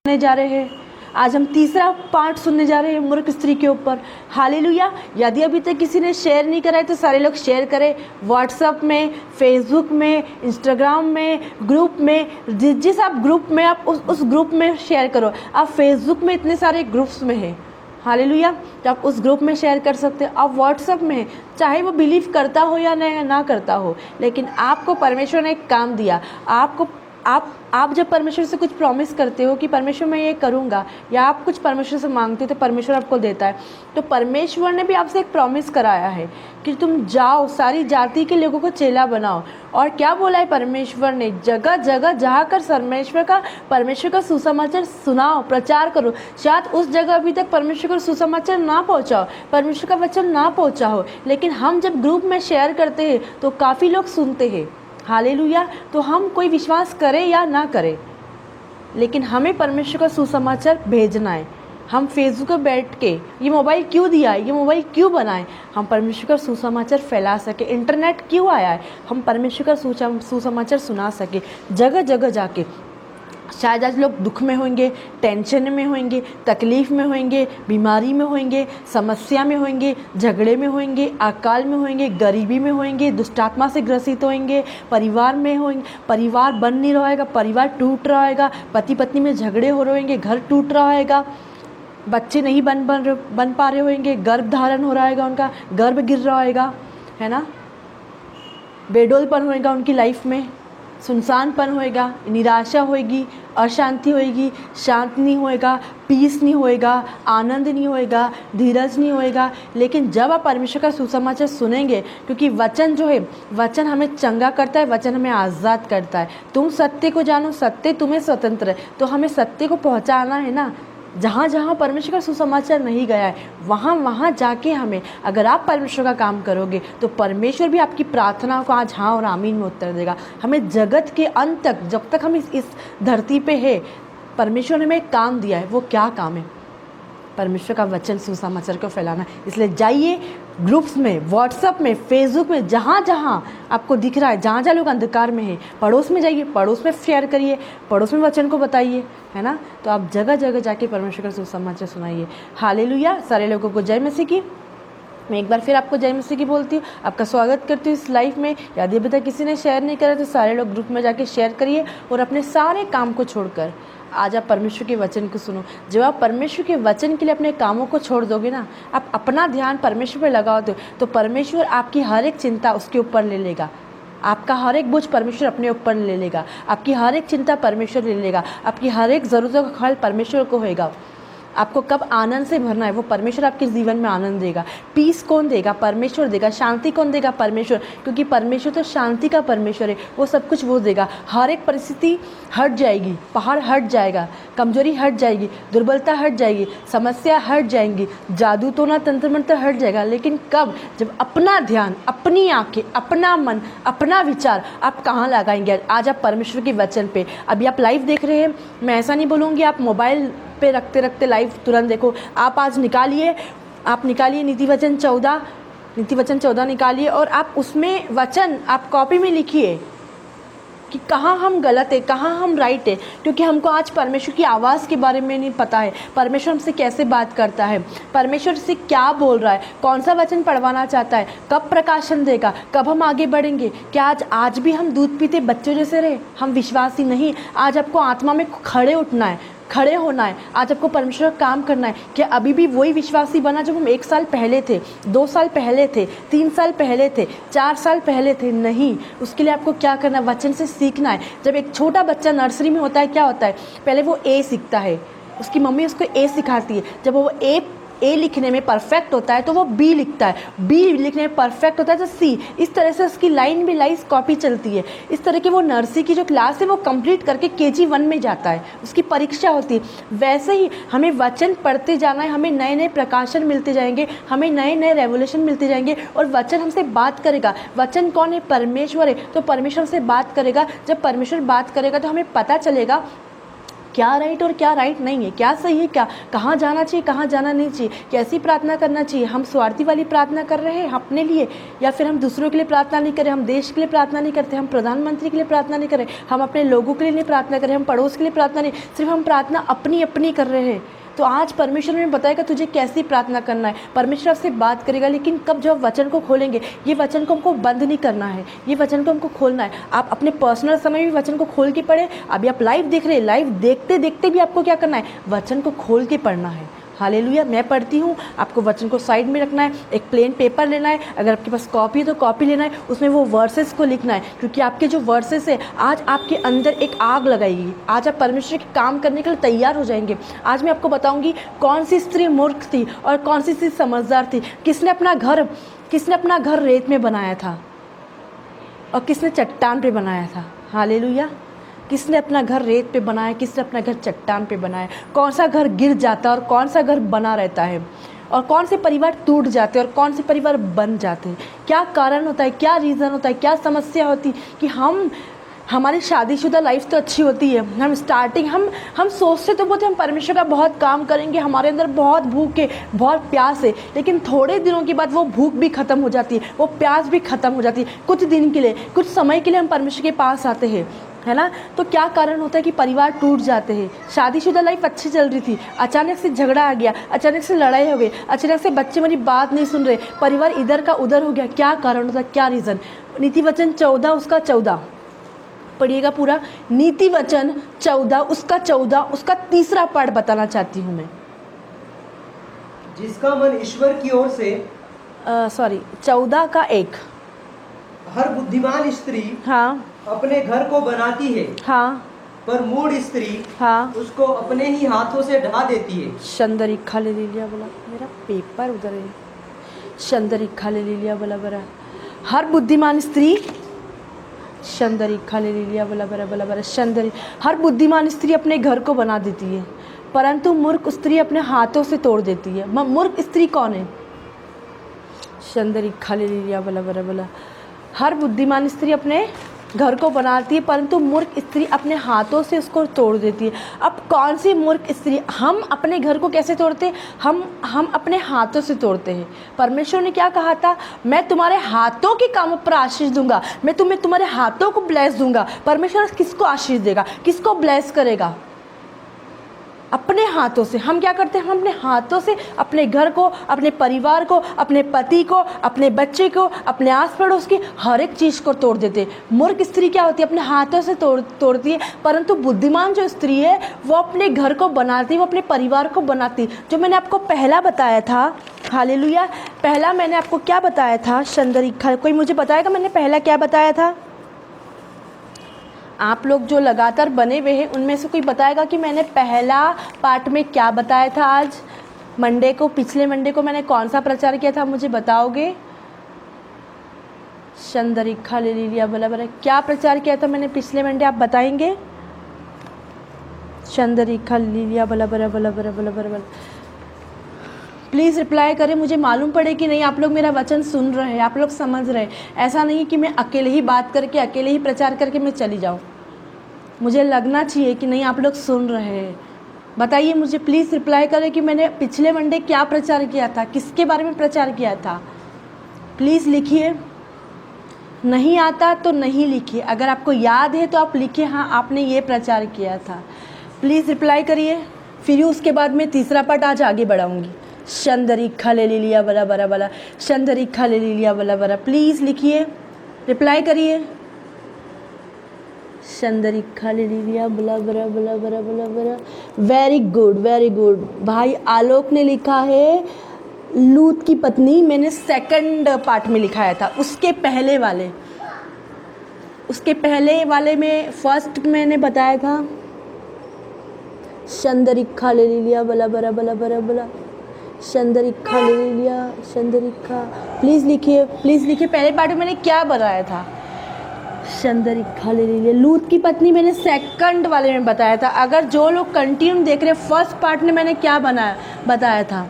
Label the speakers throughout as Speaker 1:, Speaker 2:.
Speaker 1: सुनने जा रहे हैं। आज हम तीसरा पार्ट सुनने जा रहे हैं मूर्ख स्त्री के ऊपर। हालेलुया। यदि अभी तक किसी ने शेयर नहीं करा है तो सारे लोग शेयर करें, व्हाट्सएप में, फेसबुक में, इंस्टाग्राम में, ग्रुप में, जिस आप ग्रुप में आप उस ग्रुप में शेयर करो। आप फेसबुक में इतने सारे ग्रुप्स में हैं, हालेलुया, तो आप उस ग्रुप में शेयर कर सकते हो। आप व्हाट्सएप में, चाहे वो बिलीव करता हो या ना करता हो, लेकिन आपको परमेश्वर ने एक काम दिया। आपको आप जब परमेश्वर से कुछ प्रॉमिस करते हो कि परमेश्वर मैं ये करूँगा, या आप कुछ परमेश्वर से मांगते हो तो परमेश्वर आपको देता है। तो परमेश्वर ने भी आपसे एक प्रॉमिस कराया है कि तुम जाओ, सारी जाति के लोगों को चेला बनाओ। और क्या बोला है परमेश्वर ने? जगह जगह जाकर परमेश्वर का सुसमाचार सुनाओ, प्रचार करो। शायद उस जगह अभी तक परमेश्वर का सुसमाचार ना पहुँचाओ, परमेश्वर का वचन ना पहुँचा हो, लेकिन हम जब ग्रुप में शेयर करते हैं तो काफ़ी लोग सुनते हैं। हालेलुया। तो हम कोई विश्वास करें या ना करें, लेकिन हमें परमेश्वर का सुसमाचार भेजना है। हम फेसबुक पर बैठ के, ये मोबाइल क्यों दिया है, ये मोबाइल क्यों बनाए? हम परमेश्वर का सुसमाचार फैला सके। इंटरनेट क्यों आया है? हम परमेश्वर का सुसमाचार सुना सके जगह जगह जाके। शायद आज लोग दुख में होंगे, टेंशन में होंगे, तकलीफ़ में होंगे, बीमारी में होंगे, समस्या में होंगे, झगड़े में होंगे, अकाल में होंगे, गरीबी में होंगे, दुष्टात्मा से ग्रसित होंगे, परिवार में होंगे, परिवार बन नहीं रहा है, परिवार टूट रहा है, पति पत्नी में झगड़े हो रहे होंगे, घर टूट रहा है, बच्चे नहीं बन पा रहे होंगे, गर्भ धारण हो रहा है, उनका गर्भ गिर रहा है ना, बेडोलपन होएगा उनकी लाइफ में, सुनसानपन होएगा, निराशा होएगी, अशांति होएगी, शांत नहीं होएगा, पीस नहीं होएगा, आनंद नहीं होएगा, धीरज नहीं होएगा। लेकिन जब आप परमेश्वर का सुसमाचार सुनेंगे, क्योंकि वचन जो है, वचन हमें चंगा करता है, वचन हमें आज़ाद करता है। तुम सत्य को जानो, सत्य तुम्हें स्वतंत्र है। तो हमें सत्य को पहुंचाना है ना। जहाँ जहाँ परमेश्वर का सुसमाचार नहीं गया है, वहाँ वहाँ जाके हमें, अगर आप परमेश्वर का काम करोगे तो परमेश्वर भी आपकी प्रार्थनाओं को आज हाँ और आमीन में उत्तर देगा। हमें जगत के अंत तक, जब तक हम इस धरती पे है, परमेश्वर ने हमें एक काम दिया है। वो क्या काम है? परमेश्वर का वचन, सुसमाचार को फैलाना। इसलिए जाइए ग्रुप्स में, व्हाट्सएप में, फेसबुक में, जहाँ जहाँ आपको दिख रहा है, जहाँ जहाँ लोग अंधकार में हैं, पड़ोस में जाइए, पड़ोस में शेयर करिए, पड़ोस में वचन को बताइए, है ना। तो आप जगह जगह जाके परमेश्वर का सुसमाचार सुनाइए। हालेलुया। सारे लोगों को जय मसीह की। मैं एक बार फिर आपको जय मसीह की बोलती हूँ, आपका स्वागत करती हूँ इस लाइफ में। यदि अभी तक किसी ने शेयर नहीं करा तो सारे लोग ग्रुप में जाके शेयर करिए और अपने सारे काम को छोड़कर आज आप परमेश्वर के वचन को सुनो। जब आप परमेश्वर के वचन के लिए अपने कामों को छोड़ दोगे ना, आप अपना ध्यान परमेश्वर पर लगाओगे, तो परमेश्वर आपकी हर एक चिंता उसके ऊपर ले लेगा। आपका हर एक बोझ परमेश्वर अपने ऊपर ले लेगा। आपकी हर एक चिंता परमेश्वर ले लेगा। आपकी हर एक ज़रूरतों का हल परमेश्वर को होएगा। आपको कब आनंद से भरना है, वो परमेश्वर आपके जीवन में आनंद देगा। पीस कौन देगा? परमेश्वर देगा। शांति कौन देगा? परमेश्वर, क्योंकि परमेश्वर तो शांति का परमेश्वर है। वो सब कुछ वो देगा। हर एक परिस्थिति हट जाएगी, पहाड़ हट जाएगा, कमजोरी हट जाएगी, दुर्बलता हट जाएगी, समस्या हट जाएंगी, जादू टोना तंत्र मंत्र हट जाएगा। लेकिन कब? जब अपना ध्यान, अपनी आंखें, अपना मन, अपना विचार आप कहाँ लगाएंगे? आज आप परमेश्वर के वचन पे। अभी आप लाइव देख रहे हैं, मैं ऐसा नहीं बोलूँगी आप मोबाइल पे रखते रखते लाइव तुरंत देखो। आप आज निकालिए नीति वचन 14 निकालिए और आप उसमें वचन आप कॉपी में लिखिए कि कहाँ हम गलत है, कहाँ हम राइट है। क्योंकि हमको आज परमेश्वर की आवाज़ के बारे में नहीं पता है। परमेश्वर हमसे कैसे बात करता है, परमेश्वर से क्या बोल रहा है, कौन सा वचन पढ़वाना चाहता है, कब प्रकाशन देगा, कब हम आगे बढ़ेंगे। क्या आज भी हम दूध पीते बच्चों जैसे रहे? हम विश्वासी नहीं। आज आपको आत्मा में खड़े उठना है, खड़े होना है। आज आपको परमेश्वर का काम करना है। क्या अभी भी वही विश्वासी बना जब हम 1 साल पहले थे, 2 साल पहले थे, 3 साल पहले थे, 4 साल पहले थे? नहीं। उसके लिए आपको क्या करना है? वचन से सीखना है। जब एक छोटा बच्चा नर्सरी में होता है, क्या होता है? पहले वो ए सीखता है, उसकी मम्मी उसको ए सिखाती है। जब वो ए लिखने में परफेक्ट होता है तो वो बी लिखता है, बी लिखने में परफेक्ट होता है तो सी। इस तरह से उसकी लाइन बाई लाइन कॉपी चलती है। इस तरह की वो नर्सरी की जो क्लास है वो कंप्लीट करके KG 1 में जाता है, उसकी परीक्षा होती है। वैसे ही हमें वचन पढ़ते जाना है, हमें नए नए प्रकाशन मिलते जाएंगे, हमें नए नए रेवोल्यूशन मिलते जाएंगे और वचन हमसे बात करेगा। वचन कौन है? परमेश्वर है। तो परमेश्वर से बात करेगा। जब परमेश्वर बात करेगा तो हमें पता चलेगा क्या राइट और क्या राइट नहीं है, क्या सही है, क्या कहाँ जाना चाहिए, कहाँ जाना नहीं चाहिए, कैसी प्रार्थना करना चाहिए। हम स्वार्थी वाली प्रार्थना कर रहे हैं अपने लिए, या फिर हम दूसरों के लिए प्रार्थना नहीं कर रहे, हम देश के लिए प्रार्थना नहीं करते, हम प्रधानमंत्री के लिए प्रार्थना नहीं कर रहे, हम अपने लोगों के लिए नहीं प्रार्थना कर रहे, हम पड़ोस के लिए प्रार्थना नहीं, सिर्फ हम प्रार्थना अपनी अपनी कर रहे हैं। तो आज परमेश्वर ने बताएगा तुझे कैसी प्रार्थना करना है। परमेश्वर आपसे बात करेगा, लेकिन कब जब वचन को खोलेंगे, ये वचन को हमको बंद नहीं करना है, ये वचन को हमको खोलना है। आप अपने पर्सनल समय में भी वचन को खोल के पढ़े। अभी आप लाइव देख रहे हैं, लाइव देखते देखते भी आपको क्या करना है, वचन को खोल के पढ़ना है। हालेलुया। मैं पढ़ती हूँ, आपको वचन को साइड में रखना है, एक प्लेन पेपर लेना है, अगर आपके पास कॉपी है तो कॉपी लेना है, उसमें वो वर्सेस को लिखना है, क्योंकि आपके जो वर्सेस है आज आपके अंदर एक आग लगाएगी। आज आप परमेश्वर के काम करने के लिए तैयार हो जाएंगे। आज मैं आपको बताऊंगी कौन सी स्त्री मूर्ख थी और कौन सी स्त्री समझदार थी। किसने अपना घर रेत में बनाया था और किसने चट्टान पे बनाया था। हालेलुया। किसने अपना घर रेत पे बनाया, किसने अपना घर चट्टान पे बनाया। कौन सा घर गिर जाता है और कौन सा घर बना रहता है, और कौन से परिवार टूट जाते हैं और कौन से परिवार बन जाते हैं। क्या कारण होता है, क्या रीज़न होता है, क्या समस्या होती कि हमारी शादीशुदा लाइफ तो अच्छी होती है, हम सोचते तो बहुत हम परमेश्वर का बहुत काम करेंगे, हमारे अंदर बहुत भूख है, बहुत प्यास है, लेकिन थोड़े दिनों के बाद वो भूख भी ख़त्म हो जाती है, वो प्यास भी ख़त्म हो जाती है। कुछ दिन के लिए, कुछ समय के लिए हम परमेश्वर के पास आते हैं, है ना। तो क्या कारण होता है कि परिवार टूट जाते हैं। शादीशुदा लाइफ अच्छी चल रही थी, अचानक से झगड़ा आ गया, अचानक से लड़ाई हो गई, अचानक से बच्चे मेरी बात नहीं सुन रहे, परिवार इधर का उधर हो गया। क्या कारण होता है, क्या रीज़न। नीति वचन 14 उसका 14 पढ़िएगा पूरा। नीति वचन 14 उसका 14 उसका तीसरा पार्ट बताना चाहती हूँ मैं।
Speaker 2: जिसका मन ईश्वर की ओर से
Speaker 1: 14 का 1।
Speaker 2: हर बुद्धिमान स्त्री
Speaker 1: हाँ
Speaker 2: अपने घर को बनाती है,
Speaker 1: हाँ,
Speaker 2: पर मूढ़ स्त्री
Speaker 1: हाँ,
Speaker 2: उसको अपने ही हाथों से ढा देती है।
Speaker 1: शंदरिखा ले लिया बोला, मेरा पेपर उधर है। शंदरिखा ले लिया बोला बरा। हर बुद्धिमान स्त्री शंदरिखा ले लिया बोला बरा बोला बरा। हर बुद्धिमान स्त्री अपने घर को बना देती है, परंतु मूर्ख स्त्री अपने हाथों से तोड़ देती है। मूर्ख स्त्री कौन है। शंदरिखा ले लिया बोला बरा बोला। हर बुद्धिमान स्त्री अपने घर को बनाती है, परंतु मूर्ख स्त्री अपने हाथों से उसको तोड़ देती है। अब कौन सी मूर्ख स्त्री। हम अपने घर को कैसे तोड़ते हैं, हम अपने हाथों से तोड़ते हैं। परमेश्वर ने क्या कहा था, मैं तुम्हारे हाथों के कामों पर आशीष दूंगा, मैं तुम्हारे हाथों को ब्लेस दूंगा। परमेश्वर किसको आशीष देगा, किसको ब्लेस करेगा, अपने हाथों से। हम क्या करते हैं, हम अपने हाथों से अपने घर को, अपने परिवार को, अपने पति को, अपने बच्चे को, अपने आस पड़ोस की हर एक चीज़ को तोड़ देते हैं। मूर्ख स्त्री क्या होती है, अपने हाथों से तोड़ती है, परंतु बुद्धिमान जो स्त्री है वो अपने घर को बनाती है, वो अपने परिवार को बनाती। जो मैंने आपको पहला बताया था, हालेलुया, पहला मैंने आपको क्या बताया था, शंदरिखा। कोई मुझे बताएगा मैंने पहला क्या बताया था। आप लोग जो लगातार बने हुए हैं उनमें से कोई बताएगा कि मैंने पहला पार्ट में क्या बताया था। आज मंडे को, पिछले मंडे को मैंने कौन सा प्रचार किया था, मुझे बताओगे। शंदरिखा ले लिया बोला बोला। क्या प्रचार किया था मैंने पिछले मंडे, आप बताएंगे। शंदरिखा ले लिया बोला बोला बोला बोला बोला बोला। प्लीज़ रिप्लाई करें, मुझे मालूम पड़े कि नहीं आप लोग मेरा वचन सुन रहे हैं, आप लोग समझ रहे हैं। ऐसा नहीं कि मैं अकेले ही बात करके, अकेले ही प्रचार करके मैं चली जाऊँ। मुझे लगना चाहिए कि नहीं आप लोग सुन रहे हैं। बताइए मुझे, प्लीज़ रिप्लाई करें कि मैंने पिछले मंडे क्या प्रचार किया था, किसके बारे में प्रचार किया था। प्लीज़ लिखिए। नहीं आता तो नहीं लिखिए, अगर आपको याद है तो आप लिखिए, हाँ आपने ये प्रचार किया था। प्लीज़ रिप्लाई करिए, फिर उसके बाद मैं तीसरा पार्ट आज आगे बढ़ाऊँगी। शंदरिखा ले लिया बला बरा बला। शंदरिखा ले लिया बला बरा। प्लीज़ लिखिए, रिप्लाई करिए। शंदरिखा ले लिया बला बरा बला बरा बला बरा। Very good, very good. भाई आलोक ने लिखा है लूत की पत्नी, मैंने सेकंड पार्ट में लिखाया था, उसके पहले वाले में फर्स्ट मैंने बताया था शंदरिखा ले लिया बला बरा बला बरा बला। शंदरिखा ले लिया, शंदरिखा। प्लीज़ लिखिए, प्लीज़ लिखिए, पहले पार्ट में मैंने क्या बताया था। शंदरिखा ले लिया। लूत की पत्नी मैंने सेकंड वाले में बताया था। अगर जो लोग कंटिन्यू देख रहे, फर्स्ट पार्ट में मैंने क्या बताया था।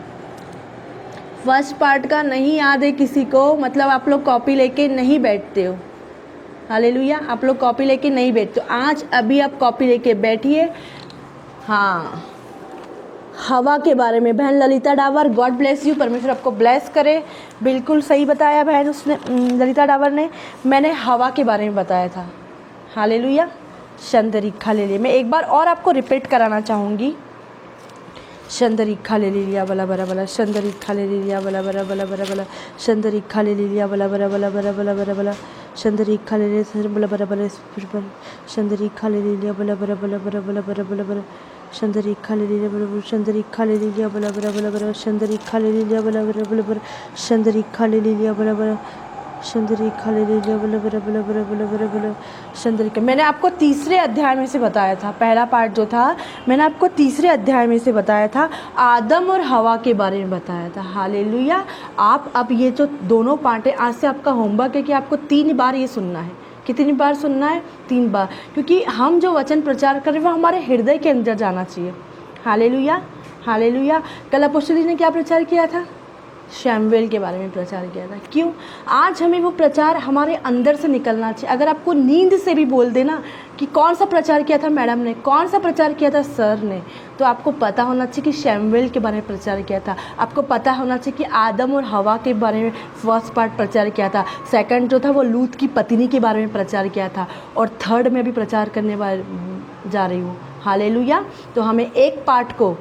Speaker 1: फर्स्ट पार्ट का नहीं याद है किसी को, मतलब आप लोग कॉपी लेके नहीं बैठते हो। हालेलुया, आप लोग कॉपी लेके नहीं बैठते हो। आज अभी आप कॉपी लेके बैठिए, हाँ, हवा के बारे में बहन Lalita Dawar, God bless you, परमेश्वर आपको ब्लेस करे। बिल्कुल सही बताया बहन उसने, ललिता डावर ने। मैंने हवा के बारे में बताया था। हालेलुया, शंदरीखा ले लिया। मैं एक बार और आपको रिपीट कराना चाहूँगी। शंदरीखा ले लिया बला बला बला, शंदरीखा ले लिया बला बला बला बला बला, शंदरीखा ले लिया बला बला बला बला बला बला बला, शंदरीखा ले लिया बला बला बला, शंदरीखा ले लिया बला बला बला बला बला बला बला बला, शंदरीखा ले लिया बला, शंदरीखा ले लिया बला बला बला बला, शंदरीखा ले लिया बला बला बला बला, शंदरीखा ले लिया बला बला, शंदरीखा ले लिया बला बला बला बला बला बला बला, शंदरीखा। मैंने आपको तीसरे अध्याय में से बताया था, पहला पार्ट जो था मैंने आपको तीसरे अध्याय में से बताया था, आदम और हवा के बारे में बताया था। हालेलुया। आप अब ये जो दोनों पार्ट है, आज से आपका होमवर्क है कि आपको 3 बार ये सुनना है। कितनी बार सुनना है? 3 बार, क्योंकि हम जो वचन प्रचार कर रहे हैं वो हमारे हृदय के अंदर जाना चाहिए। Hallelujah, hallelujah. कल अपोस्तल जी ने क्या प्रचार किया था? शैमुएल के बारे में प्रचार किया था। क्यों? आज हमें वो प्रचार हमारे अंदर से निकलना चाहिए। अगर आपको नींद से भी बोल देना कि कौन सा प्रचार किया था मैडम ने, कौन सा प्रचार किया था सर ने, तो आपको पता होना चाहिए कि शैमुएल के बारे में प्रचार किया था। आपको पता होना चाहिए कि आदम और हवा के बारे में फर्स्ट पार्ट प्रचार किया था। सेकंड जो था वो लूत की पत्नी के बारे में प्रचार किया था। और थर्ड में भी प्रचार करने जा रही हूँ। हालेलुया। तो हमें एक पार्ट को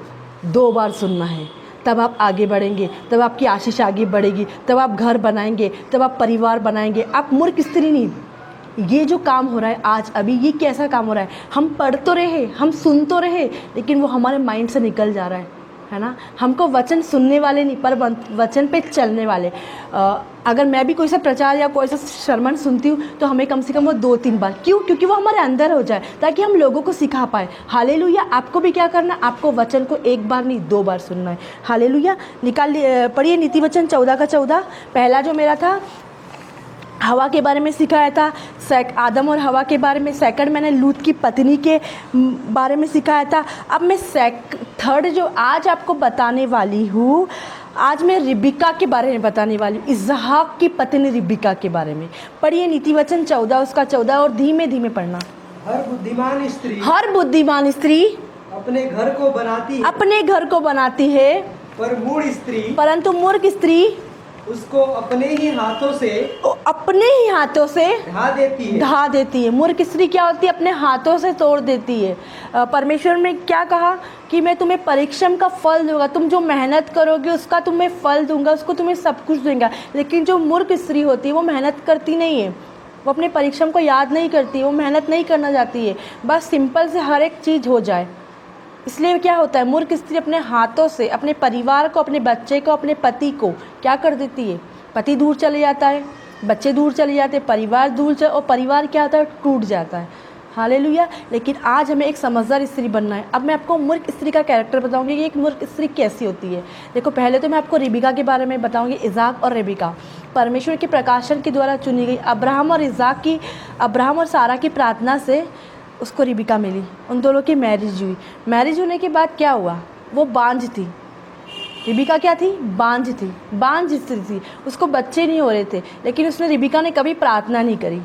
Speaker 1: 2 बार सुनना है, तब आप आगे बढ़ेंगे, तब आपकी आशीष आगे बढ़ेगी, तब आप घर बनाएंगे, तब आप परिवार बनाएंगे। आप मूर्ख स्त्री नहीं। ये जो काम हो रहा है आज अभी, ये कैसा काम हो रहा है? हम पढ़ तो रहे, हम सुन तो रहे, लेकिन वो हमारे माइंड से निकल जा रहा है ना। हमको वचन सुनने वाले नहीं, पर वचन पे चलने वाले। अगर मैं भी कोई सा प्रचार या कोई सा sermon सुनती हूँ तो हमें कम से कम वो 2-3 बार, क्यों? क्योंकि वो हमारे अंदर हो जाए, ताकि हम लोगों को सिखा पाए। हालेलुया। आपको भी क्या करना? आपको वचन को 1 बार नहीं 2 बार सुनना है। हालेलुया। पढ़िए नीति वचन 14 का 14। पहला जो मेरा था हवा के बारे में सिखाया था, आदम और हवा के बारे में। सेकंड मैंने लूत की पत्नी के बारे में सिखाया था। अब मैं थर्ड जो आज आपको बताने वाली हूँ, आज मैं रिबिका के बारे में बताने वाली हूँ, इसहाक की पत्नी रिबिका के बारे में। पढ़िए नीति वचन 14 उसका 14, और धीमे धीमे पढ़ना।
Speaker 2: हर बुद्धिमान
Speaker 1: स्त्री
Speaker 2: अपने घर को बनाती है,
Speaker 1: परंतु मूर्ख स्त्री
Speaker 2: उसको अपने ही हाथों से ढा देती है। मूर्ख स्त्री क्या होती है? अपने हाथों से तोड़ देती है। परमेश्वर ने क्या कहा कि मैं तुम्हें परिश्रम का फल दूंगा, तुम जो मेहनत करोगे उसका तुम्हें फल दूंगा, उसको तुम्हें सब कुछ दूंगा। लेकिन जो मूर्ख स्त्री होती है वो मेहनत करती नहीं है, वो अपने परिश्रम को याद नहीं करती, वो मेहनत नहीं करना चाहती है, बस सिंपल से हर एक चीज़ हो जाए। इसलिए क्या होता है? मूर्ख स्त्री अपने हाथों से अपने परिवार को, अपने बच्चे को, अपने पति को क्या कर देती है? पति दूर चले जाता है, बच्चे दूर चले जाते हैं, परिवार दूर और परिवार क्या होता है? टूट जाता है। हालेलुया। लेकिन आज हमें एक समझदार स्त्री बनना है। अब मैं आपको मूर्ख स्त्री का कैरेक्टर बताऊंगी कि एक मूर्ख स्त्री कैसी होती है। देखो, पहले तो मैं आपको रिबिका के बारे में बताऊंगी। इज़ाक और रिबिका परमेश्वर के प्रकाशन के द्वारा चुनी गई। अब्राहम और सारा की प्रार्थना से उसको रिबिका मिली। उन दोनों की मैरिज हुई। मैरिज होने के बाद क्या हुआ? वो बांझ थी। रिबिका क्या थी? बांझ थी, बांझ स्त्री थी, उसको बच्चे नहीं हो रहे थे। लेकिन रिबिका ने कभी प्रार्थना नहीं करी।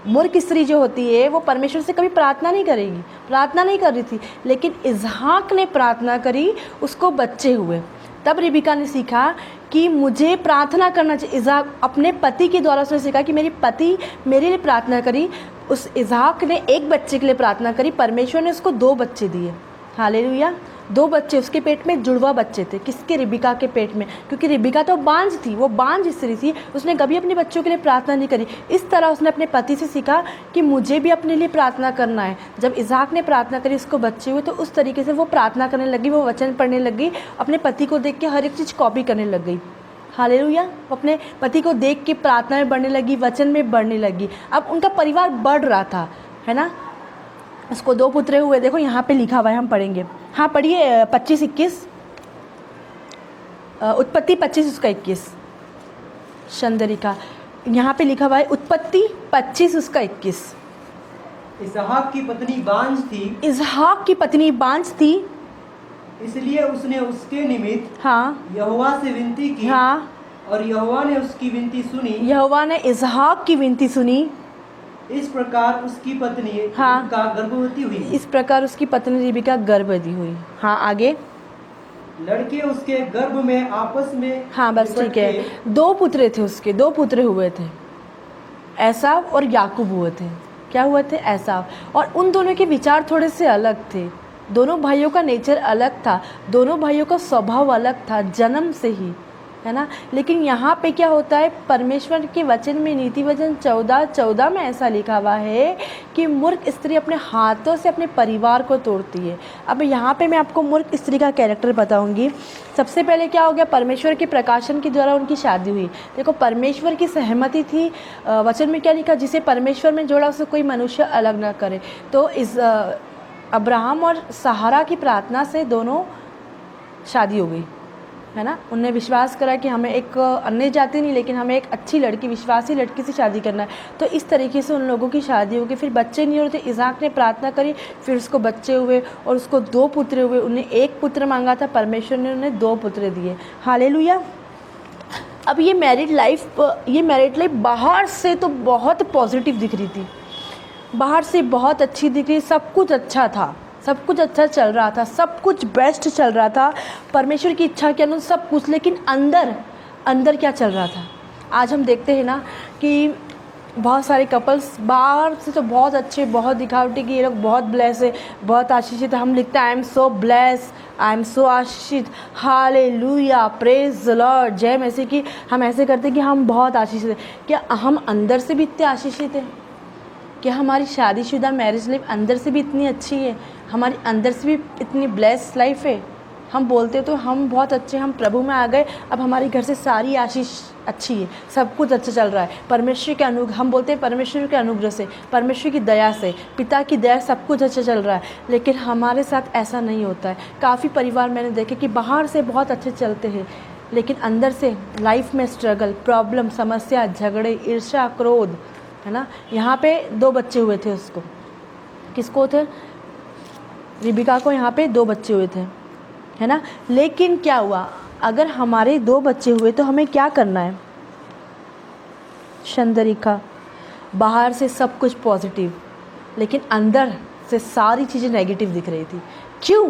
Speaker 2: मूर्ख स्त्री जो होती है वो परमेश्वर से कभी प्रार्थना नहीं करेगी, प्रार्थना नहीं कर रही थी। लेकिन इसहाक ने प्रार्थना करी, उसको बच्चे हुए। तब रिबिका ने सीखा कि मुझे प्रार्थना करना चाहिए। इसहाक अपने पति के द्वारा उसने सीखा कि मेरी पति मेरे लिए प्रार्थना करी। उस इसहाक ने एक बच्चे के लिए प्रार्थना करी, परमेश्वर ने उसको 2 बच्चे दिए। हालेलुया। 2 बच्चे, उसके पेट में जुड़वा बच्चे थे। किसके? रिबिका के पेट में, क्योंकि रिबिका तो बांझ थी, वो बांझ स्त्री थी। उसने कभी अपने बच्चों के लिए प्रार्थना नहीं करी। इस तरह उसने अपने पति से सीखा कि मुझे भी अपने लिए प्रार्थना करना है। जब इसहाक ने प्रार्थना करी, उसको बच्चे हुए, तो उस तरीके से वो प्रार्थना करने लगी, वो वचन पढ़ने लगी, अपने पति को देख के हर एक चीज़ कॉपी करने लग गई। हालेलुया। अपने पति को देख के प्रार्थना में बढ़ने लगी, वचन में बढ़ने लगी। अब उनका परिवार बढ़ रहा था, है ना। उसको 2 पुत्र हुए। देखो यहाँ पे लिखा हुआ है, हम पढ़ेंगे। हाँ पढ़िए 25-21, उत्पत्ति 25 उसका 21। शंदरिका यहाँ पे लिखा हुआ है, उत्पत्ति 25 उसका 21। इसहाक की पत्नी बांझ थी, इसलिए उसने उसके निमित्त यहोवा से विनती की। और यहोवा ने उसकी विनती सुनी।
Speaker 1: यहोवा ने इसहाक की विनती सुनी।
Speaker 3: इस प्रकार उसकी पत्नी
Speaker 2: हाँ।
Speaker 3: रिबका गर्भवती हुई।
Speaker 2: इस प्रकार उसकी पत्नी रिबिका गर्भवती हुई। हाँ आगे।
Speaker 3: लड़के उसके गर्भ में आपस में
Speaker 2: हाँ बस ठीक है।
Speaker 3: लिपट
Speaker 2: 2 पुत्र थे उसके, 2 पुत्र हुए थे, एसाव और याकूब हुए थे। क्या हुए थे? एसाव। और उन दोनों के विचार थोड़े से अलग थे। दोनों भाइयों का नेचर अलग था, दोनों भाइयों का स्वभाव अलग था जन्म से ही, है ना। लेकिन यहाँ पे क्या होता है, परमेश्वर के वचन में नीति वचन 14:14 में ऐसा लिखा हुआ है कि मूर्ख स्त्री अपने हाथों से अपने परिवार को तोड़ती है। अब यहाँ पे मैं आपको मूर्ख स्त्री का कैरेक्टर बताऊंगी। सबसे पहले क्या हो गया, परमेश्वर के प्रकाशन के द्वारा उनकी शादी हुई। देखो परमेश्वर की सहमति थी, वचन में क्या लिखा, जिसे परमेश्वर में जोड़ा उसे कोई मनुष्य अलग ना करे। तो इस अब्राहम और सहारा की प्रार्थना से दोनों शादी हो गई, है ना। उनने विश्वास करा कि हमें एक अन्य जाति नहीं, लेकिन हमें एक अच्छी लड़की, विश्वासी लड़की से शादी करना है। तो इस तरीके से उन लोगों की शादी हो गई। फिर बच्चे नहीं हो रहे थे, इसहाक ने प्रार्थना करी, फिर उसको बच्चे हुए और उसको 2 पुत्र हुए। उन्हें 1 पुत्र मांगा था, परमेश्वर ने उन्हें 2 पुत्र दिए। हालेलुया। अब ये मैरिड लाइफ बाहर से तो बहुत पॉजिटिव दिख रही थी, बाहर से बहुत अच्छी दिख रही, सब कुछ अच्छा था, सब कुछ अच्छा चल रहा था, सब कुछ बेस्ट चल रहा था, परमेश्वर की इच्छा के अनुसार सब कुछ। लेकिन अंदर क्या चल रहा था, आज हम देखते हैं ना कि बहुत सारे कपल्स बाहर से तो बहुत अच्छे, बहुत दिखावटी कि ये लोग बहुत ब्लेस है, बहुत आशीषित है। हम लिखते हैं I am so bless, I am so आशीषित, हालेलुया, प्रेज द लॉर्ड, जय मसीह की। हम ऐसे करते हैं कि हम बहुत आशीषित हैं। क्या हम अंदर से भी इतने आशीषित हैं? क्या हमारी शादीशुदा मैरिज लाइफ अंदर से भी इतनी अच्छी है? हमारी अंदर से भी इतनी ब्लेस लाइफ है? हम बोलते तो हम बहुत अच्छे, हम प्रभु में आ गए, अब हमारे घर से सारी आशीष अच्छी है, सब कुछ अच्छा चल रहा है, परमेश्वर के अनुग्रह, हम बोलते हैं परमेश्वर के अनुग्रह से, परमेश्वर की दया से, पिता की दया, सब कुछ अच्छा चल रहा है। लेकिन हमारे साथ ऐसा नहीं होता है। काफ़ी परिवार मैंने देखे कि बाहर से बहुत अच्छे चलते हैं, लेकिन अंदर से लाइफ में स्ट्रगल, प्रॉब्लम, समस्या, झगड़े, ईर्ष्या, क्रोध, है ना। यहाँ पे 2 बच्चे हुए थे उसको, किसको थे? रिबिका को यहाँ पे 2 बच्चे हुए थे, है ना। लेकिन क्या हुआ, अगर हमारे 2 बच्चे हुए तो हमें क्या करना है? चंद्रिका, बाहर से सब कुछ पॉजिटिव, लेकिन अंदर से सारी चीज़ें नेगेटिव दिख रही थी। क्यों?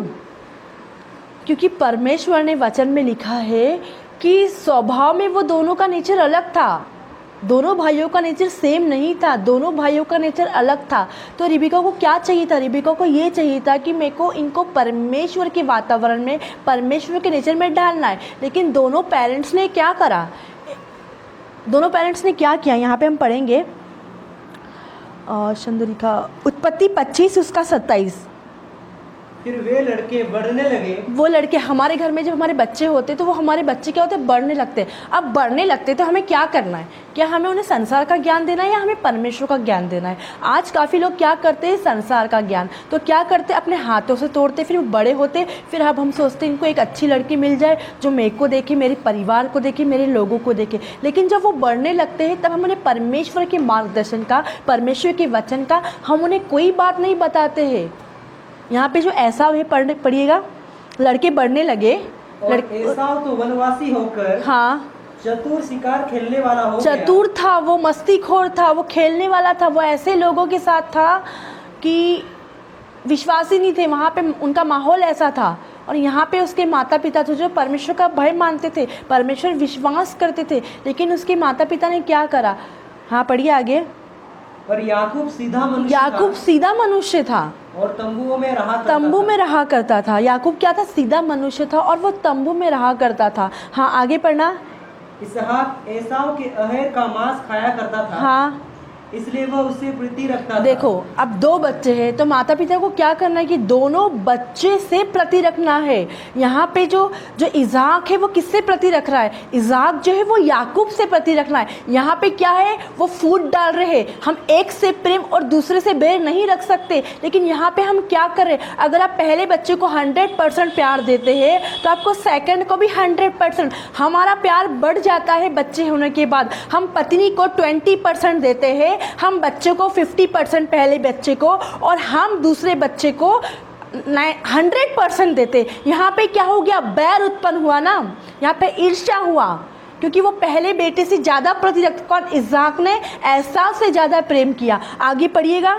Speaker 2: क्योंकि परमेश्वर ने वचन में लिखा है कि स्वभाव में वो दोनों का नेचर अलग था, दोनों भाइयों का नेचर सेम नहीं था, दोनों भाइयों का नेचर अलग था। तो रिबिका को क्या चाहिए था? रिबिका को ये चाहिए था कि मेरे को इनको परमेश्वर के वातावरण में, परमेश्वर के नेचर में डालना है। लेकिन दोनों पेरेंट्स ने क्या करा? दोनों पेरेंट्स ने क्या किया? यहाँ पे हम पढ़ेंगे चंद्रिका, उत्पत्ति 25 उसका 27।
Speaker 3: फिर वे लड़के बढ़ने लगे।
Speaker 2: वो लड़के, हमारे घर में जब हमारे बच्चे होते तो वो हमारे बच्चे क्या होते हैं? बढ़ने लगते हैं। अब बढ़ने लगते तो हमें क्या करना है? क्या हमें उन्हें संसार का ज्ञान देना है या हमें परमेश्वर का ज्ञान देना है? आज काफ़ी लोग क्या करते हैं? संसार का ज्ञान। तो क्या करते? अपने हाथों से तोड़ते, फिर वो बड़े होते, फिर अब हम सोचते हैं इनको एक अच्छी लड़की मिल जाए जो मेरे को देखे, मेरे परिवार को देखे, मेरे लोगों को देखे। लेकिन जब वो बढ़ने लगते हैं तब हम उन्हें परमेश्वर के मार्गदर्शन का, परमेश्वर के वचन का हम उन्हें कोई बात नहीं बताते हैं। यहाँ पे जो एसाव है, पढ़िएगा, लड़के बढ़ने लगे।
Speaker 3: एसाव तो वनवासी होकर,
Speaker 2: हाँ,
Speaker 3: चतुर शिकार खेलने वाला हो गया।
Speaker 2: चतुर था, वो मस्तीखोर था, वो खेलने वाला था, वो ऐसे लोगों के साथ था कि विश्वासी नहीं थे, वहाँ पे उनका माहौल ऐसा था। और यहाँ पे उसके माता पिता थे जो परमेश्वर का भय मानते थे, परमेश्वर विश्वास करते थे। लेकिन उसके माता पिता ने क्या करा? हाँ पढ़िए आगे।
Speaker 3: पर याकूब
Speaker 2: सीधा मनुष्य था
Speaker 3: और तंबुओं में
Speaker 2: रहा करता था। याकूब क्या था? सीधा मनुष्य था और वो तंबू में रहा करता था। हाँ आगे पढ़ना।
Speaker 3: इसहाक एसाव के अहेर का मांस खाया करता था।
Speaker 2: हाँ,
Speaker 3: इसलिए वह उससे प्रीति रखता था।
Speaker 2: देखो अब 2 बच्चे हैं तो माता पिता को क्या करना है कि दोनों बच्चे से प्रति रखना है। यहाँ पे जो इसहाक है वो किससे प्रति रख रहा है? इसहाक जो है वो याकूब से प्रति रखना है। यहाँ पे क्या है? वो फूट डाल रहे हैं। हम एक से प्रेम और दूसरे से बैर नहीं रख सकते। लेकिन यहाँ पे हम क्या कर रहे हैं? अगर आप पहले बच्चे को 100% प्यार देते हैं तो आपको सेकंड को भी 100%। हमारा प्यार बढ़ जाता है बच्चे होने के बाद। हम पत्नी को 20% देते हैं, हम बच्चे को 50%, पहले बच्चे को, और हम दूसरे बच्चे को 100% देते। यहाँ पे क्या हो गया? बैर उत्पन्न हुआ ना, यहाँ पे ईर्ष्या हुआ। क्योंकि वो पहले बेटे से ज़्यादा प्रति रखता। कौन? इसहाक ने एसाव से ज़्यादा प्रेम किया। आगे पढ़िएगा।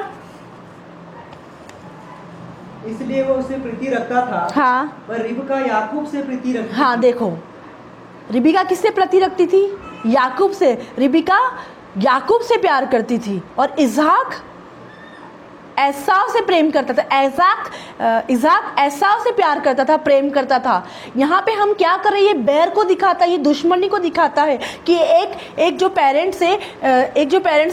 Speaker 3: इसलिए वो उसे प्रीति रखता था।
Speaker 2: हाँ,
Speaker 3: पर रिबका याकूब से प्रीति रखती
Speaker 2: हाँ
Speaker 3: थी।
Speaker 2: देखो, रिबिका किससे प्रति रखती थी? याकूब से। रिबिका याकूब से प्यार करती थी और इसहाक एसाव से प्रेम करता था। इसहाक एसाव से प्यार करता था, प्रेम करता था। यहाँ पे हम क्या कर रहे हैं? ये बैर को दिखाता है, ये दुश्मनी को दिखाता है कि एक जो पेरेंट्स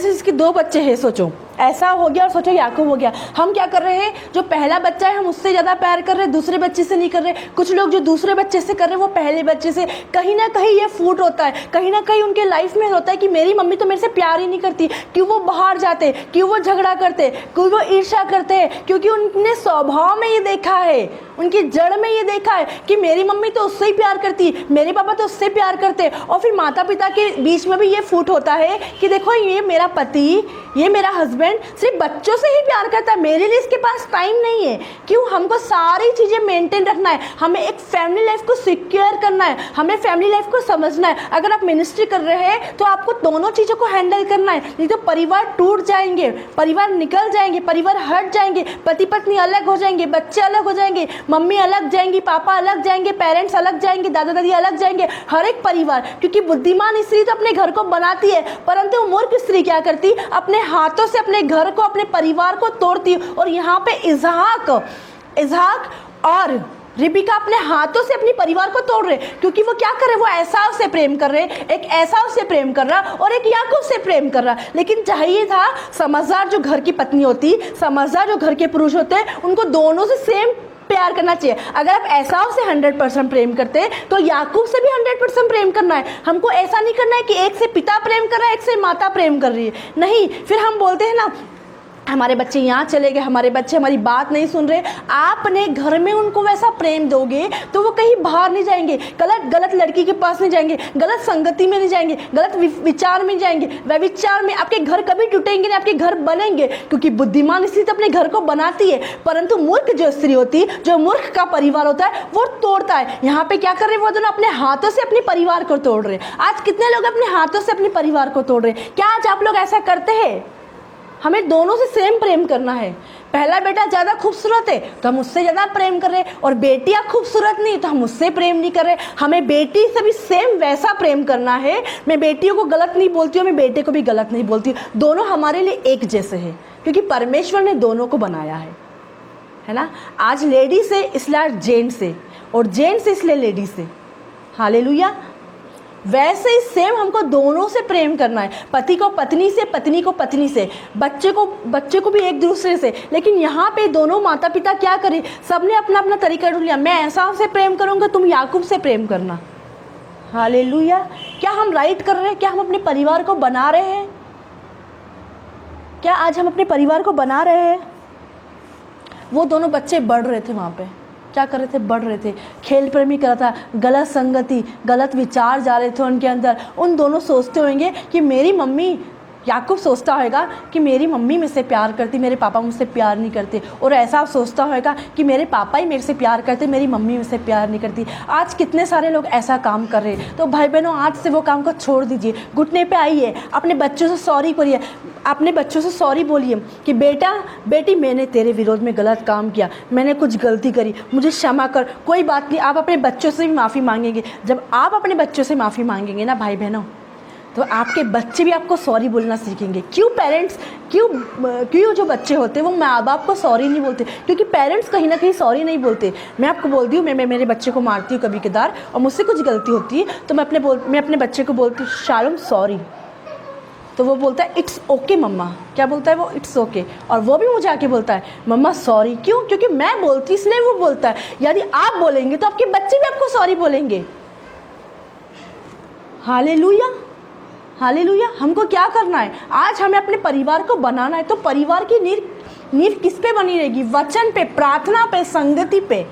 Speaker 2: है जिसके 2 बच्चे हैं, सोचो ऐसा हो गया और सोचो याकूब हो गया। हम क्या कर रहे हैं? जो पहला बच्चा है हम उससे ज़्यादा प्यार कर रहे हैं, दूसरे बच्चे से नहीं कर रहे। कुछ लोग जो दूसरे बच्चे से कर रहे हैं वो पहले बच्चे से। कहीं ना कहीं ये फूट होता है, कहीं ना कहीं उनके लाइफ में होता है कि मेरी मम्मी तो मेरे से प्यार ही नहीं करती। क्यों वो बाहर जाते, क्यों वो झगड़ा करते, क्यों वो ईर्ष्या करते हैं? क्योंकि उनने स्वभाव में ये देखा है, उनकी जड़ में ये देखा है कि मेरी मम्मी तो उससे ही प्यार करती, मेरे पापा तो उससे प्यार करते। और फिर माता पिता के बीच में भी ये फूट होता है कि देखो ये मेरा पति, ये मेरा हस्बैंड सिर्फ बच्चों से ही प्यार करता है, मेरे लिए इसके पास टाइम नहीं है। क्यों? हमको सारी चीज़ें मेंटेन रखना है, हमें एक फैमिली लाइफ को सिक्योर करना है, हमें फैमिली लाइफ को समझना है। अगर आप मिनिस्ट्री कर रहे हैं तो आपको दोनों चीज़ों को हैंडल करना है, नहीं तो परिवार टूट जाएंगे, परिवार निकल जाएंगे, परिवार हट जाएंगे, पति पत्नी अलग हो जाएंगे, बच्चे अलग हो जाएंगे, मम्मी अलग जाएंगी, पापा अलग जाएंगे, पेरेंट्स अलग जाएंगे, दादा दादी अलग जाएंगे, हर एक परिवार। क्योंकि बुद्धिमान स्त्री तो अपने घर को बनाती है, परंतु मूर्ख स्त्री क्या करती? अपने हाथों से अपने घर को, अपने परिवार को तोड़ती। और यहाँ पे इसहाक और रिबिका अपने हाथों से अपने परिवार को तोड़ रहे, क्योंकि वो क्या कर रहे? वो एसाव से प्रेम कर रहे, एक एसाव से प्रेम कर रहा और एक याकूब से प्रेम कर रहा। लेकिन चाहिए था समझदार जो घर की पत्नी होती, समझदार जो घर के पुरुष होते हैं, उनको दोनों से सेम प्यार करना चाहिए। अगर आप एसाव से 100% प्रेम करते हैं तो याकूब से भी 100% प्रेम करना है। हमको ऐसा नहीं करना है कि एक से पिता प्रेम कर रहा है, एक से माता प्रेम कर रही है। नहीं, फिर हम बोलते हैं ना हमारे बच्चे यहाँ चले गए, हमारे बच्चे हमारी बात नहीं सुन रहे। आपने घर में उनको वैसा प्रेम दोगे तो वो कहीं बाहर नहीं जाएंगे, गलत लड़की के पास नहीं जाएंगे, गलत संगति में नहीं जाएंगे, गलत विचार में जाएंगे, व्यभिचार में। आपके घर कभी टूटेंगे नहीं, आपके घर बनेंगे। क्योंकि बुद्धिमान स्त्री तो अपने घर को बनाती है, परंतु मूर्ख जो स्त्री होती, जो मूर्ख का परिवार होता है, वो तोड़ता है। यहाँ पे क्या कर रहे हैं? वो दोनों अपने हाथों से अपने परिवार को तोड़ रहे हैं। आज कितने लोग अपने हाथों से अपने परिवार को तोड़ रहे हैं? क्या आज आप लोग ऐसा करते हैं? हमें दोनों से सेम प्रेम करना है। पहला बेटा ज़्यादा खूबसूरत है तो हम उससे ज़्यादा प्रेम कर रहे हैं, और बेटियाँ खूबसूरत नहीं तो हम उससे प्रेम नहीं कर रहे। हमें बेटी से भी सेम वैसा प्रेम करना है। मैं बेटियों को गलत नहीं बोलती हूँ, मैं बेटे को भी गलत नहीं बोलती हूँ। दोनों हमारे लिए एक जैसे हैं, क्योंकि परमेश्वर ने दोनों को बनाया है ना। आज लेडीज है इसलिए जेंट्स है, और जेंट्स इसलिए लेडीज है। हालेलुया। वैसे ही सेम हमको दोनों से प्रेम करना है, पति को पत्नी से, पत्नी को पत्नी से, बच्चे को भी एक दूसरे से। लेकिन यहाँ पे दोनों माता पिता क्या करें? सबने अपना अपना तरीका ढूंढ लिया। मैं एसाव से प्रेम करूँगा, तुम याकूब से प्रेम करना। हालेलुया। क्या हम राइट कर रहे हैं? क्या हम अपने परिवार को बना रहे हैं? क्या आज हम अपने परिवार को बना रहे हैं? वो दोनों बच्चे बढ़ रहे थे वहाँ पे, क्या कर रहे थे? बढ़ रहे थे। खेल प्रेमी कर रहा था, गलत संगति, गलत विचार जा रहे थे उनके अंदर। उन दोनों सोचते होंगे कि मेरी मम्मी, याकूब सोचता होगा कि मेरी मम्मी मुझसे प्यार करती, मेरे पापा मुझसे प्यार नहीं करते। और ऐसा सोचता होगा कि मेरे पापा ही मेरे से प्यार करते, मेरी मम्मी मुझसे प्यार नहीं करती। आज कितने सारे लोग ऐसा काम कर रहे हैं। तो भाई बहनों, आज से वो काम को छोड़ दीजिए। घुटने पे आइए, अपने बच्चों से सॉरी करिए, अपने बच्चों से सॉरी बोलिए कि बेटा बेटी मैंने तेरे विरोध में गलत काम किया, मैंने कुछ गलती करी, मुझे क्षमा कर। कोई बात नहीं, आप अपने बच्चों से भी माफ़ी मांगेंगे। जब आप अपने बच्चों से माफ़ी मांगेंगे ना भाई बहनों, तो आपके बच्चे भी आपको सॉरी बोलना सीखेंगे। क्यों पेरेंट्स, क्यों जो बच्चे होते हैं वो माँ बाप को सॉरी नहीं बोलते? क्योंकि पेरेंट्स कहीं ना कहीं सॉरी नहीं बोलते। मैं आपको बोलती हूँ, मैं मेरे बच्चे को मारती हूँ कभी कदार, और मुझसे कुछ गलती होती है तो मैं अपने बच्चे को बोलती हूँ शालोम सॉरी, तो वो बोलता है इट्स ओके मम्मा। क्या बोलता है वो? It's okay. और वो भी मुझे आके बोलता है मम्मा सॉरी। क्यों? क्योंकि मैं बोलती इसलिए वो बोलता है। यदि आप बोलेंगे तो आपके बच्चे भी आपको सॉरी बोलेंगे। Hallelujah, hallelujah. हमको क्या करना है? आज हमें अपने परिवार को बनाना है। तो परिवार की नींव किस पे बनी रहेगी? वचन पे, प्रार्थना पे, संगति पे।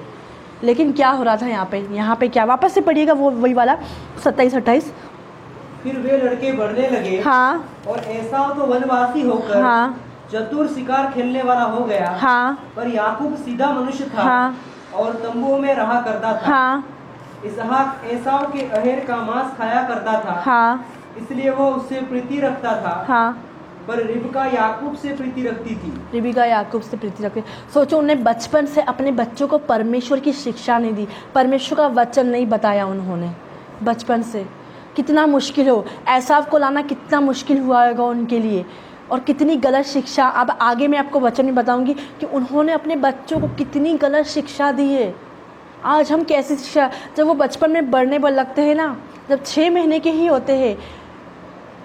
Speaker 2: लेकिन क्या हो रहा था यहाँ पे क्या? वापस से पढ़िएगा वो वही वाला 27-28।
Speaker 3: फिर वे लड़के बढ़ने लगे।
Speaker 2: हाँ।
Speaker 3: और एसाव तो वनवासी होकर
Speaker 2: हाँ।
Speaker 3: चतुर शिकार खेलने वाला हो गया।
Speaker 2: हाँ।
Speaker 3: पर याकूब सीधा मनुष्य था।
Speaker 2: हाँ।
Speaker 3: और तंबुओं में रहा करता था।
Speaker 2: हाँ।
Speaker 3: इसहाक एसाव के अहेर का मांस खाया करता था,
Speaker 2: हाँ
Speaker 3: इसलिए वो उससे प्रीति रखता था।
Speaker 2: हाँ।
Speaker 3: पर रिबका याकूब से प्रीति रखती थी।
Speaker 2: रिबिका याकूब से प्रीति रखती। सोचो, उन्हें बचपन से अपने बच्चों को परमेश्वर की शिक्षा नहीं दी, परमेश्वर का वचन नहीं बताया उन्होंने बचपन से। कितना मुश्किल हो, एसाव को लाना कितना मुश्किल हुआ होगा उनके लिए, और कितनी गलत शिक्षा। अब आगे मैं आपको वचन में बताऊंगी कि उन्होंने अपने बच्चों को कितनी गलत शिक्षा दी है। आज हम कैसी शिक्षा, जब वो बचपन में बढ़ने लगते हैं ना, जब 6 महीने के ही होते हैं,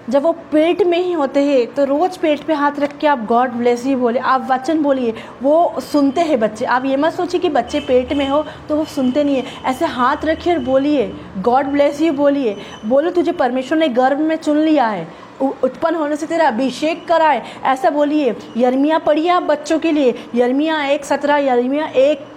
Speaker 2: जब वो पेट में ही होते हैं, तो रोज़ पेट पे हाथ रख के आप गॉड ब्लेस यू बोले, आप वचन बोलिए, वो सुनते हैं बच्चे। आप ये मत सोचिए कि बच्चे पेट में हो तो वो सुनते नहीं है। ऐसे हाथ रखिए और बोलिए, गॉड ब्लेस यू बोलिए, बोलो तुझे परमेश्वर ने गर्भ में चुन लिया है, उत्पन्न होने से तेरा अभिषेक करा है, ऐसा बोलिए। यर्मिया पढ़िए आप बच्चों के लिए, यर्मिया 1:17, यर्मिया 1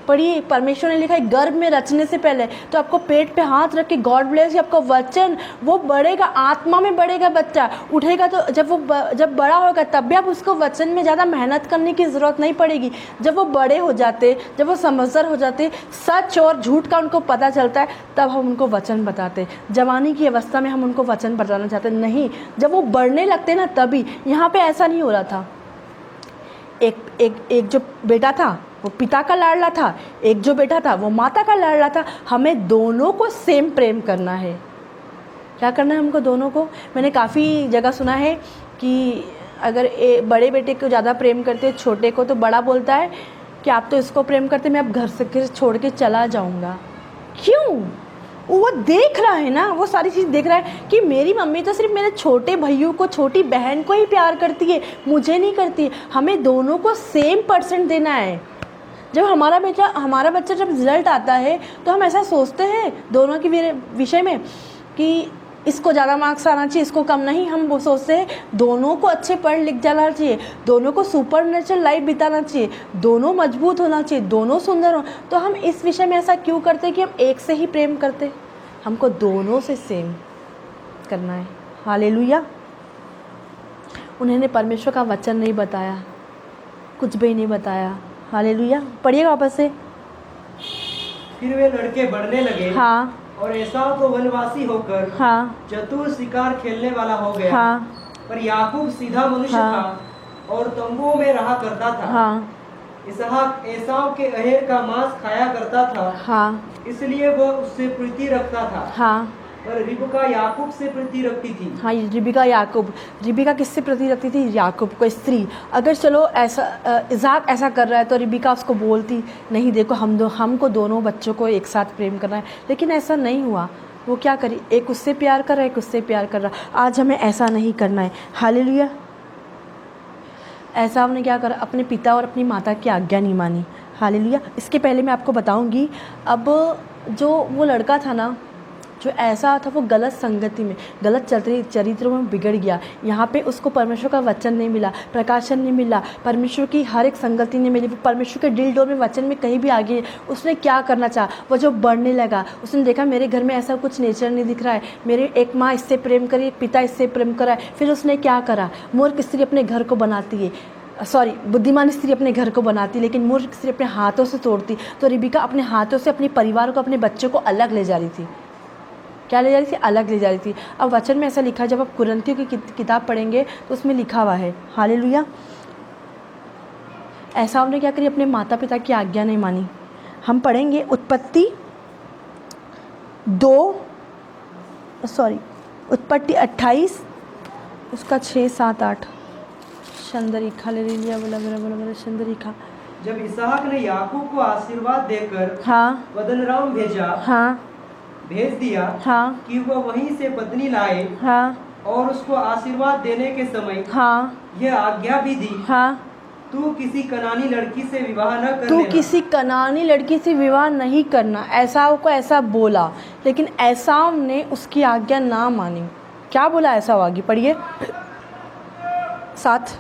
Speaker 2: पढ़िए। परमेश्वर ने लिखा है गर्भ में रचने से पहले, तो आपको पेट पे हाथ रख के गॉड ब्लेस, आपका वचन वो बढ़ेगा, आत्मा में बढ़ेगा, बच्चा उठेगा। तो जब बड़ा होगा तब भी आप उसको वचन में ज़्यादा मेहनत करने की ज़रूरत नहीं पड़ेगी। जब वो बड़े हो जाते, जब वो समझदार हो जाते, सच और झूठ का उनको पता चलता है, तब हम उनको वचन बताते। जवानी की अवस्था में हम उनको वचन बताना चाहते नहीं, जब वो बढ़ने लगते ना तभी। यहाँ पे ऐसा नहीं हो रहा था। एक जो बेटा था वो पिता का लाडला था, एक जो बेटा था वो माता का लाडला था। हमें दोनों को सेम प्रेम करना है। क्या करना है हमको दोनों को? मैंने काफ़ी जगह सुना है कि अगर बड़े बेटे को ज़्यादा प्रेम करते हैं छोटे को, तो बड़ा बोलता है कि आप तो इसको प्रेम करते, मैं अब घर से छोड़ के चला जाऊँगा। क्यों? वो देख रहा है ना, वो सारी चीज़ देख रहा है कि मेरी मम्मी तो सिर्फ मेरे छोटे भैया को, छोटी बहन को ही प्यार करती है, मुझे नहीं करती है। हमें दोनों को सेम % देना है। जब हमारा बच्चा जब रिजल्ट आता है तो हम ऐसा सोचते हैं दोनों के विषय में कि इसको ज़्यादा मार्क्स आना चाहिए, इसको कम नहीं। हम वो सोचते हैं दोनों को अच्छे पढ़ लिख जाना चाहिए, दोनों को सुपर नेचुरल लाइफ बिताना चाहिए, दोनों मजबूत होना चाहिए, दोनों सुंदर हो। तो हम इस विषय में ऐसा क्यों करते हैं कि हम एक से ही प्रेम करते? हमको दोनों से सेम करना है। हालेलुया। उन्होंने परमेश्वर का वचन नहीं बताया, कुछ भी नहीं बताया। हालेलुया। पढ़िएगा वापस से।
Speaker 3: फिर वे लड़के बढ़ने लगे,
Speaker 2: हाँ,
Speaker 3: और एसाव को वनवासी होकर
Speaker 2: हाँ,
Speaker 3: चतुर शिकार खेलने वाला हो गया।
Speaker 2: हाँ,
Speaker 3: पर याकूब सीधा मनुष्य
Speaker 2: हाँ,
Speaker 3: था और तंबुओं में रहा करता था।
Speaker 2: हाँ,
Speaker 3: इसहाक एसाव के अहेर का मांस खाया करता था,
Speaker 2: हाँ,
Speaker 3: इसलिए वह उससे प्रीति रखता था।
Speaker 2: हाँ,
Speaker 3: पर रिबका याकूब से प्रीति रखती थी।
Speaker 2: हाँ। रिबिका याकूब, रिबिका किससे प्रति रखती थी? याकूब को, स्त्री। अगर चलो ऐसा इज़हाक ऐसा कर रहा है तो रिबिका उसको बोलती नहीं, देखो हमको दोनों बच्चों को एक साथ प्रेम करना है। लेकिन ऐसा नहीं हुआ। वो क्या करी, एक उससे प्यार कर रहा है, एक उससे प्यार कर रहा। आज हमें ऐसा नहीं करना है। हालेलुया। ऐसा हमने क्या करा, अपने पिता और अपनी माता की आज्ञा नहीं मानी। हालेलुया। इसके पहले मैं आपको बताऊंगी, अब जो वो लड़का था ना, जो ऐसा था, वो गलत संगति में, गलत चरित्रों में बिगड़ गया। यहाँ पे उसको परमेश्वर का वचन नहीं मिला, प्रकाशन नहीं मिला, परमेश्वर की हर एक संगति नहीं मिली, परमेश्वर के दिल डोर में, वचन में कहीं भी आगे। उसने क्या करना चाहा, वो जो बढ़ने लगा, उसने देखा मेरे घर में ऐसा कुछ नेचर नहीं दिख रहा है, मेरे एक माँ इससे प्रेम करी, एक पिता इससे प्रेम करा है। फिर उसने क्या करा, मूर्ख स्त्री अपने घर को बनाती है, बुद्धिमान स्त्री अपने घर को बनाती, लेकिन मूर्ख स्त्री अपने हाथों से तोड़ती। तो रिबिका अपने हाथों से अपने परिवार को, अपने बच्चों को अलग ले जा रही थी। क्या ले जा रही थी? अलग ले जा रही थी। अब वचन में ऐसा लिखा है, जब आप कुरिन्थियों की किताब पढ़ेंगे तो उसमें लिखा हुआ है। हालेलुया। ऐसा हमने क्या करी, अपने माता पिता की आज्ञा नहीं मानी। हम पढ़ेंगे उत्पत्ति 28 उसका 6, 7, 8। चंद्रिका ले लिया, बोला चंद्रिका।
Speaker 3: जब इसहाक ने याकूब को आशीर्वाद देकर
Speaker 2: हाँ,
Speaker 3: वदनराम भेज दिया,
Speaker 2: हाँ,
Speaker 3: कि वह वहीं से पत्नी लाए,
Speaker 2: हाँ,
Speaker 3: और उसको आशीर्वाद देने के समय
Speaker 2: हाँ,
Speaker 3: यह आज्ञा भी दी,
Speaker 2: हाँ,
Speaker 3: तू किसी कनानी लड़की से विवाह न कर
Speaker 2: तू
Speaker 3: लेना।
Speaker 2: किसी कनानी लड़की से विवाह नहीं करना। एसाव को ऐसा बोला, लेकिन एसाव ने उसकी आज्ञा ना मानी। क्या बोला एसाव? आगे पढ़िए 7।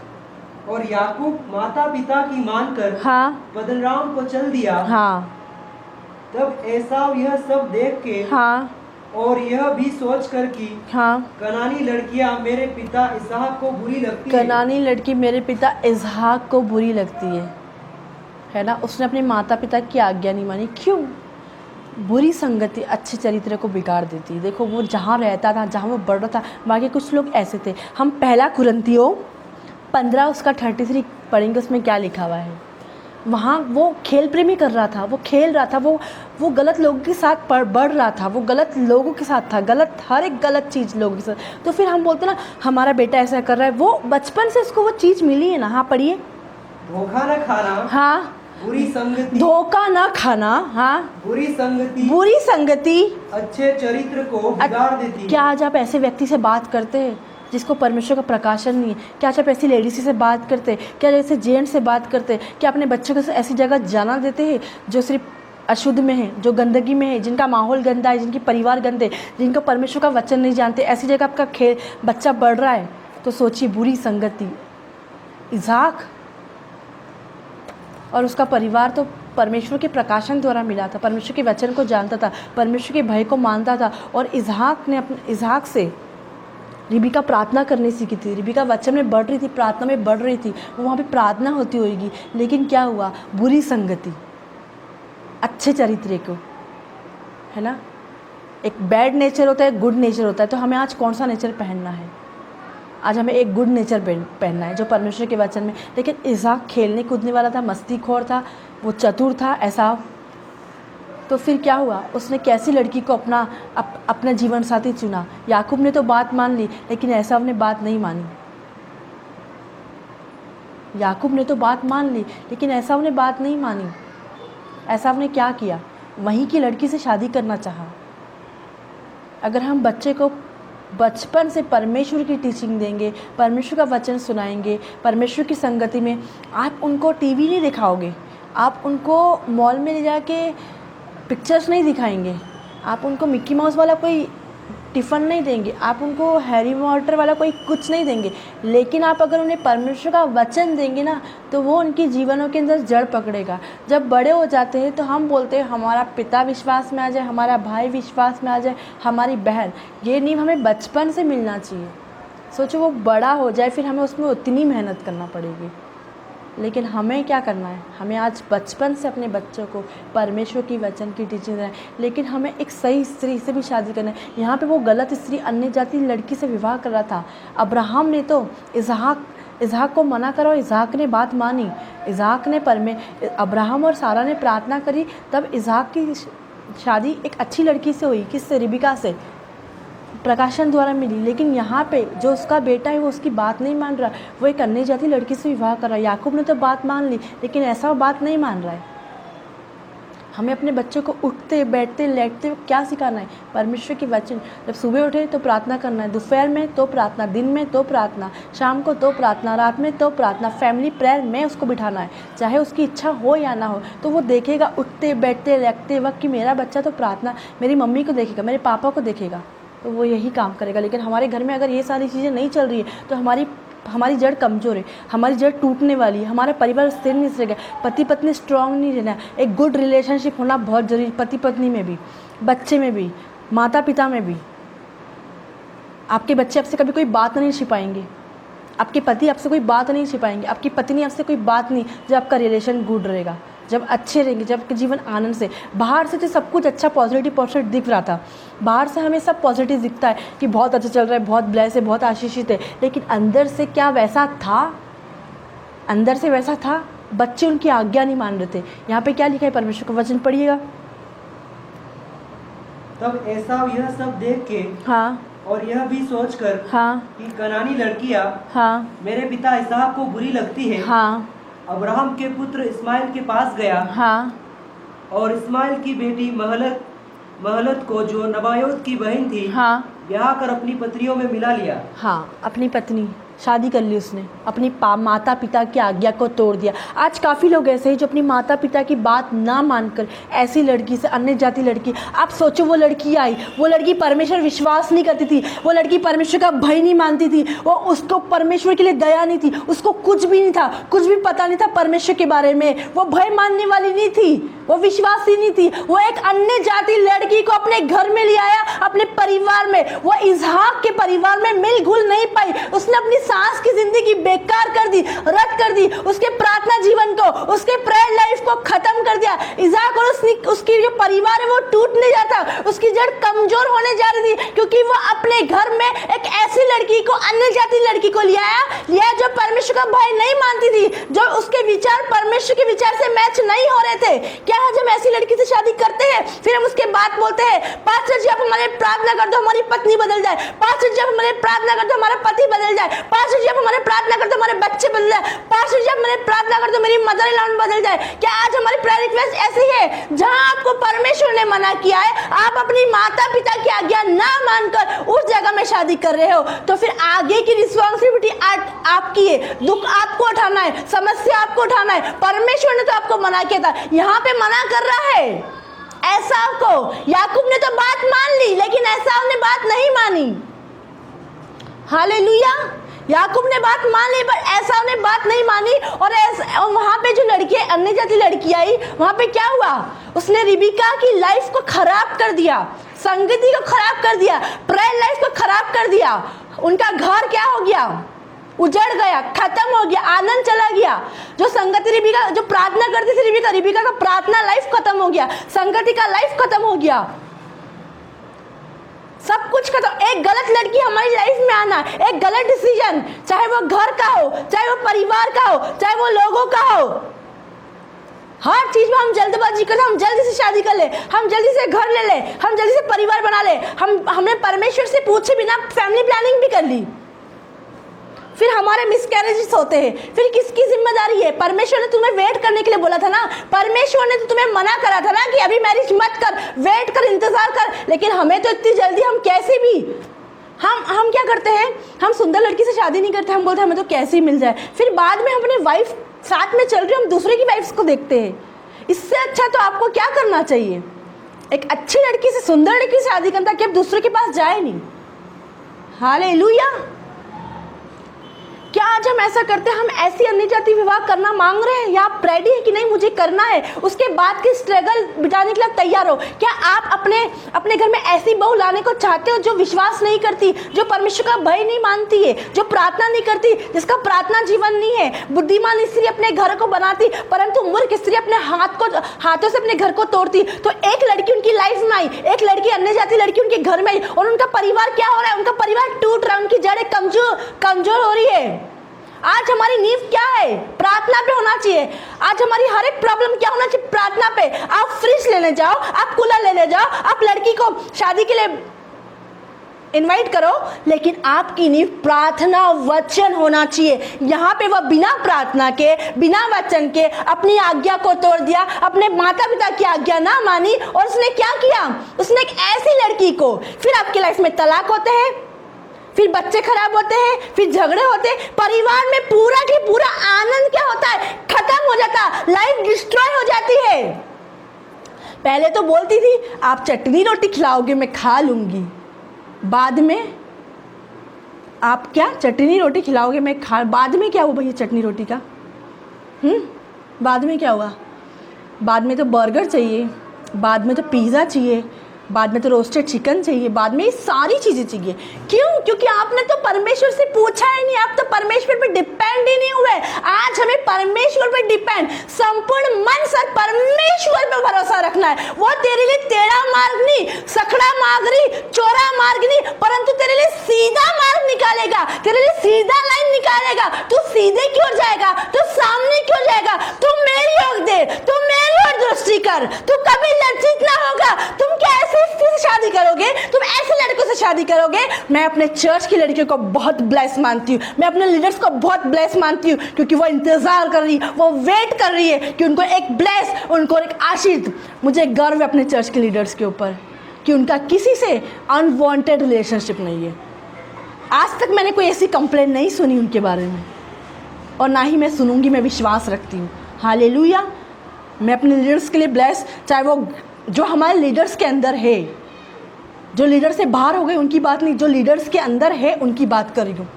Speaker 3: और याकूब माता पिता की मानकर
Speaker 2: हाँ,
Speaker 3: वदनराम को चल दिया।
Speaker 2: हाँ,
Speaker 3: तब एसाव यह सब देख के,
Speaker 2: हाँ,
Speaker 3: और यह भी सोच कर कि
Speaker 2: हाँ,
Speaker 3: कनानी लड़कियां मेरे पिता इसहाक को बुरी लगती है।
Speaker 2: कनानी लड़की मेरे पिता इज़हाक को बुरी लगती है ना। उसने अपने माता पिता की आज्ञा नहीं मानी। क्यों?
Speaker 1: बुरी संगति अच्छे चरित्र को बिगाड़ देती है। देखो वो जहाँ रहता था, जहाँ वो बढ़ रहा था, बाकी कुछ लोग ऐसे थे। हम पहला कुरिन्थियों 15 उसका 33 पढ़ेंगे, उसमें क्या लिखा हुआ है। वहाँ वो खेल प्रेमी कर रहा था, वो खेल रहा था, वो गलत लोगों के साथ बढ़ रहा था, वो गलत लोगों के साथ था, गलत हर एक गलत चीज़ लोगों के साथ। तो फिर हम बोलते ना हमारा बेटा ऐसा कर रहा है, वो बचपन से उसको वो चीज़ मिली है ना। हाँ पढ़िए।
Speaker 3: धोखा न खाना,
Speaker 1: हाँ
Speaker 3: बुरी संगति,
Speaker 1: धोखा ना खाना, हाँ
Speaker 3: बुरी
Speaker 1: संगति
Speaker 3: अच्छे चरित्र को बिगाड़ देती है।
Speaker 1: क्या आज आप ऐसे व्यक्ति से बात करते हैं जिसको परमेश्वर का प्रकाशन नहीं है? क्या आज आप ऐसी लेडीज से बात करते हैं? क्या जैसे जेंट से बात करते हैं? क्या अपने बच्चों को ऐसी जगह जाना देते हैं जो सिर्फ अशुद्ध में है, जो गंदगी में है, जिनका माहौल गंदा है, जिनकी परिवार गंदे, जिनको परमेश्वर का वचन नहीं जानते? ऐसी जगह आपका बच्चा बढ़ रहा है तो सोचिए, बुरी संगति। इसहाक और उसका परिवार तो परमेश्वर के प्रकाशन द्वारा मिला था, परमेश्वर के वचन को जानता था, परमेश्वर के भय को मानता था। और इसहाक से रिबिका प्रार्थना करनी सीखी थी। रिबिका वचन में बढ़ रही थी, प्रार्थना में बढ़ रही थी, वो वहाँ पे प्रार्थना होती होगी। लेकिन क्या हुआ? बुरी संगति अच्छे चरित्र को, है ना। एक बैड नेचर होता है, गुड नेचर होता है। तो हमें आज कौन सा नेचर पहनना है? आज हमें एक गुड नेचर पहनना है जो परमेश्वर के वचन में। लेकिन इसहाक खेलने कूदने वाला था, मस्तीखोर था, वो चतुर था एसाव। तो फिर क्या हुआ? उसने कैसी लड़की को अपना जीवन साथी चुना? याकूब ने तो बात मान ली, लेकिन एसाव ने बात नहीं मानी। याकूब ने तो बात मान ली, लेकिन एसाव ने बात नहीं मानी। एसाव ने क्या किया? वहीं की लड़की से शादी करना चाहा। अगर हम बच्चे को बचपन से परमेश्वर की टीचिंग देंगे, परमेश्वर का वचन सुनाएंगे, परमेश्वर की संगति में, आप उनको टीवी नहीं दिखाओगे, आप उनको मॉल में ले जाके पिक्चर्स नहीं दिखाएंगे, आप उनको मिक्की माउस वाला कोई टिफ़न नहीं देंगे, आप उनको हैरी पॉटर वाला कोई कुछ नहीं देंगे। लेकिन आप अगर उन्हें परमेश्वर का वचन देंगे ना, तो वो उनके जीवनों के अंदर जड़ पकड़ेगा। जब बड़े हो जाते हैं तो हम बोलते हैं हमारा पिता विश्वास में आ जाए, हमारा भाई विश्वास में आ जाए, हमारी बहन। ये नींव हमें बचपन से मिलना चाहिए। सोचो वो बड़ा हो जाए, फिर हमें उसमें उतनी मेहनत करना पड़ेगी। लेकिन हमें क्या करना है? हमें आज बचपन से अपने बच्चों को परमेश्वर की वचन की टीचिंग देना है। लेकिन हमें एक सही स्त्री से भी शादी करना है। यहाँ पे वो गलत स्त्री अन्य जाति लड़की से विवाह कर रहा था। अब्राहम ने तो इसहाक को मना करा और इसहाक ने बात मानी। इसहाक ने अब्राहम और सारा ने प्रार्थना करी, तब इसहाक की शादी एक अच्छी लड़की से हुई। किससे? रिबिका से, प्रकाशन द्वारा मिली। लेकिन यहाँ पे जो उसका बेटा है वो उसकी बात नहीं मान रहा, वो एक अन्य जाति लड़की से विवाह कर रहा है। याकूब ने तो बात मान ली, लेकिन ऐसा बात नहीं मान रहा है। हमें अपने बच्चों को उठते बैठते लेटते क्या सिखाना है? परमेश्वर की वचन। जब सुबह उठे तो प्रार्थना करना है, दोपहर में तो प्रार्थना, दिन में तो प्रार्थना, शाम को तो प्रार्थना, रात में तो प्रार्थना। फैमिली प्रेयर में उसको बिठाना है, चाहे उसकी इच्छा हो या ना हो। तो वो देखेगा उठते बैठते लेटते वक्त कि मेरा बच्चा तो प्रार्थना, मेरी मम्मी को देखेगा, मेरे पापा को देखेगा, तो वो यही काम करेगा। लेकिन हमारे घर में अगर ये सारी चीज़ें नहीं चल रही है तो हमारी जड़ कमज़ोर है, हमारी जड़ टूटने वाली है, हमारा परिवार स्थिर नहीं रहेगा, पति पत्नी स्ट्रांग नहीं रहना। एक गुड रिलेशनशिप होना बहुत ज़रूरी, पति पत्नी में भी, बच्चे में भी, माता पिता में भी। आपके बच्चे आपसे कभी कोई बात नहीं छिपाएंगे, आपके पति आपसे कोई बात नहीं छिपाएंगे, आपकी पत्नी आपसे कोई बात नहीं, जब आपका रिलेशन गुड रहेगा, जब अच्छे रहेंगे, जब आपके जीवन आनंद से। बाहर से तो सब कुछ अच्छा पॉजिटिव दिख रहा था, बाहर से हमें सब पॉजिटिव दिखता है कि बहुत अच्छा चल रहा है, बहुत ब्लेस है, बहुत आशीषित है। लेकिन अंदर से क्या वैसा था? अंदर से वैसा था? बच्चे उनकी आज्ञा नहीं मान रहे थे। यहाँ पे क्या लिखा है? परमेश्वर का वचन पढ़िएगा।
Speaker 3: तब एसाव यह सब देख के,
Speaker 1: हाँ,
Speaker 3: और यह भी सोचकर,
Speaker 2: हाँ,
Speaker 3: कि कनानी लड़कियां
Speaker 2: हाँ,
Speaker 3: मेरे पिता इसहाक को बुरी लगती है,
Speaker 2: हाँ,
Speaker 3: अब्राहम के पुत्र इस्माइल के पास गया,
Speaker 2: हाँ,
Speaker 3: और इस्माइल की बेटी महलत को, जो नबायोत की बहन थी,
Speaker 2: हाँ,
Speaker 3: ब्याह कर अपनी पत्नियों में मिला लिया।
Speaker 2: हाँ, अपनी पत्नी शादी कर ली उसने, अपनी माता पिता की आज्ञा को तोड़ दिया। आज काफ़ी लोग ऐसे हैं जो अपनी माता पिता की बात ना मानकर ऐसी लड़की से, अन्य जाति लड़की, आप सोचो वो लड़की आई, वो लड़की परमेश्वर विश्वास नहीं करती थी, वो लड़की परमेश्वर का भय नहीं मानती थी, वो उसको परमेश्वर के लिए दया नहीं थी, उसको कुछ भी नहीं था, कुछ भी पता नहीं था परमेश्वर के बारे में, वो भय मानने वाली नहीं थी, वो विश्वासी नहीं थी। वो एक अन्य जाति लड़की को अपने घर में ले आया, अपने परिवार में, वो इसहाक के परिवार में मिल घुल नहीं पाई। उसने अपनी सास की जिंदगी बेकार कर दी, रद्द कर दी, उसके प्रार्थना जीवन को, उसके प्रेयर लाइफ को खत्म कर दिया। इसहाक और उसकी जो परिवार है वो टूटने जाता, उसकी जड़ कमजोर होने जा रही थी, क्योंकि वो अपने घर में एक ऐसी लड़की को, अन्य जाति लड़की को लिया जो परमेश्वर का भय नहीं मानती थी, जो उसके विचार परमेश्वर के विचार से मैच नहीं हो रहे थे। क्या आज हम ऐसी लड़की से शादी करते हैं, फिर हम उसके बाद बोलते हैं पास्टर जी आप हमारे प्रार्थना कर दो हमारी पत्नी बदल जाए, पास्टर जी आप हमारे प्रार्थना कर दो हमारा पति बदल जाए, पास्टर जी आप हमारे प्रार्थना कर दो हमारे बच्चे बदल जाए, पास्टर जी आप हमारे प्रार्थना कर दो मेरी मदर इन लॉ बदल जाए। क्या आज हमारी प्रेयर रिक्वेस्ट ऐसी है? जहां आपको परमेश्वर ने मना किया है, आप अपनी माता पिता की आज्ञा ना मानकर उस जगह में शादी कर रहे हो, तो फिर आगे की रिस्पॉन्सिबिलिटी आपकी है, दुख आपको उठाना है, समस्या आपको उठाना है। परमेश्वर ने तो आपको मना किया था, यहाँ पे मना कर रहा है एसाव को। याकूब ने तो बात मान ली, लेकिन एसाव ने बात नहीं मानी। हालेलुया। याकूब ने बात मान ली पर एसाव ने बात नहीं मानी। और वहां पे जो लड़की, अन्य जाति लड़की आई, वहां पे क्या हुआ? उसने रिबिका की लाइफ को खराब कर दिया, संगति को खराब कर दिया, प्रेयर लाइफ को खराब कर दिया। उनका घर क्या हो गया? उजड़ गया, खत्म हो गया, आनंद चला गया। जो संगति रिबिका, जो प्रार्थना करती थी रिबिका का प्रार्थना लाइफ खत्म हो गया, संगति का लाइफ खत्म हो गया, सब कुछ खत्म। एक गलत लड़की हमारी लाइफ में आना, एक गलत डिसीजन, चाहे वो घर का हो, चाहे वो परिवार का हो, चाहे वो लोगों का हो, हर चीज में हम जल्दबाजी करते, हम जल्दी से शादी कर ले, हम जल्दी से घर ले ले, हम जल्दी से परिवार बना ले। हमने परमेश्वर से पूछे बिना फैमिली प्लानिंग भी कर ली, फिर हमारे मिसकैरेजेस होते हैं। फिर किसकी जिम्मेदारी है? परमेश्वर ने तुम्हें वेट करने के लिए बोला था ना, परमेश्वर ने तो तुम्हें मना करा था ना कि अभी मैरिज मत कर, वेट कर, इंतजार कर। लेकिन हमें तो इतनी जल्दी, हम कैसे भी हम क्या करते हैं, हम सुंदर लड़की से शादी नहीं करते, हम बोलते हैं हमें तो कैसे ही मिल जाए। फिर बाद में हम अपने वाइफ साथ में चल रही, हम दूसरे की वाइफ को देखते हैं। इससे अच्छा तो आपको क्या करना चाहिए? एक अच्छी लड़की से, सुंदर लड़की से शादी करना, कि आप दूसरे के पास जाए नहीं। हालेलुया। क्या आज हम ऐसा करते हैं? हम ऐसी अन्य जाति विवाह करना मांग रहे हैं, या आप रेडी है कि नहीं मुझे करना है, उसके बाद की स्ट्रगल बिताने के लिए तैयार हो? क्या आप अपने घर में ऐसी बहू लाने को चाहते हो जो विश्वास नहीं करती, जो परमेश्वर का भय नहीं मानती है, जो प्रार्थना नहीं करती, जिसका प्रार्थना जीवन नहीं है? बुद्धिमान स्त्री अपने घर को बनाती, परंतु मूर्ख स्त्री अपने हाथों से अपने घर को तोड़ती। तो एक लड़की उनकी लाइफ में आई, एक लड़की, अन्य जाति लड़की उनके घर में आई, और उनका परिवार क्या हो रहा है? उनका परिवार टूट रहा है, उनकी जड़ें कमजोर हो रही है। आज हमारी नींव क्या है? प्रार्थना पे होना चाहिए। आज हमारी हर एक प्रॉब्लम क्या होना चाहिए? प्रार्थना पे। आप फ्रिज लेने जाओ, आप कूलर लेने जाओ, आप लड़की को शादी के लिए इनवाइट करो, लेकिन आपकी नींव प्रार्थना वचन होना चाहिए। यहाँ पे वह बिना प्रार्थना के, बिना वचन के अपनी आज्ञा को तोड़ दिया, अपने माता पिता की आज्ञा ना मानी, और उसने क्या किया? उसने एक ऐसी लड़की को, फिर आपकी लाइफ में तलाक होते हैं, फिर बच्चे खराब होते हैं, फिर झगड़े होते हैं, परिवार में पूरा की पूरा आनंद क्या होता है? खत्म हो जाता, लाइफ डिस्ट्रॉय हो जाती है। पहले तो बोलती थी आप चटनी रोटी खिलाओगे मैं खा लूंगी, बाद में आप क्या चटनी रोटी खिलाओगे मैं खा, बाद में क्या हुआ भैया चटनी रोटी का? बाद में क्या हुआ? बाद में तो बर्गर चाहिए, बाद में तो पिज़्ज़ा चाहिए, बाद में तो रोस्टेड चिकन चाहिए, बाद में ये सारी चीज़ें चाहिए। क्यों? क्योंकि आपने तो परमेश्वर से पूछा ही नहीं, आप तो परमेश्वर पर डिपेंड ही नहीं हुए। आज हमें परमेश्वर पर डिपेंड, संपूर्ण मन से परमेश्वर पर भरोसा रखना है। वो तेरे लिए टेढ़ा मार्ग नहीं, सकड़ा मार्ग नहीं, चौड़ा मार्ग नहीं, परंतु तेरे लिए सीधा मार्ग निकालेगा, तेरे लिए सीधा लाइन निकालेगा। तू सीधे क्यों जाएगा? तू सामने क्यों जाएगा? तू मेरी ओर दे, तू मेरी ओर दृष्टि कर, तू कभी लज्जित ना होगा। तुम क्या ऐसे से शादी करोगे? तुम ऐसे लड़कों से शादी करोगे? मैं अपने चर्च की लड़कियों को बहुत ब्लेस मानती हूँ, मैं अपने लीडर्स को बहुत ब्लेस मानती हूँ, क्योंकि वो इंतजार कर रही है, वो वेट कर रही है कि उनको एक ब्लेस, उनको एक आशीष। मुझे गर्व है अपने चर्च के लीडर्स के ऊपर कि उनका किसी से अनवांटेड रिलेशनशिप नहीं है। आज तक मैंने कोई ऐसी कंप्लेंट नहीं सुनी उनके बारे में, और ना ही मैं सुनूंगी, मैं विश्वास रखती हूँ। हालेलुया। मैं अपने लीडर्स के लिए ब्लेस, चाहे वो जो हमारे लीडर्स के अंदर है, जो लीडर से बाहर हो गए उनकी बात नहीं, जो लीडर्स के अंदर है उनकी बात कर रही हूँ,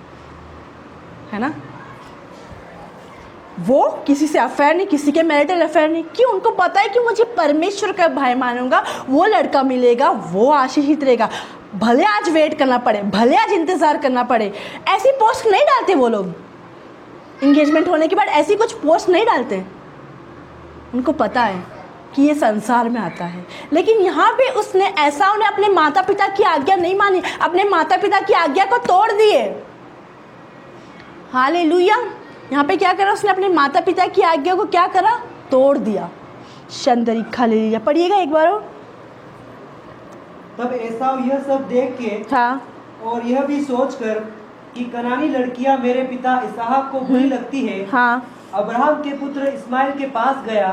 Speaker 2: है ना। वो किसी से अफेयर नहीं, किसी के मैरिटल अफेयर नहीं। क्यों? उनको पता है कि मुझे परमेश्वर का भाई मानूंगा, वो लड़का मिलेगा, वो आशीषित रहेगा। भले आज वेट करना पड़े, भले आज इंतज़ार करना पड़े। ऐसी पोस्ट नहीं डालते वो लोग, इंगेजमेंट होने के बाद ऐसी कुछ पोस्ट नहीं डालते। उनको पता है कि ये संसार में आता है। लेकिन यहाँ पे उसने अपने माता पिता की आज्ञा नहीं मानी, अपने माता पिता की आज्ञा को तोड़ दिए। हालेलुया। यहाँ पे क्या करा उसने? अपने माता पिता की आज्ञा को क्या करा? तोड़ दिया। शंदरी हालेलुया। पढ़िएगा एक बार।
Speaker 3: तब एसाव यह सब देख के
Speaker 2: हाँ,
Speaker 3: और यह भी सोचकर कि कनानी लड़कियां मेरे पिता इसहाक को बुरी लगती है,
Speaker 2: हाँ,
Speaker 3: अब्राहम के पुत्र इस्माइल के पास गया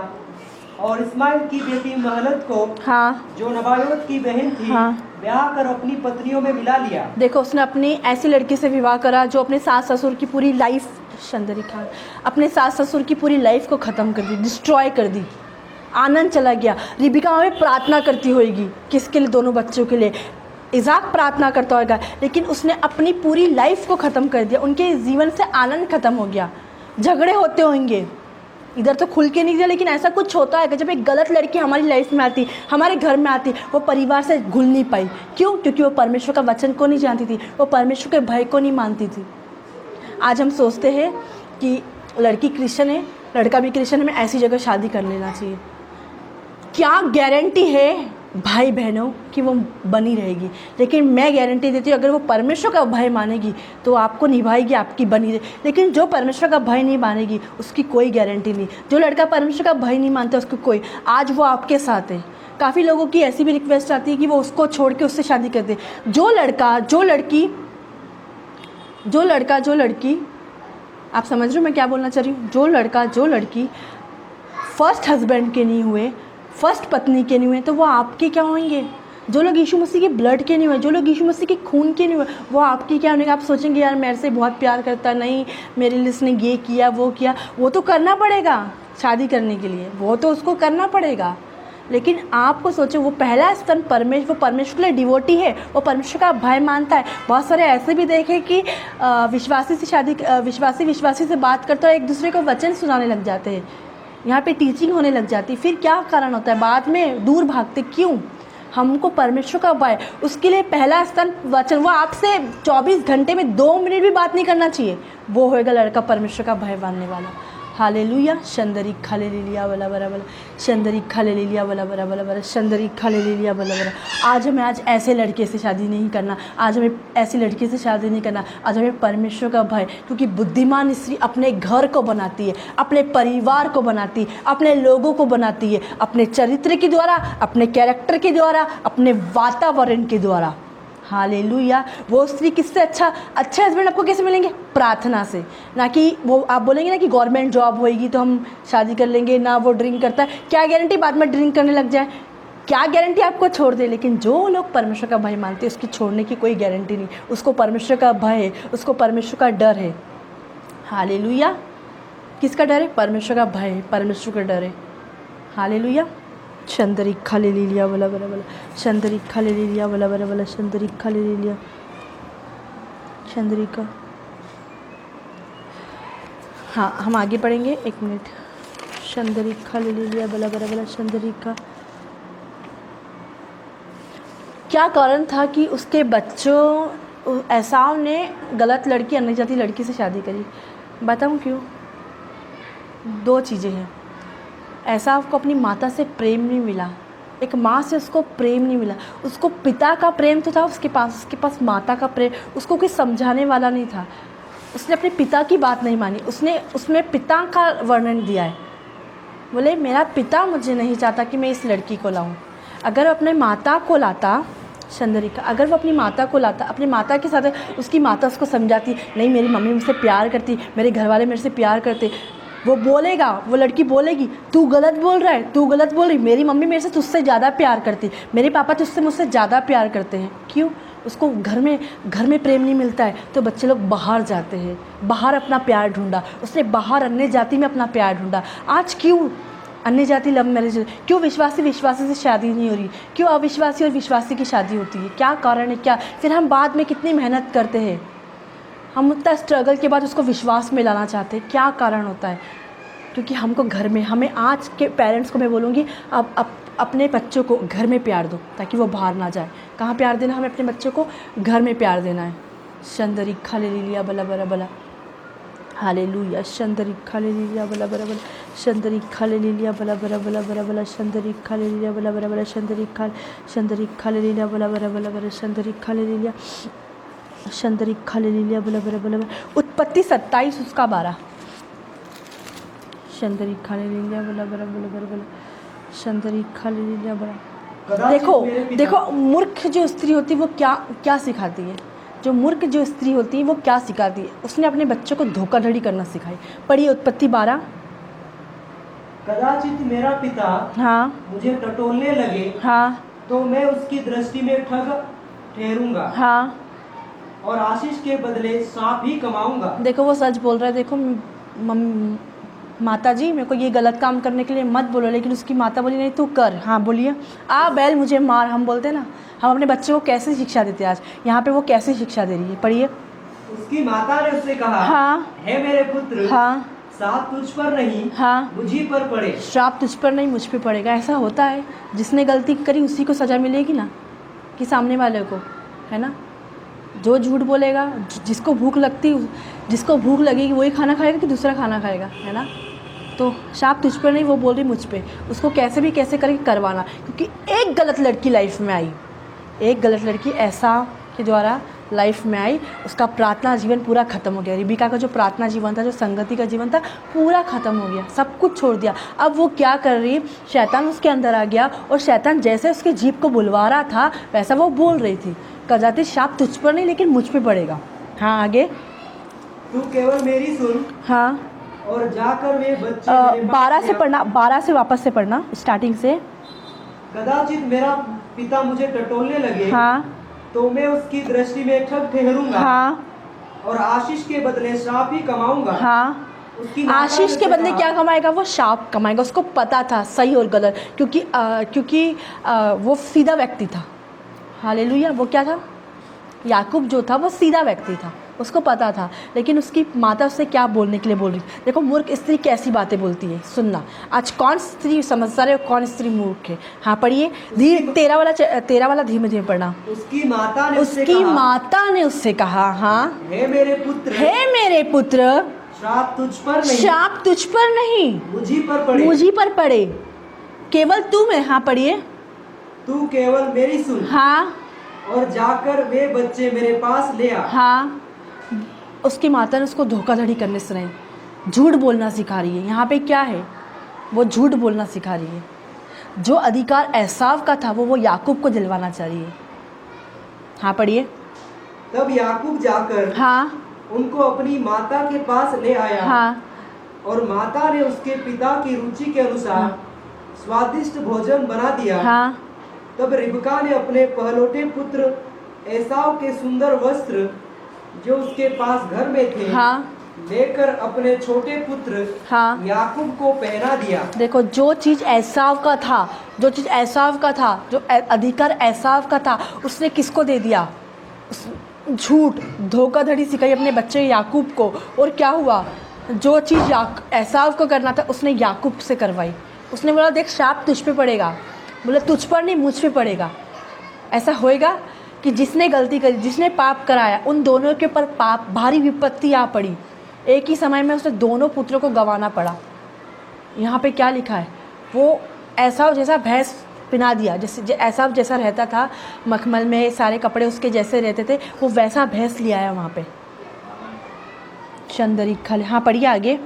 Speaker 3: और इस्माइल की बेटी महलत को,
Speaker 2: हाँ,
Speaker 3: जो नबायोत की बहन थी,
Speaker 2: हाँ।
Speaker 3: ब्याह कर अपनी पत्नियों में मिला लिया।
Speaker 2: देखो, उसने अपनी ऐसी लड़की से विवाह करा जो अपने सास ससुर की पूरी लाइफ, शंदरी खान, अपने सास ससुर की पूरी लाइफ को ख़त्म कर दी, डिस्ट्रॉय कर दी। आनंद चला गया। रिबिका में प्रार्थना करती होगी, किसके लिए? दोनों बच्चों के लिए। इज़ाक प्रार्थना करता होगा, लेकिन उसने अपनी पूरी लाइफ को ख़त्म कर दिया। उनके जीवन से आनंद ख़त्म हो गया। झगड़े होते होंगे, इधर तो खुल के नहीं दिया, लेकिन ऐसा कुछ होता है कि जब एक गलत लड़की हमारी लाइफ में आती, हमारे घर में आती, वो परिवार से घुल नहीं पाई। क्यों? क्योंकि वो परमेश्वर का वचन को नहीं जानती थी, वो परमेश्वर के भय को नहीं मानती थी। आज हम सोचते हैं कि लड़की क्रिश्चियन है, लड़का भी क्रिश्चियन है, हमें ऐसी जगह शादी कर लेना चाहिए। क्या गारंटी है भाई बहनों कि वो बनी रहेगी? लेकिन मैं गारंटी देती हूँ, अगर वो परमेश्वर का भय मानेगी तो आपको निभाएगी, आपकी बनी रहे। लेकिन जो परमेश्वर का भय नहीं मानेगी उसकी कोई गारंटी नहीं। जो लड़का परमेश्वर का भय नहीं मानता उसको कोई, आज वो आपके साथ है। काफ़ी लोगों की ऐसी भी रिक्वेस्ट आती है कि वो उसको छोड़ के उससे शादी कर दे। जो लड़की, आप समझ रहे हो मैं क्या बोलना चाह रही हूँ? जो लड़की फर्स्ट हस्बैंड के नहीं हुए, फर्स्ट पत्नी के नहीं हुए, तो वो आपके क्या होंगे? जो लोग यीशु मसीह के ब्लड के नहीं हुए, जो लोग यीशु मसीह के खून के नहीं हुए, वो आपकी क्या होंगे? आप सोचेंगे यार मेरे से बहुत प्यार करता, नहीं मेरे लिए इसने ये किया वो किया। वो तो करना पड़ेगा शादी करने के लिए, वो तो उसको करना पड़ेगा। लेकिन आपको सोचो, वो पहला स्तन वो परमेश्वर के लिए डिवोटी है, वो परमेश्वर का भय मानता है। बहुत सारे ऐसे भी देखे कि विश्वासी से बात करते और एक दूसरे को वचन सुनाने लग जाते हैं, यहाँ पे टीचिंग होने लग जाती। फिर क्या कारण होता है? बाद में दूर भागते। क्यों? हमको परमेश्वर का भय, उसके लिए पहला स्तन वचन। वो आपसे 24 घंटे में 2 मिनट भी बात नहीं करना चाहिए। वो होएगा लड़का परमेश्वर का भय मानने वाला। हालेलुया। शंदरी खाले लिया बला बरा बला, शंदरी खाले लिया बला बरा बला बरा, शंदरी खाले लिया बला बरा। आज ऐसे लड़के से शादी नहीं करना, आज हमें ऐसी लड़की से शादी नहीं करना। आज हमें परमेश्वर का भय, क्योंकि बुद्धिमान स्त्री अपने घर को बनाती है, अपने परिवार को बनाती है, अपने लोगों को बनाती है, अपने चरित्र के द्वारा, अपने कैरेक्टर के द्वारा, अपने वातावरण के द्वारा। हालेलुया। वो स्त्री किससे अच्छे हस्बैंड आपको कैसे मिलेंगे? प्रार्थना से। ना कि वो आप बोलेंगे ना कि गवर्नमेंट जॉब होएगी तो हम शादी कर लेंगे, ना वो ड्रिंक करता है, क्या गारंटी बाद में ड्रिंक करने लग जाए? क्या गारंटी आपको छोड़ दे? लेकिन जो लोग परमेश्वर का भय मानते हैं उसकी छोड़ने की कोई गारंटी नहीं। उसको परमेश्वर का भय है, उसको परमेश्वर का डर है। हालेलुया। किसका डर है? परमेश्वर का भय है, परमेश्वर का डर है। हालेलुया। शंदरी खाले लिया बोला बरा बोला, शंदरी खाले लिया बोला बरा बोला, शंदरी खाले लिया, शंदरी का। हाँ, हम आगे पढ़ेंगे, 1 मिनट। शंदरी खाले लिया बोला बरा बोला, शंदरी का। क्या कारण था कि उसके बच्चों एसाव ने गलत लड़की, अन्य जाति लड़की से शादी करी? बताऊँ क्यों? 2 चीज़ें हैं। एसाव को अपनी माता से प्रेम नहीं मिला, एक माँ से उसको प्रेम नहीं मिला। उसको पिता का प्रेम तो था उसके पास माता का प्रेम, उसको कोई समझाने वाला नहीं था। उसने अपने पिता की बात नहीं मानी, उसमें पिता का वर्णन दिया है। बोले मेरा पिता मुझे नहीं चाहता कि मैं इस लड़की को लाऊं। अगर अपने माता को लाता, चंद्रिका, अगर वो अपनी माता को लाता, अपनी माता के साथ, उसकी माता उसको समझाती, नहीं मेरी मम्मी मुझसे प्यार करती, मेरे घर वाले मेरे से प्यार करते, वो बोलेगा, वो लड़की बोलेगी तू गलत बोल रहा है, तू गलत बोल रही, मेरी मम्मी मेरे से तुझसे ज़्यादा प्यार करती, मेरे पापा तुझसे मुझसे ज़्यादा प्यार करते हैं। क्यों? उसको घर में प्रेम नहीं मिलता है तो बच्चे लोग बाहर जाते हैं, बाहर अपना प्यार ढूंढा, उसने बाहर अन्य जाति में अपना प्यार ढूंढा। आज क्यों अन्य जाति लव मैरिज, क्यों विश्वासी से शादी नहीं हो रही, क्यों अविश्वासी और विश्वासी की शादी होती है? क्या कारण है? क्या फिर हम बाद में कितनी मेहनत करते हैं, हम उतना स्ट्रगल के बाद उसको विश्वास में लाना चाहते हैं, क्या कारण होता है?
Speaker 1: क्योंकि हमको घर में, हमें आज के पेरेंट्स को मैं बोलूँगी अब अपने बच्चों को घर में प्यार दो ताकि वो बाहर ना जाए। कहाँ प्यार देना? हमें अपने बच्चों को घर में प्यार देना है। शंदरी खाले लिया बला बला बला, हालेलुया। शंदरी खाले लिया बला बला बला, शंदरी खाले लिया बला बला बला बला बला, शंदरी खाले लिया बला बला बला, शंदरी खाले लिया बला बला बला बला, शंदरी खाले लिया बला बला बला बला। उत्पत्ति 27 उसका 12। शंदरी खाले लिया बला बला बला बला बला, शंदरी खाले लिया बला। देखो मूर्ख जो स्त्री होती है वो क्या सिखाती है? जो मूर्ख जो स्त्री होती है वो क्या सिखाती है? उसने अपने बच्चों को धोखाधड़ी करना सिखाई। पढ़िए उत्पत्ति 12।
Speaker 3: कदाचित मेरा पिता
Speaker 1: हाँ
Speaker 3: मुझे टटोलने लगे, हाँ, तो मैं उसकी दृष्टि में ठग ठहरूंगा, हाँ, और आशीष के बदले श्राप ही कमाऊंगा।
Speaker 1: देखो वो सच बोल रहा है। देखो माता जी मेरे को ये गलत काम करने के लिए मत बोलो, लेकिन उसकी माता बोली नहीं तू कर। हाँ बोलिए। आ बैल मुझे मार, हम बोलते ना। हम अपने बच्चों को कैसे शिक्षा देते हैं आज? यहाँ पे वो कैसे शिक्षा दे रही है? पढ़िए।
Speaker 3: उसकी माता ने उससे कहा, हाँ, हे मेरे पुत्र, हाँ, श्राप तुझ पर नहीं, हाँ, मुझी पर पड़े। श्राप तुझ पर नहीं मुझ पे पड़ेगा। ऐसा होता है, जिसने गलती करी उसी को सज़ा मिलेगी ना, कि सामने वाले को, है ना। जो झूठ बोलेगा, जिसको भूख लगेगी वही खाना खाएगा कि दूसरा खाना खाएगा, है ना। तो श्राप तुझ पर नहीं, वो बोल रही मुझ पे। उसको कैसे भी कैसे करके करवाना, क्योंकि एक गलत लड़की लाइफ में आई, एक गलत लड़की ऐसा के द्वारा लाइफ में आई, उसका प्रार्थना जीवन पूरा ख़त्म हो गया। रिबिका का जो प्रार्थना जीवन था, जो संगति का जीवन था, पूरा ख़त्म हो गया, सब कुछ छोड़ दिया। अब वो क्या कर रही? शैतान उसके अंदर आ गया, और शैतान जैसे उसके जीभ को बुलवा रहा था वैसा वो बोल रही थी, कदाचित श्राप तुझ पर नहीं लेकिन मुझ पे पड़ेगा। हाँ आगे। तू केवल मेरी सुन, हाँ, और जाकर वे बच्चे
Speaker 1: 12 से पढ़ना, 12 से वापस से पढ़ना, स्टार्टिंग से।
Speaker 3: कदाचित मेरा पिता मुझे टटोलने लगे, हाँ, तो मैं उसकी दृष्टि में ठग ठहरूंगा, हाँ, और आशीष के बदले श्राप ही कमाऊंगा। हाँ,
Speaker 1: आशीष के बदले क्या कमाएगा? वो श्राप कमाएगा। उसको पता था सही और गलत, क्योंकि वो सीधा व्यक्ति था। हालेलुया। वो क्या था? याकूब जो था वो सीधा व्यक्ति था, उसको पता था। लेकिन उसकी माता उससे क्या बोलने के लिए बोल रही? देखो मूर्ख स्त्री कैसी बातें बोलती है, सुनना। आज कौन स्त्री समझदार है और कौन स्त्री मूर्ख है? हाँ पढ़िए। 13 वाला धीमे धीमे पढ़ना।
Speaker 3: उसकी माता ने उससे कहा, हाँ, हे मेरे पुत्र, श्राप तुझ पर नहीं मुझी पर पड़े। केवल तू में, हाँ पढ़िए, तू केवल मेरी सुन, हाँ, और जाकर वे बच्चे मेरे पास ले आ। हाँ, उसकी माता ने उसको धोखाधड़ी करने से नहीं, झूठ बोलना सिखा रही है। यहाँ पे क्या है? वो झूठ बोलना सिखा रही है। जो अधिकार एसाव का था वो याकूब को दिलवाना चाहिए। हाँ पढ़िए। तब याकूब जाकर, हाँ, उनको अपनी माता के पास ले आया, हाँ, और माता ने उसके पिता की रुचि के अनुसार, हाँ, स्वादिष्ट भोजन बना दिया। हाँ, तब रिबका ने अपने पहलौठे पुत्र एसाव के सुंदर वस्त्र जो उसके पास घर में थे, हाँ, लेकर अपने छोटे पुत्र, हाँ, याकूब को पहना दिया। देखो जो चीज़ एसाव का था, जो अधिकार एसाव का था, उसने किसको दे दिया? झूठ, धोखाधड़ी सिखाई अपने बच्चे याकूब को। और क्या हुआ? जो चीज़ एसाव को करना था उसने याकूब से करवाई। उसने बोला देख श्राप तुझ पे पड़ेगा। बोला तुझ पर नहीं मुझ पे पड़ेगा। ऐसा होएगा कि जिसने गलती करी, जिसने पाप कराया, उन दोनों के ऊपर पाप भारी विपत्ति आ पड़ी। एक ही समय में उसे दोनों पुत्रों को गंवाना पड़ा। यहाँ पे क्या लिखा है? वो एसाव जैसा भैंस पिना दिया, जैसे एसाव जैसा रहता था, मखमल में सारे कपड़े उसके जैसे रहते थे, वो वैसा भैंस ले आया वहाँ पे। शंदरी खल, हाँ पढ़िए आगे।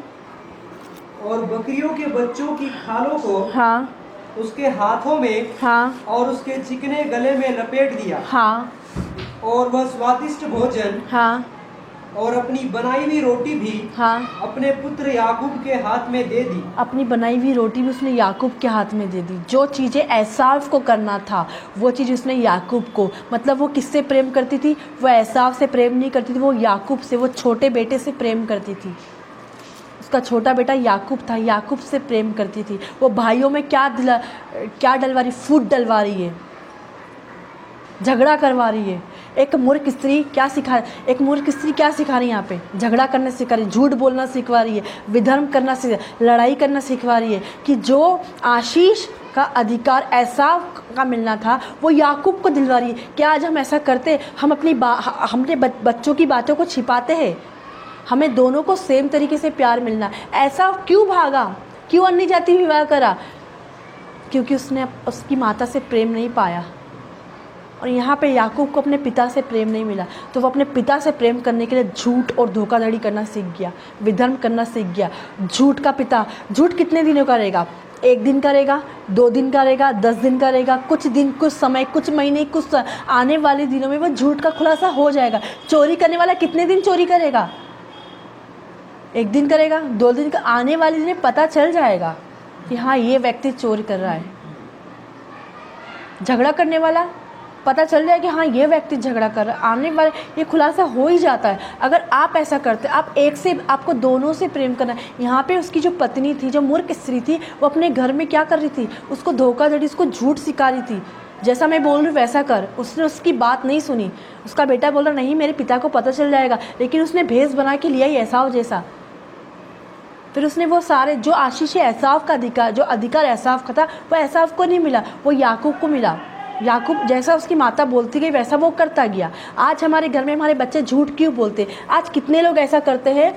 Speaker 3: और बकरियों के बच्चों की खालों को,
Speaker 1: हाँ,
Speaker 3: उसके हाथों में, हाँ, और उसके चिकने गले में लपेट दिया। हाँ, और वह स्वादिष्ट भोजन, हाँ, और अपनी बनाई हुई रोटी भी, हाँ, अपने पुत्र याकूब के हाथ में दे दी। अपनी बनाई हुई रोटी भी उसने याकूब के हाथ में दे दी। जो चीज़ें एसाव को करना था वो चीज़ उसने याकूब को, मतलब वो किससे प्रेम करती थी? वो एसाव से प्रेम नहीं करती थी, वो याकूब से, वो छोटे बेटे से प्रेम करती थी। उसका छोटा बेटा याकूब था, याकूब से प्रेम करती थी। वो भाइयों में क्या डलवा रही? फूट डलवा रही है, झगड़ा करवा रही है।
Speaker 2: एक मूर्ख स्त्री क्या सिखा रही है यहाँ पे? झगड़ा करना सिखा रही है, झूठ बोलना सिखवा रही है, विधर्म करना लड़ाई करना सिखवा रही है कि जो आशीष का अधिकार एसाव का मिलना था वो याकूब को दिलवा रही है। क्या आज हम ऐसा करते? हम अपने बच्चों की बातों को छिपाते हैं। हमें दोनों को सेम तरीके से प्यार मिलना। ऐसा क्यों भागा, क्यों अन्य जाति विवाह करा? क्योंकि उसने उसकी माता से प्रेम नहीं पाया। और यहाँ पे याकूब को अपने पिता से प्रेम नहीं मिला, तो वो अपने पिता से प्रेम करने के लिए झूठ और धोखाधड़ी करना सीख गया, विधर्म करना सीख गया। झूठ का पिता। झूठ कितने दिनों करेगा? 1 दिन करेगा, 2 दिन करेगा, 10 दिन करेगा, कुछ दिन, कुछ समय, कुछ महीने, कुछ आने वाले दिनों में वो झूठ का खुलासा हो जाएगा। चोरी करने वाला कितने दिन चोरी करेगा? 1 दिन करेगा, 2 दिन का, आने वाले दिन में पता चल जाएगा कि हाँ ये व्यक्ति चोरी कर रहा है। झगड़ा करने वाला पता चल जाए कि हाँ ये व्यक्ति झगड़ा कर रहा है, आने वाले ये खुलासा हो ही जाता है। अगर आप ऐसा करते, आपको दोनों से प्रेम करना है। यहाँ पे उसकी जो पत्नी थी, जो मूर्ख स्त्री थी, वो अपने घर में क्या कर रही थी? उसको धोखाधड़ी, उसको झूठ सिखा रही थी। जैसा मैं बोल रही हूँ वैसा कर। उसने उसकी बात नहीं सुनी। उसका बेटा बोल रहा नहीं मेरे पिता को पता चल जाएगा, लेकिन उसने भेष बना के लिया ही एसाव जैसा। फिर उसने वो सारे जो आशीष एसाव का अधिकार, जो अधिकार एसाव का था, वो एसाव को नहीं मिला, वो याकूब को मिला। याकूब जैसा उसकी माता बोलती गई वैसा वो करता गया। आज हमारे घर में हमारे बच्चे झूठ क्यों बोलते? आज कितने लोग ऐसा करते हैं?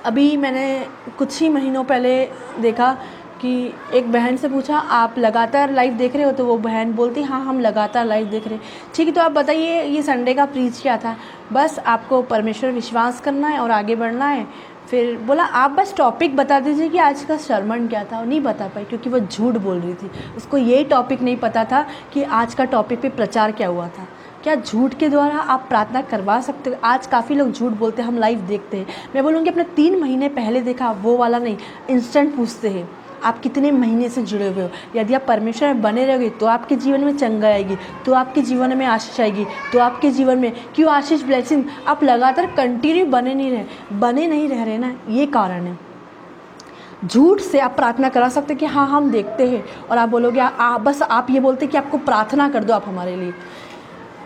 Speaker 2: अभी मैंने कुछ ही महीनों पहले देखा कि एक बहन से पूछा आप लगातार लाइव देख रहे हो? तो वो बहन बोलती हाँ हम लगातार लाइव देख रहे। ठीक है, तो आप बताइए ये संडे का प्रीच क्या था? बस आपको परमेश्वर विश्वास करना है और आगे बढ़ना है। फिर बोला आप बस टॉपिक बता दीजिए कि आज का सरमन क्या था। और नहीं बता पाई क्योंकि वो झूठ बोल रही थी। उसको यही टॉपिक नहीं पता था कि आज का टॉपिक पे प्रचार क्या हुआ था। क्या झूठ के द्वारा आप प्रार्थना करवा सकते हो? आज काफ़ी लोग झूठ बोलते हैं, हम लाइव देखते हैं। मैं बोलूँगी अपने 3 महीने पहले देखा वो वाला नहीं, इंस्टेंट पूछते हैं आप कितने महीने से जुड़े हुए हो। यदि आप परमेश्वर में बने रहोगे तो आपके जीवन में चंगाई आएगी, तो आपके जीवन में आशीष आएगी, तो आपके जीवन में क्यों आशीष ब्लेसिंग। आप लगातार कंटिन्यू बने नहीं रह रहे ना, ये कारण है। झूठ से आप प्रार्थना करा सकते कि हाँ हम देखते हैं, और आप बोलोगे बस आप ये बोलते कि आपको प्रार्थना कर दो आप हमारे लिए।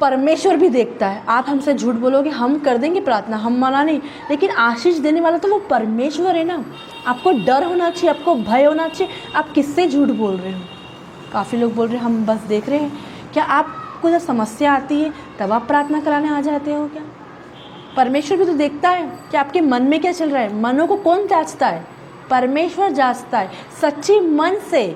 Speaker 2: परमेश्वर भी देखता है। आप हमसे झूठ बोलोगे हम कर देंगे प्रार्थना, हम मना नहीं, लेकिन आशीष देने वाला तो वो परमेश्वर है ना। आपको डर होना चाहिए, आपको भय होना चाहिए। आप किससे झूठ बोल रहे हो? काफ़ी लोग बोल रहे हैं हम बस देख रहे हैं। क्या आपको जब समस्या आती है तब आप प्रार्थना कराने आ जाते हो क्या? परमेश्वर भी तो देखता है कि आपके मन में क्या चल रहा है। मनों को कौन जांचता है? परमेश्वर जांचता है। सच्ची मन से,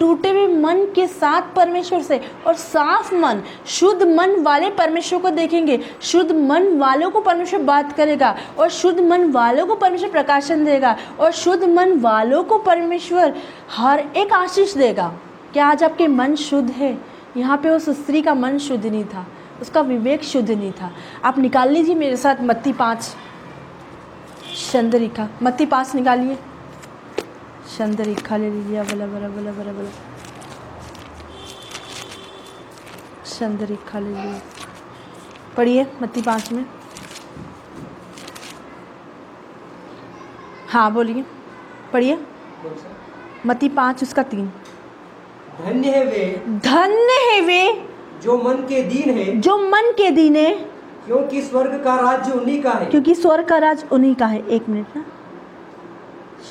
Speaker 2: टूटे हुए मन के साथ परमेश्वर से, और साफ मन, शुद्ध मन वाले परमेश्वर को देखेंगे। शुद्ध मन वालों को परमेश्वर बात करेगा, और शुद्ध मन वालों को परमेश्वर प्रकाशन देगा, और शुद्ध मन वालों को परमेश्वर हर एक आशीष देगा। क्या आज आपके मन शुद्ध है? यहाँ पे उस स्त्री का मन शुद्ध नहीं था, उसका विवेक शुद्ध नहीं था। आप निकाल लीजिए मेरे साथ मत्ती 5 चंद्रिका, मत्ती 5 निकालिए। चंद्रिका ले लीजिए, बोला बोला बोला बोला बोला चंद्रिका ले लीजिए। पढ़िए मत्ती 5 में। हाँ बोलिए, पढ़िए मत्ती 5 उसका 3।
Speaker 3: धन्य है वे
Speaker 2: जो मन के दीन है,
Speaker 3: क्योंकि स्वर्ग का राज्य उन्हीं का है।
Speaker 2: क्योंकि स्वर्ग का राज उन्हीं का है। 1 मिनट ना,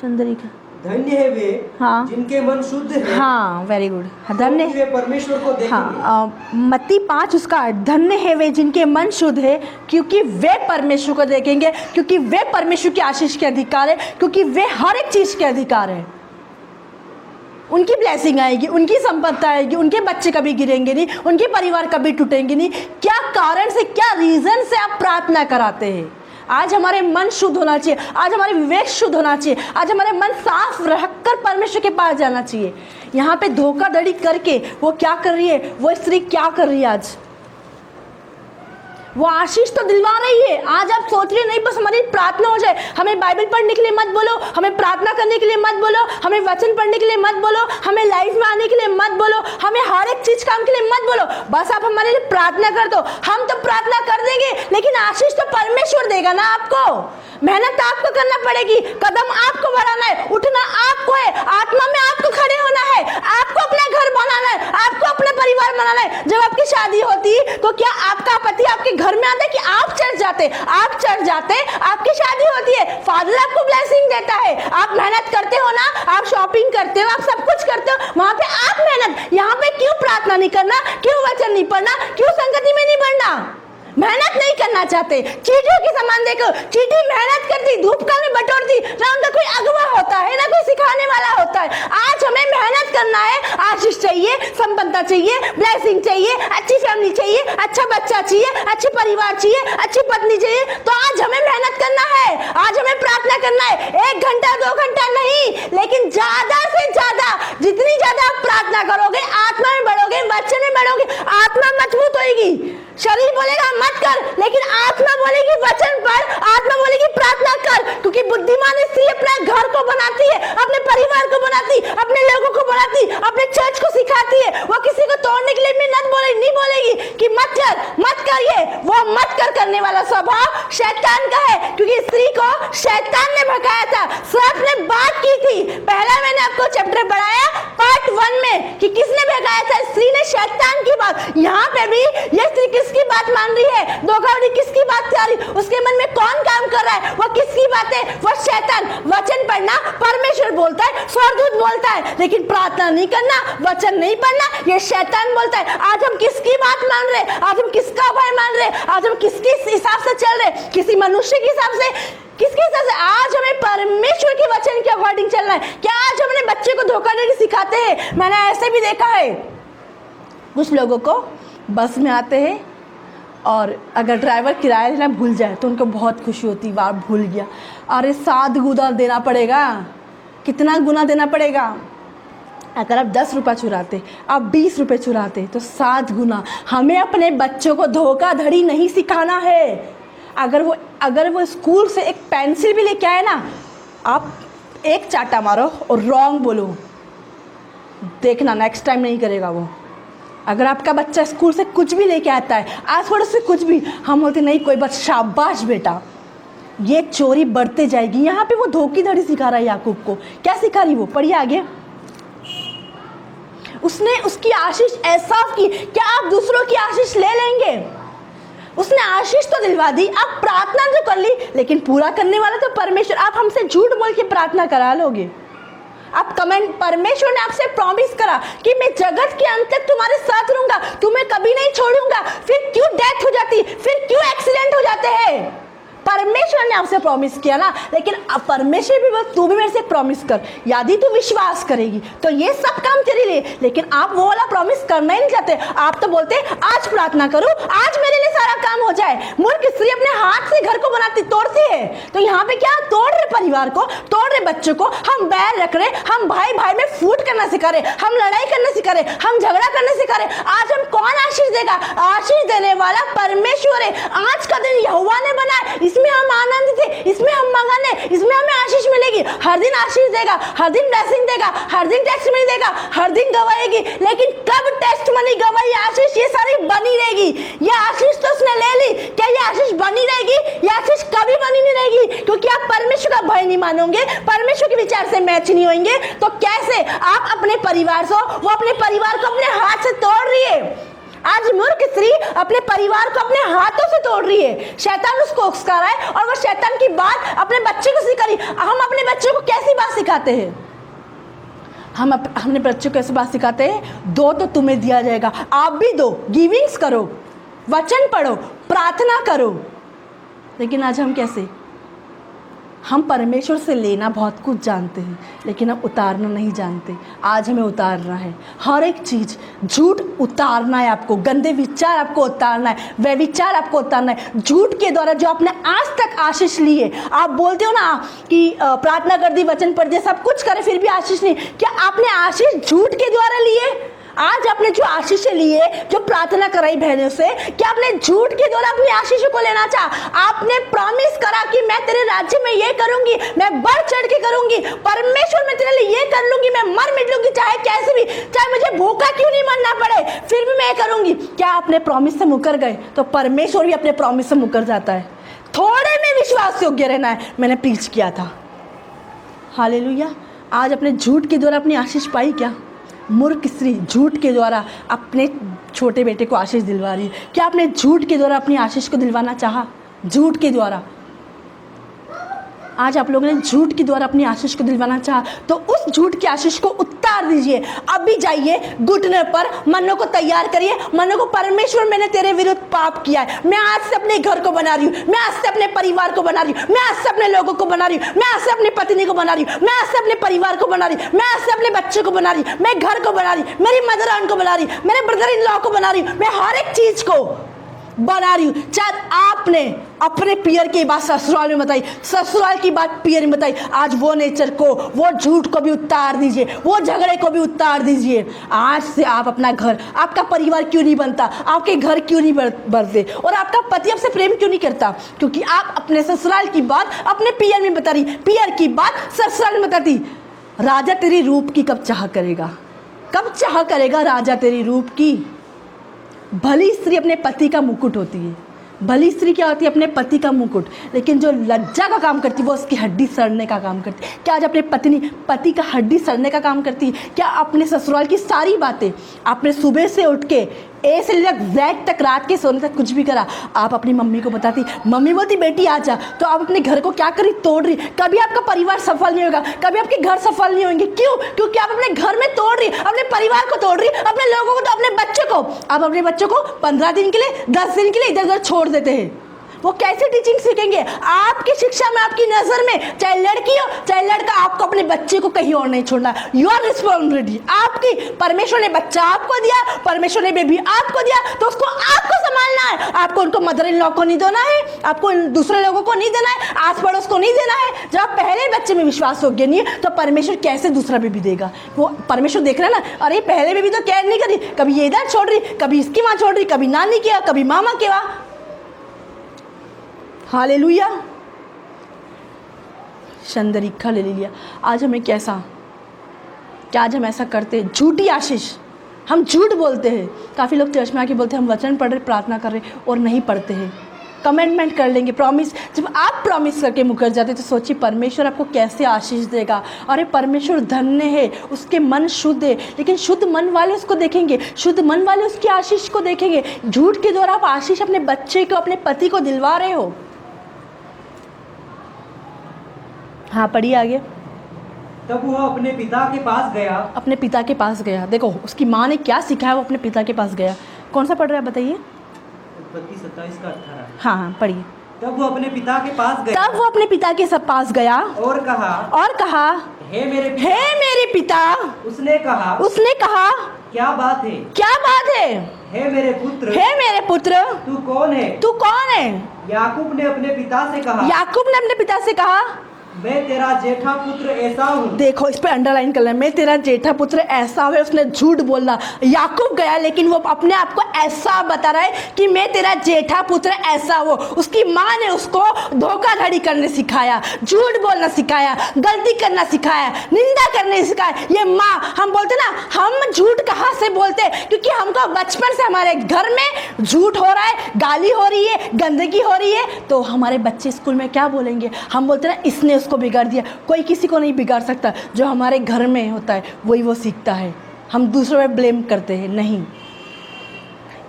Speaker 2: चंद्रिका।
Speaker 3: धन्य है वे
Speaker 2: हाँ
Speaker 3: जिनके मन शुद्ध है।
Speaker 2: हाँ वेरी गुड। धन्य
Speaker 3: वे परमेश्वर को देखेंगे।
Speaker 2: हाँ, मत्ती 5 उसका 8। धन्य है वे जिनके मन शुद्ध है, क्योंकि वे परमेश्वर को देखेंगे, क्योंकि वे परमेश्वर की आशीष के अधिकार है, क्योंकि वे हर एक चीज के अधिकार है। उनकी ब्लेसिंग आएगी, उनकी संपत्ति आएगी, उनके बच्चे कभी गिरेंगे नहीं, उनके परिवार कभी टूटेंगे नहीं। क्या कारण से, क्या रीजन से आप प्रार्थना कराते हैं? आज हमारे मन शुद्ध होना चाहिए, आज हमारे विवेक शुद्ध होना चाहिए, आज हमारे मन साफ रखकर परमेश्वर के पास जाना चाहिए। यहाँ पे धोखाधड़ी करके वो क्या कर रही है, वो स्त्री क्या कर रही है? आज वो आशीष तो दिलवा रही है। आज आप सोच रहे नहीं बस हमारी प्रार्थना हो जाए, हमें बाइबल पढ़ने के लिए मत बोलो, हमें प्रार्थना करने के लिए मत बोलो, हमें वचन पढ़ने के लिए मत बोलो, हमें लाइफ में आने के लिए मत बोलो, हमें हर एक चीज काम के लिए मत बोलो, बस आप हमारे लिए प्रार्थना कर दो। हम तो प्रार्थना कर देंगे, लेकिन आशीष तो परमेश्वर देगा ना आपको। मेहनत आपको करना पड़ेगी, कदम आपको बढ़ाना है, उठना आपको है, आत्मा में आपको खड़े होना है, आपको अपना घर बनाना
Speaker 3: बनाना है, आपको अपने परिवार बनाना है। जब आपकी शादी होती तो क्या आपका पति आपके घर में आता है कि आप चर्च जाते? आप चर्च जाते, आपकी शादी होती है, फादर आपको ब्लेसिंग देता है, आप मेहनत करते हो ना, आप शॉपिंग करते हो, आप सब कुछ करते हो, वहां पे आप मेहनत। यहाँ पे क्यों प्रार्थना नहीं करना, क्यों वचन नहीं पढ़ना, क्यों संगति में नहीं बढ़ना? मेहनत नहीं करना चाहते। चीटियों के समान देखो, चीटी मेहनत करती, धूप काल में बटोरती, ना उनका कोई अगवा होता है ना कोई सिखाने वाला होता है। आज हमें मेहनत करना है, आशीष चाहिए, संपन्नता चाहिए, ब्लेसिंग चाहिए, अच्छी फैमिली चाहिए, अच्छा बच्चा चाहिए, अच्छी परिवार चाहिए, अच्छी पत्नी चाहिए। तो आज हमें मेहनत करना है, आज हमें प्रार्थना करना है। 1 घंटा 2 घंटा नहीं, लेकिन ज्यादा से ज्यादा, जितनी ज्यादा आप प्रार्थना करोगे, आत्मा में बढ़ोगे, वचन में बढ़ोगे, आत्मा मजबूत होगी। शरीर बोलेगा मत कर, लेकिन आत्मा बोलेगी वचन पढ़, आत्मा बोलेगी प्रार्थना कर। क्योंकि बुद्धिमान स्त्री अपने घर को बनाती है, अपने परिवार को बनाती, अपने लोगों को बनाती, अपने चर्च को सिखाती है। वो किसी को तोड़ने के लिए भी नहीं बोलेगी कि मत कर ये, वो मत कर करने वाला स्वभाव शैतान का है। क्योंकि स्त्री को शैतान ने भगाया था, सर्प ने बात की थी। पहला मैंने आपको चैप्टर पढ़ाया पार्ट 1 में कि किसने भगाया था, स्त्री ने शैतान की बात। यहाँ पे भी ये स्त्री किसकी बात मान रही है, धोखाधड़ी किसकी बात आ रही, उसके मन में कौन काम कर रहा है, वो किसकी बात है, वो शैतान। वचन पढ़ना परमेश्वर बोलता है, स्वर्गदूत बोलता है, लेकिन प्रार्थना नहीं करना, वचन नहीं पढ़ना, ये शैतान बोलता है। आज हम किसकी बात मान रहे, आज हम किसका भय मान रहे, आज हम किसके हिसाब से चल रहे, किसी मनुष्य के हिसाब से, किसके हिसाब से? आज हमें परमेश्वर के वचन के अकॉर्डिंग चलना है। क्या आज अपने बच्चे को धोखाधड़ी सिखाते हैं? मैंने ऐसे भी देखा है, कुछ लोगों को बस में आते हैं और अगर ड्राइवर किराया देना भूल जाए तो उनको बहुत खुशी होती है, वाह भूल गया। अरे 7 गुना देना पड़ेगा, कितना गुना देना पड़ेगा? अगर आप 10 रुपये चुराते, आप 20 रुपये चुराते, तो 7 गुना। हमें अपने बच्चों को धोखाधड़ी नहीं सिखाना है। अगर वो स्कूल से एक पेंसिल भी लेके आए ना, आप एक चाटा मारो और रॉन्ग बोलो, देखना नेक्स्ट टाइम नहीं करेगा वो। अगर आपका बच्चा स्कूल से कुछ भी लेके आता है, आस पड़ोस से कुछ भी, हम बोलते नहीं कोई बात, शाबाश बेटा, ये चोरी बढ़ते जाएगी। यहाँ पे वो धोखाधड़ी सिखा रहा है याकूब को। क्या सिखा रही वो? पढ़िए आगे। उसने उसकी आशीष ऐसा की, क्या आप दूसरों की आशीष ले लेंगे? उसने आशीष तो दिलवा दी, आप प्रार्थना तो कर ली, लेकिन पूरा करने वाला तो परमेश्वर। आप हमसे झूठ बोल के प्रार्थना करा लोगे। आप कमेंट, परमेश्वर ने आपसे प्रॉमिस करा कि मैं जगत के अंत तक तुम्हारे साथ रहूंगा, तुम्हें कभी नहीं छोड़ूंगा। फिर क्यों डेथ हो जाती, फिर क्यों एक्सीडेंट हो जाते हैं? परमेश्वर ने आपसे प्रॉमिस किया ना, लेकिन अब परमेश्वर भी बोल, तू भी मेरे से प्रॉमिस कर, यदि तू विश्वास करेगी तो ये सब काम तेरे लिए। लेकिन आप वो वाला प्रॉमिस करना ही नहीं चाहते। आप तो बोलते आज प्रार्थना करो, आज मेरे लिए सारा काम हो जाए। मूर्ख स्त्री अपने हाथ से घर को बनाती, तोड़ती है। तो यहाँ पे क्या तोड़ रहे परिवार को, तोड़ रहे बच्चों को, हम बैर रख रहे, हम भाई भाई में फूट करना सिखा रहे, हम लड़ाई करना सिखा रहे, हम झगड़ा करना सिखा रहे। आज हम कौन आशीष देगा? आशीष देने वाला परमेश्वर है। आज का दिन यहोवा ने बनाया, इसमें हम आनंदित थे, इसमें हम मगन है, इसमें हमें आशीष मिलेगी। हर दिन आशीष देगा, हर दिन ब्लेसिंग देगा, हर दिन टेस्ट मनी देगा, हर दिन गवाएगी। लेकिन कब टेस्ट मनी, गवाही, आशीष ये सारी बनी रहेगी? ये आशीष तो उसने ले ली, क्या ये आशीष बनी रहेगी? ये आशीष कभी बनी नहीं रहेगी, क्योंकि आप परमेश्वर का भय नहीं मानोगे, परमेश्वर के विचार से मैच नहीं होंगे। तो कैसे आप अपने परिवार से, वो अपने परिवार को अपने हाथ से तोड़ रही है। आज मूर्ख स्त्री अपने परिवार को अपने हाथों से तोड़ रही है। शैतान उसको उकसा रहा है और वो शैतान की बात अपने बच्चे को सिखा रही। हम अपने बच्चों को कैसी बात सिखाते हैं? हम अपने बच्चों को कैसी बात सिखाते हैं? दो तो तुम्हें दिया जाएगा, आप भी दो, गिविंग्स करो, वचन पढ़ो, प्रार्थना करो। लेकिन आज हम कैसे? हम परमेश्वर से लेना बहुत कुछ जानते हैं, लेकिन हम उतारना नहीं जानते। आज हमें उतारना है, हर एक चीज़। झूठ उतारना है आपको, गंदे विचार आपको उतारना है, वे विचार आपको उतारना है। झूठ के द्वारा जो आपने आज तक आशीष ली है, आप बोलते हो ना कि प्रार्थना कर दी, वचन पढ़ दिया, सब कुछ करे, फिर भी आशीष नहीं। क्या आपने आशीष झूठ के द्वारा लिए? आज आपने जो आशीष लिए, जो प्रार्थना कराई बहनों से, क्या आपने झूठ के द्वारा अपनी आशीष को लेना चाहा? आपने प्रॉमिस करा कि मैं तेरे राज्य में ये करूंगी, मैं बढ़ चढ़ के करूंगी, परमेश्वर मैं तेरे लिए ये कर लूंगी, मैं मर मिट लूंगी, चाहे कैसे भी, चाहे मुझे भूखा क्यों नहीं मरना पड़े, फिर भी मैं करूंगी। क्या आपने प्रॉमिस से मुकर गए? तो परमेश्वर भी अपने प्रॉमिस से मुकर जाता है। थोड़े में विश्वास योग्य रहना है। मैंने प्रीच किया था, हालेलुया। आज अपने झूठ के द्वारा अपनी आशीष पाई क्या? मूर्ख स्त्री झूठ के द्वारा अपने छोटे बेटे को आशीष दिलवा रही है। क्या आपने झूठ के द्वारा अपनी आशीष को दिलवाना चाहा? झूठ के द्वारा आज आप लोगों ने झूठ के द्वारा अपनी आशीष को दिलवाना चाहा, तो उस झूठ की आशीष को उतार दीजिए। अभी जाइए घुटने पर मनो को तैयार करिए, मनो को परमेश्वर मैंने तेरे विरुद्ध पाप किया है, मैं आज से अपने घर को बना रही हूँ, मैं आज से अपने परिवार को बना रही हूँ, मैं आज से अपने लोगों को बना रही हूँ, मैं आज से अपनी पत्नी को बना रही हूँ, मैं आज से अपने परिवार को बना रही हूँ, मैं आज से अपने बच्चों को बना रही हूँ, मैं घर को बना रही हूँ, मेरी मदर ऑन को बना रही हूँ, मेरे ब्रदर इन लॉ को बना रही हूँ, मैं हर एक चीज को बना रही हूँ। चाहे आपने अपने पियर की बात ससुराल में बताई, ससुराल की बात पियर में बताई, आज वो नेचर को, वो झूठ को भी उतार दीजिए, वो झगड़े को भी उतार दीजिए। आज से आप अपना घर, आपका परिवार क्यों नहीं बनता, आपके घर क्यों नहीं बढ़ते, और आपका पति आपसे प्रेम क्यों नहीं करता? क्योंकि आप अपने ससुराल की बात अपने पियर में बता रही, पियर की बात ससुराल में बताती। राजा तेरी रूप की कब चाह करेगा? कब चाह करेगा राजा तेरी रूप की? भली स्त्री अपने पति का मुकुट होती है। भली स्त्री क्या होती है? अपने पति का मुकुट। लेकिन जो लज्जा का काम करती है वो उसकी हड्डी सड़ने का काम करती है। क्या आज अपने पति का हड्डी सड़ने का काम करती है? क्या अपने ससुराल की सारी बातें आपने सुबह से उठ के ए से लेकर जेड तक, रात के सोने तक कुछ भी करा, आप अपनी मम्मी को बताती, मम्मी बोलती बेटी आ जा, तो आप अपने घर को क्या करी? तोड़ रही। कभी आपका परिवार सफल नहीं होगा, कभी आपके घर सफल नहीं होंगे। क्यों? क्योंकि आप अपने घर में तोड़ रही, अपने परिवार को तोड़ रही, अपने लोगों को, तो अपने बच्चों को, आप अपने बच्चों को 15 दिन के लिए, 10 दिन के लिए इधर उधर छोड़ देते हैं। वो कैसे टीचिंग सीखेंगे? आपकी शिक्षा में, आपकी नज़र में, चाहे लड़की हो चाहे लड़का, आपको अपने बच्चे को कहीं और नहीं छोड़ना। योर रिस्पॉन्सिबिलिटी आपकी। परमेश्वर ने बच्चा आपको दिया, परमेश्वर ने बेबी आपको दिया, तो उसको आपको संभालना है। आपको उनको मदर इन लॉ को नहीं देना है, आपको दूसरे लोगों को नहीं देना है, आस पड़ोस को नहीं देना है। जब आप पहले बच्चे में विश्वास योग्य नहीं है, तो परमेश्वर कैसे दूसरा बेबी देगा? वो परमेश्वर देख रहा है ना, अरे पहले बेबी तो केयर नहीं करी, कभी ये इधर छोड़ रही, कभी इसकी माँ छोड़ रही, कभी नानी के यहाँ, कभी मामा के वहाँ। हालेलुया। शंदरीखा ले लिया। आज हमें कैसा, क्या आज हम ऐसा करते हैं? झूठी आशीष, हम झूठ बोलते हैं। काफ़ी लोग चर्च में आके बोलते हैं हम वचन पढ़ रहे, प्रार्थना कर रहे, और नहीं पढ़ते हैं। कमेंटमेंट कर लेंगे, प्रॉमिस। जब आप प्रॉमिस करके मुकर जाते तो सोचिए परमेश्वर आपको कैसे आशीष देगा। अरे परमेश्वर धन्य है, उसके मन शुद्ध है, लेकिन शुद्ध मन वाले उसको देखेंगे, शुद्ध मन वाले उसकी आशीष को देखेंगे। झूठ के द्वारा आप आशीष अपने बच्चे को, अपने पति को दिलवा रहे हो। हाँ पढ़िए आगे।
Speaker 4: तब वह अपने पिता के पास गया।
Speaker 3: अपने पिता के पास गया। देखो उसकी माँ ने क्या सिखाया, वो अपने पिता के पास गया। कौन सा पढ़ रहा है बताइए?
Speaker 4: उत्पत्ति 27 का 18।
Speaker 3: हाँ हाँ पढ़िए।
Speaker 4: तब वो अपने पिता के पास गया।
Speaker 3: तब वो अपने पिता के सब पास गया
Speaker 4: और कहा
Speaker 3: हे मेरे पिता।
Speaker 4: उसने
Speaker 3: कहा
Speaker 4: क्या बात है?
Speaker 3: क्या बात है?
Speaker 4: हे मेरे पुत्र तू कौन है? याकूब ने अपने पिता से कहा मैं तेरा जेठा पुत्र एसाव हूँ।
Speaker 3: देखो इस पे अंडरलाइन कर लें, मैं तेरा जेठा पुत्र एसाव है। उसने झूठ बोला। याकूब गया, लेकिन वो अपने आप को ऐसा बता रहा है कि मैं तेरा जेठा पुत्र एसाव हूँ। उसकी माँ ने उसको धोखाधड़ी करने सिखाया, झूठ बोलना सिखाया, गलती करना सिखाया, निंदा करने सिखाया। ये माँ, हम बोलते ना, हम झूठ कहाँ से बोलते? क्योंकि हमको बचपन से हमारे घर में झूठ हो रहा है, गाली हो रही है, गंदगी हो रही है, तो हमारे बच्चे स्कूल में क्या बोलेंगे? हम बोलते ना इसने उसको बिगाड़ दिया। कोई किसी को नहीं बिगाड़ सकता, जो हमारे घर में होता है वही वो सीखता है। हम दूसरों पे ब्लेम करते हैं, नहीं।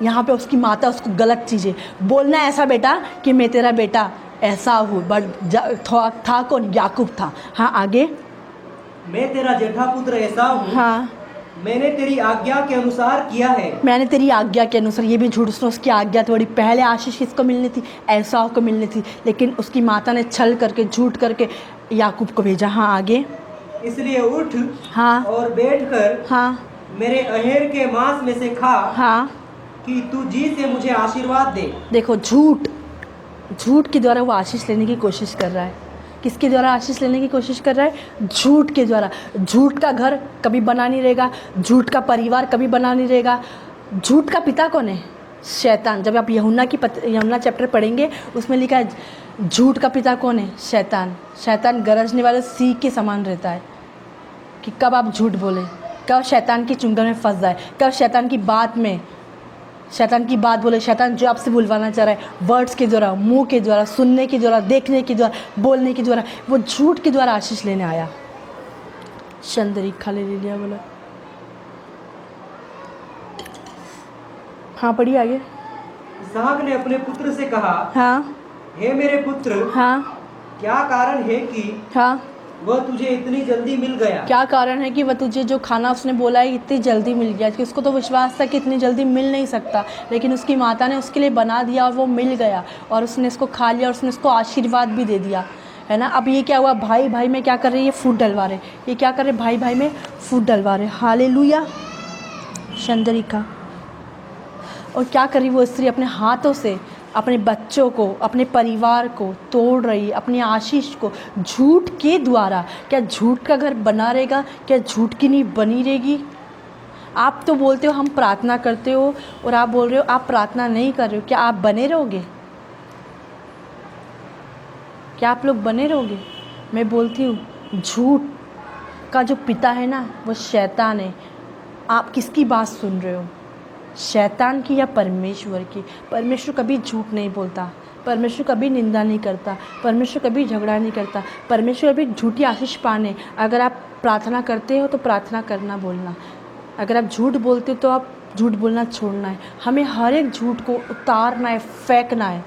Speaker 3: यहाँ पे उसकी माता उसको गलत चीज़ें बोलना, ऐसा बेटा कि मैं तेरा बेटा ऐसा हूँ, बट था कौन? याकूब था। हाँ आगे।
Speaker 4: मैं तेरा जेठा पुत्र एसाव हूँ।
Speaker 3: हाँ
Speaker 4: मैंने तेरी आज्ञा के अनुसार किया है।
Speaker 3: मैंने तेरी आज्ञा के अनुसार। ये भी झूठ, उसकी आज्ञा थोड़ी पहले आशीष किसको मिलनी थी? एसाव को मिलनी थी, लेकिन उसकी माता ने छल करके, झूठ करके याकूब को भेजा। हाँ आगे।
Speaker 4: इसलिए उठ
Speaker 3: हाँ
Speaker 4: और बैठकर
Speaker 3: हाँ
Speaker 4: मेरे अहेर के मांस में से खा
Speaker 3: हाँ
Speaker 4: कि तू जी से मुझे आशीर्वाद दे।
Speaker 3: देखो झूठ के द्वारा वो आशीष लेने की कोशिश कर रहा है। किसके द्वारा आशीष लेने की कोशिश कर रहा है? झूठ के द्वारा। झूठ का घर कभी बना नहीं रहेगा, झूठ का परिवार कभी बना नहीं रहेगा। झूठ का पिता कौन है? शैतान। जब आप यूहन्ना चैप्टर पढ़ेंगे, उसमें लिखा है झूठ का पिता कौन है? शैतान। शैतान गरजने वाले सिंह के समान रहता है कि कब आप झूठ बोलें, कब शैतान की चुंगल में फंस जाए, कब शैतान की बात बोले। शैतान जो आपसे बुलवाना चाह रहा है, वर्ड्स के द्वारा, मुंह के द्वारा, सुनने के द्वारा, देखने के द्वारा, बोलने के द्वारा, वो झूठ के द्वारा आशीष लेने आया। शंदरीखा ले लिया बोला।
Speaker 2: हाँ पढ़िए आगे।
Speaker 4: इसहाक ने अपने पुत्र से कहा,
Speaker 2: हाँ
Speaker 4: हे मेरे पुत्र,
Speaker 2: हाँ
Speaker 4: क्या कारण है कि
Speaker 2: हाँ
Speaker 4: वह तुझे इतनी जल्दी मिल गया?
Speaker 2: क्या कारण है कि वह तुझे जो खाना उसने बोला है इतनी जल्दी मिल गया, कि उसको तो विश्वास था कि इतनी जल्दी मिल नहीं सकता, लेकिन उसकी माता ने उसके लिए बना दिया और वो मिल गया और उसने इसको खा लिया और उसने उसको आशीर्वाद भी दे दिया, है ना। अब ये क्या हुआ, भाई भाई में क्या कर रहे हैं, ये फूड डलवा रहे, ये क्या कर रहे, भाई भाई में फूड डलवा रहे। हालेलुया, चंद्रिका। और क्या करी वो स्त्री, अपने हाथों से अपने बच्चों को, अपने परिवार को तोड़ रही है, अपनी आशीष को झूठ के द्वारा। क्या झूठ का घर बना रहेगा? क्या झूठ की नींव बनी रहेगी? आप तो बोलते हो हम प्रार्थना करते हो और आप बोल रहे हो आप प्रार्थना नहीं कर रहे हो, क्या आप बने रहोगे? क्या आप लोग बने रहोगे? मैं बोलती हूँ झूठ का जो पिता है ना वो शैतान है। आप किसकी बात सुन रहे हो, शैतान की या परमेश्वर की? परमेश्वर कभी झूठ नहीं बोलता, परमेश्वर कभी निंदा नहीं करता, परमेश्वर कभी झगड़ा नहीं करता, परमेश्वर कभी झूठी आशीष पाने। अगर आप प्रार्थना करते हो तो प्रार्थना करना बोलना, अगर आप झूठ बोलते हो तो आप झूठ बोलना छोड़ना है। हमें हर एक झूठ को उतारना है, फेंकना है।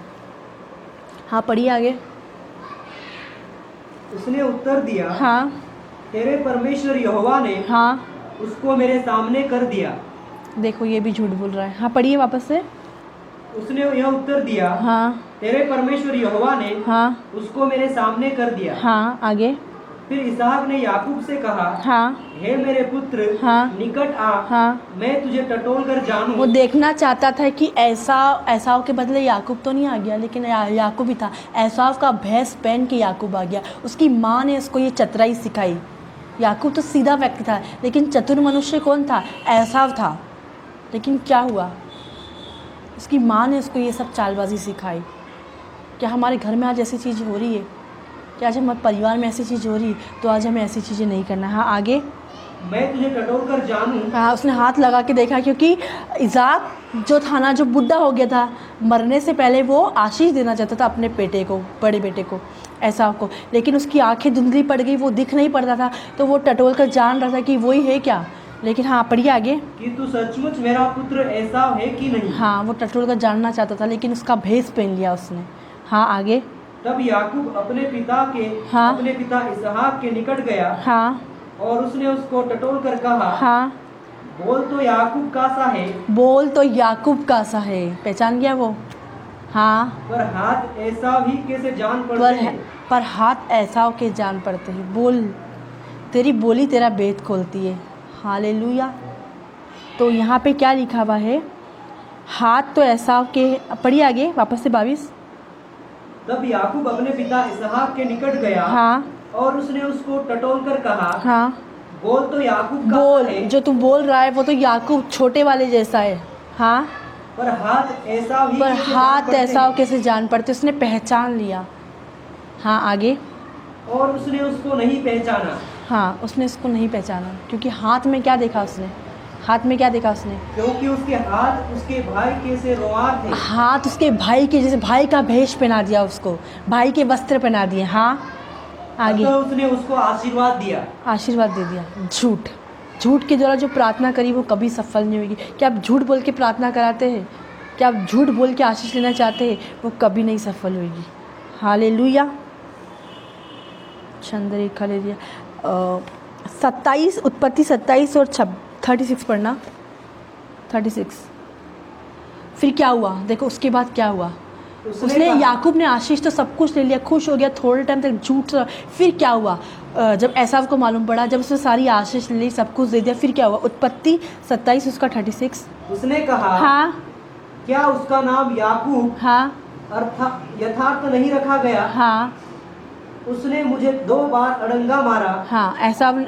Speaker 2: हाँ पढ़िए आगे।
Speaker 4: उसने उत्तर दिया,
Speaker 2: हाँ
Speaker 4: तेरे परमेश्वर यहोवा ने
Speaker 2: हाँ
Speaker 4: उसको मेरे सामने कर दिया।
Speaker 2: देखो ये भी झूठ बोल रहा है। हाँ पढ़िए वापस से।
Speaker 4: उसने यह उत्तर दिया,
Speaker 2: हाँ
Speaker 4: तेरे परमेश्वर यहोवा ने
Speaker 2: हाँ
Speaker 4: उसको मेरे सामने कर दिया।
Speaker 2: हाँ आगे।
Speaker 4: फिर इसहाक ने याकूब से कहा,
Speaker 2: हाँ
Speaker 4: हे मेरे पुत्र,
Speaker 2: हाँ
Speaker 4: निकट आ,
Speaker 2: हाँ।
Speaker 4: मैं तुझे टटोल कर जानूं।
Speaker 2: वो देखना चाहता था कि एसाव के बदले याकूब तो नहीं आ गया, लेकिन याकूब ही था। एसाव का भैंस पहन के याकूब आ गया। उसकी माँ ने उसको ये चतुराई सिखाई। याकूब तो सीधा व्यक्ति था, लेकिन चतुर मनुष्य कौन था? एसाव था। लेकिन क्या हुआ, उसकी माँ ने उसको ये सब चालबाजी सिखाई। क्या हमारे घर में आज ऐसी चीज़ हो रही है? क्या आज हमारे परिवार में ऐसी चीज़ हो रही है? तो आज हमें ऐसी चीज़ें नहीं करना। हाँ आगे।
Speaker 4: मैं तुझे टटोल कर जानूं।
Speaker 2: हाँ उसने हाथ लगा के देखा, क्योंकि इज़ाक जो था ना, जो बुढ़ा हो गया था, मरने से पहले वो आशीष देना चाहता था अपने बेटे को, बड़े बेटे को, एसाव को, लेकिन उसकी आंखें धुंधली पड़ गई, वो दिख नहीं पड़ता था, तो वो टटोल कर जान रहा था कि वही है क्या। लेकिन हाँ पढ़िए आगे।
Speaker 4: कि तू सचमुच मेरा पुत्र एसाव है कि नहीं?
Speaker 2: हाँ वो टटोल कर जानना चाहता था, लेकिन उसका भेष पहन लिया उसने। हाँ आगे।
Speaker 4: तब याकूब अपने पिता इसहाक के निकट गया,
Speaker 2: हाँ
Speaker 4: और उसने उसको टटोल कर कहा,
Speaker 2: हाँ
Speaker 4: बोल तो याकूब का सा है,
Speaker 2: बोल तो याकूब का सा है। पहचान गया वो? हाँ।
Speaker 4: पर हाथ एसाव ही कैसे जान पड़ते हैं?
Speaker 2: पर हाथ एसाव के जान पड़ते हैं। बोल, तेरी बोली तेरा भेद खोलती है। हालेलुया। तो यहाँ पे क्या लिखा हुआ है? हाथ तो एसाव के। पढ़िए आगे वापस से 22।
Speaker 4: तब याकूब अपने पिता इसहाक के निकट गया,
Speaker 2: हाँ
Speaker 4: और उसने उसको टटोल कर कहा,
Speaker 2: हाँ
Speaker 4: बोल तो याकूब का
Speaker 2: बोल,
Speaker 4: सा है,
Speaker 2: जो तू बोल रहा है वो तो याकूब छोटे वाले जैसा है। हाँ
Speaker 4: पर हाथ एसाव ही
Speaker 2: पर
Speaker 4: कैसे जान
Speaker 2: हाथ
Speaker 4: पड़ते
Speaker 2: एसाव
Speaker 4: हैं?
Speaker 2: कैसे जान पड़ते? उसने पहचान लिया। हाँ आगे।
Speaker 4: और उसने उसको नहीं पहचाना।
Speaker 2: हाँ उसने इसको नहीं पहचाना, क्योंकि हाथ में क्या देखा उसने? हाथ में क्या देखा उसने?
Speaker 4: क्योंकि उसके हाथ उसके भाई के से रोआर थे।
Speaker 2: हाथ उसके भाई के जैसे, भाई का भेष पहना दिया उसको, भाई के वस्त्र पहना दिए। हाँ आगे।
Speaker 4: तो उसने उसको आशीर्वाद दिया।
Speaker 2: आशीर्वाद दे दिया। झूठ, झूठ के द्वारा जो प्रार्थना करी वो कभी सफल नहीं होगी। क्या आप झूठ बोल के प्रार्थना कराते हैं? क्या आप झूठ बोल के आशीष लेना चाहते हैं? वो कभी नहीं सफल होगी। हालेलुया। चंद्ररेखा ले लिया। 27 उत्पत्ति 27 और 36 पढ़ना। 36। फिर क्या हुआ देखो, उसके बाद क्या हुआ? उसने याकूब ने आशीष तो सब कुछ ले लिया, खुश हो गया, थोड़े टाइम तक झूठ। फिर क्या हुआ? जब एसाव को मालूम पड़ा, जब उसने सारी आशीष ले ली, सब कुछ दे दिया, फिर क्या हुआ? उत्पत्ति 27 उसका 36।
Speaker 4: उसने कहा,
Speaker 2: हाँ
Speaker 4: क्या उसका नाम याकूब
Speaker 2: हाँ
Speaker 4: यथार्थ नहीं रखा गया?
Speaker 2: हाँ
Speaker 4: उसने मुझे 2 बार अड़ंगा मारा।
Speaker 2: हाँ एसाव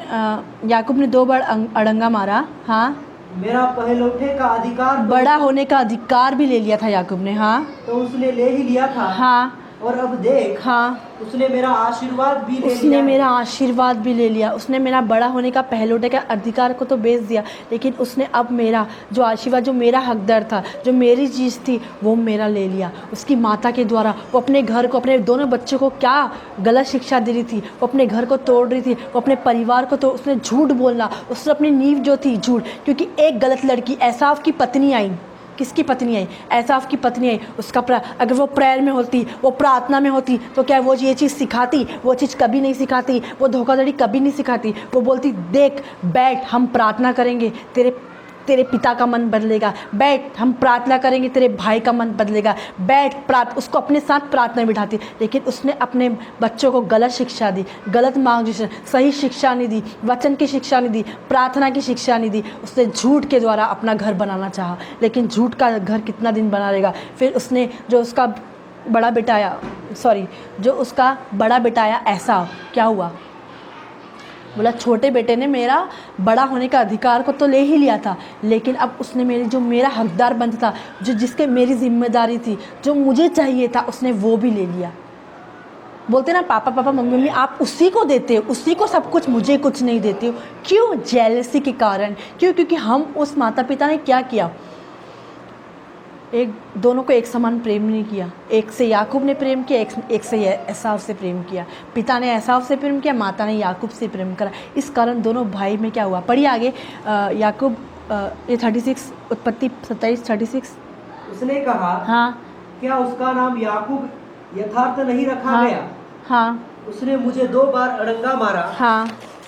Speaker 2: याकूब ने 2 बार अड़ंगा मारा। हाँ
Speaker 4: मेरा पहलौठे का अधिकार,
Speaker 2: बड़ा होने का अधिकार भी ले लिया था याकूब ने। हाँ
Speaker 4: तो उसने ले ही लिया था।
Speaker 2: हाँ
Speaker 4: और अब देख,
Speaker 2: हाँ
Speaker 4: उसने मेरा आशीर्वाद भी ले लिया।
Speaker 2: उसने मेरा आशीर्वाद भी ले लिया। उसने मेरा बड़ा होने का, पहलौठे का अधिकार को तो बेच दिया, लेकिन उसने अब मेरा जो आशीर्वाद, जो मेरा हकदार था, जो मेरी चीज़ थी, वो मेरा ले लिया। उसकी माता के द्वारा वो अपने घर को, अपने दोनों बच्चों को क्या गलत शिक्षा दे रही थी, वो अपने घर को तोड़ रही थी, वो अपने परिवार को, तो उसने झूठ बोलना, उसने अपनी नींव जो थी झूठ, क्योंकि एक गलत लड़की एसाव की पत्नी आई,
Speaker 3: किसकी पत्नी आई? एसाव की पत्नी आई। उसका अगर वो प्रेयर में होती, वो प्रार्थना में होती, तो क्या वो ये चीज़ सिखाती? वो चीज़ कभी नहीं सिखाती। वो धोखाधड़ी कभी नहीं सिखाती। वो बोलती देख बैठ, हम प्रार्थना करेंगे, तेरे पिता का मन बदलेगा, बैठ हम प्रार्थना करेंगे, तेरे भाई का मन बदलेगा, बैठ उसको अपने साथ प्रार्थना में बिठाती। लेकिन उसने अपने बच्चों को गलत शिक्षा दी, गलत मार्गदर्शन, सही शिक्षा नहीं दी, वचन की शिक्षा नहीं दी, प्रार्थना की शिक्षा नहीं दी। उसने झूठ के द्वारा अपना घर बनाना चाहा, लेकिन झूठ का घर कितना दिन बना रहेगा। फिर उसने जो उसका बड़ा बेटा आया एसाव, क्या हुआ? बोला छोटे बेटे ने मेरा बड़ा होने का अधिकार को तो ले ही लिया था, लेकिन अब उसने मेरा हकदार बनता था, जिसके मेरी जिम्मेदारी थी, जो मुझे चाहिए था, उसने वो भी ले लिया। बोलते ना पापा मम्मी आप उसी को देते हो, उसी को सब कुछ, मुझे कुछ नहीं देते हो। क्यों? जेलसी के कारण। क्यों? क्योंकि हम उस माता पिता ने क्या किया, दोनों को एक समान प्रेम नहीं किया। एक से याकूब ने प्रेम किया, एक से एसाव से प्रेम किया। पिता ने एसाव से प्रेम किया, माता ने याकूब से प्रेम करा। इस कारण दोनों भाई में क्या हुआ? पढ़िए आगे याकूब ये 36 उत्पत्ति 27:36।
Speaker 4: उसने कहा
Speaker 3: हाँ
Speaker 4: क्या उसका नाम याकूब यथार्थ नहीं रखा गया?
Speaker 3: हाँ
Speaker 4: उसने मुझे 2 बार अड़ंगा मारा।
Speaker 3: हाँ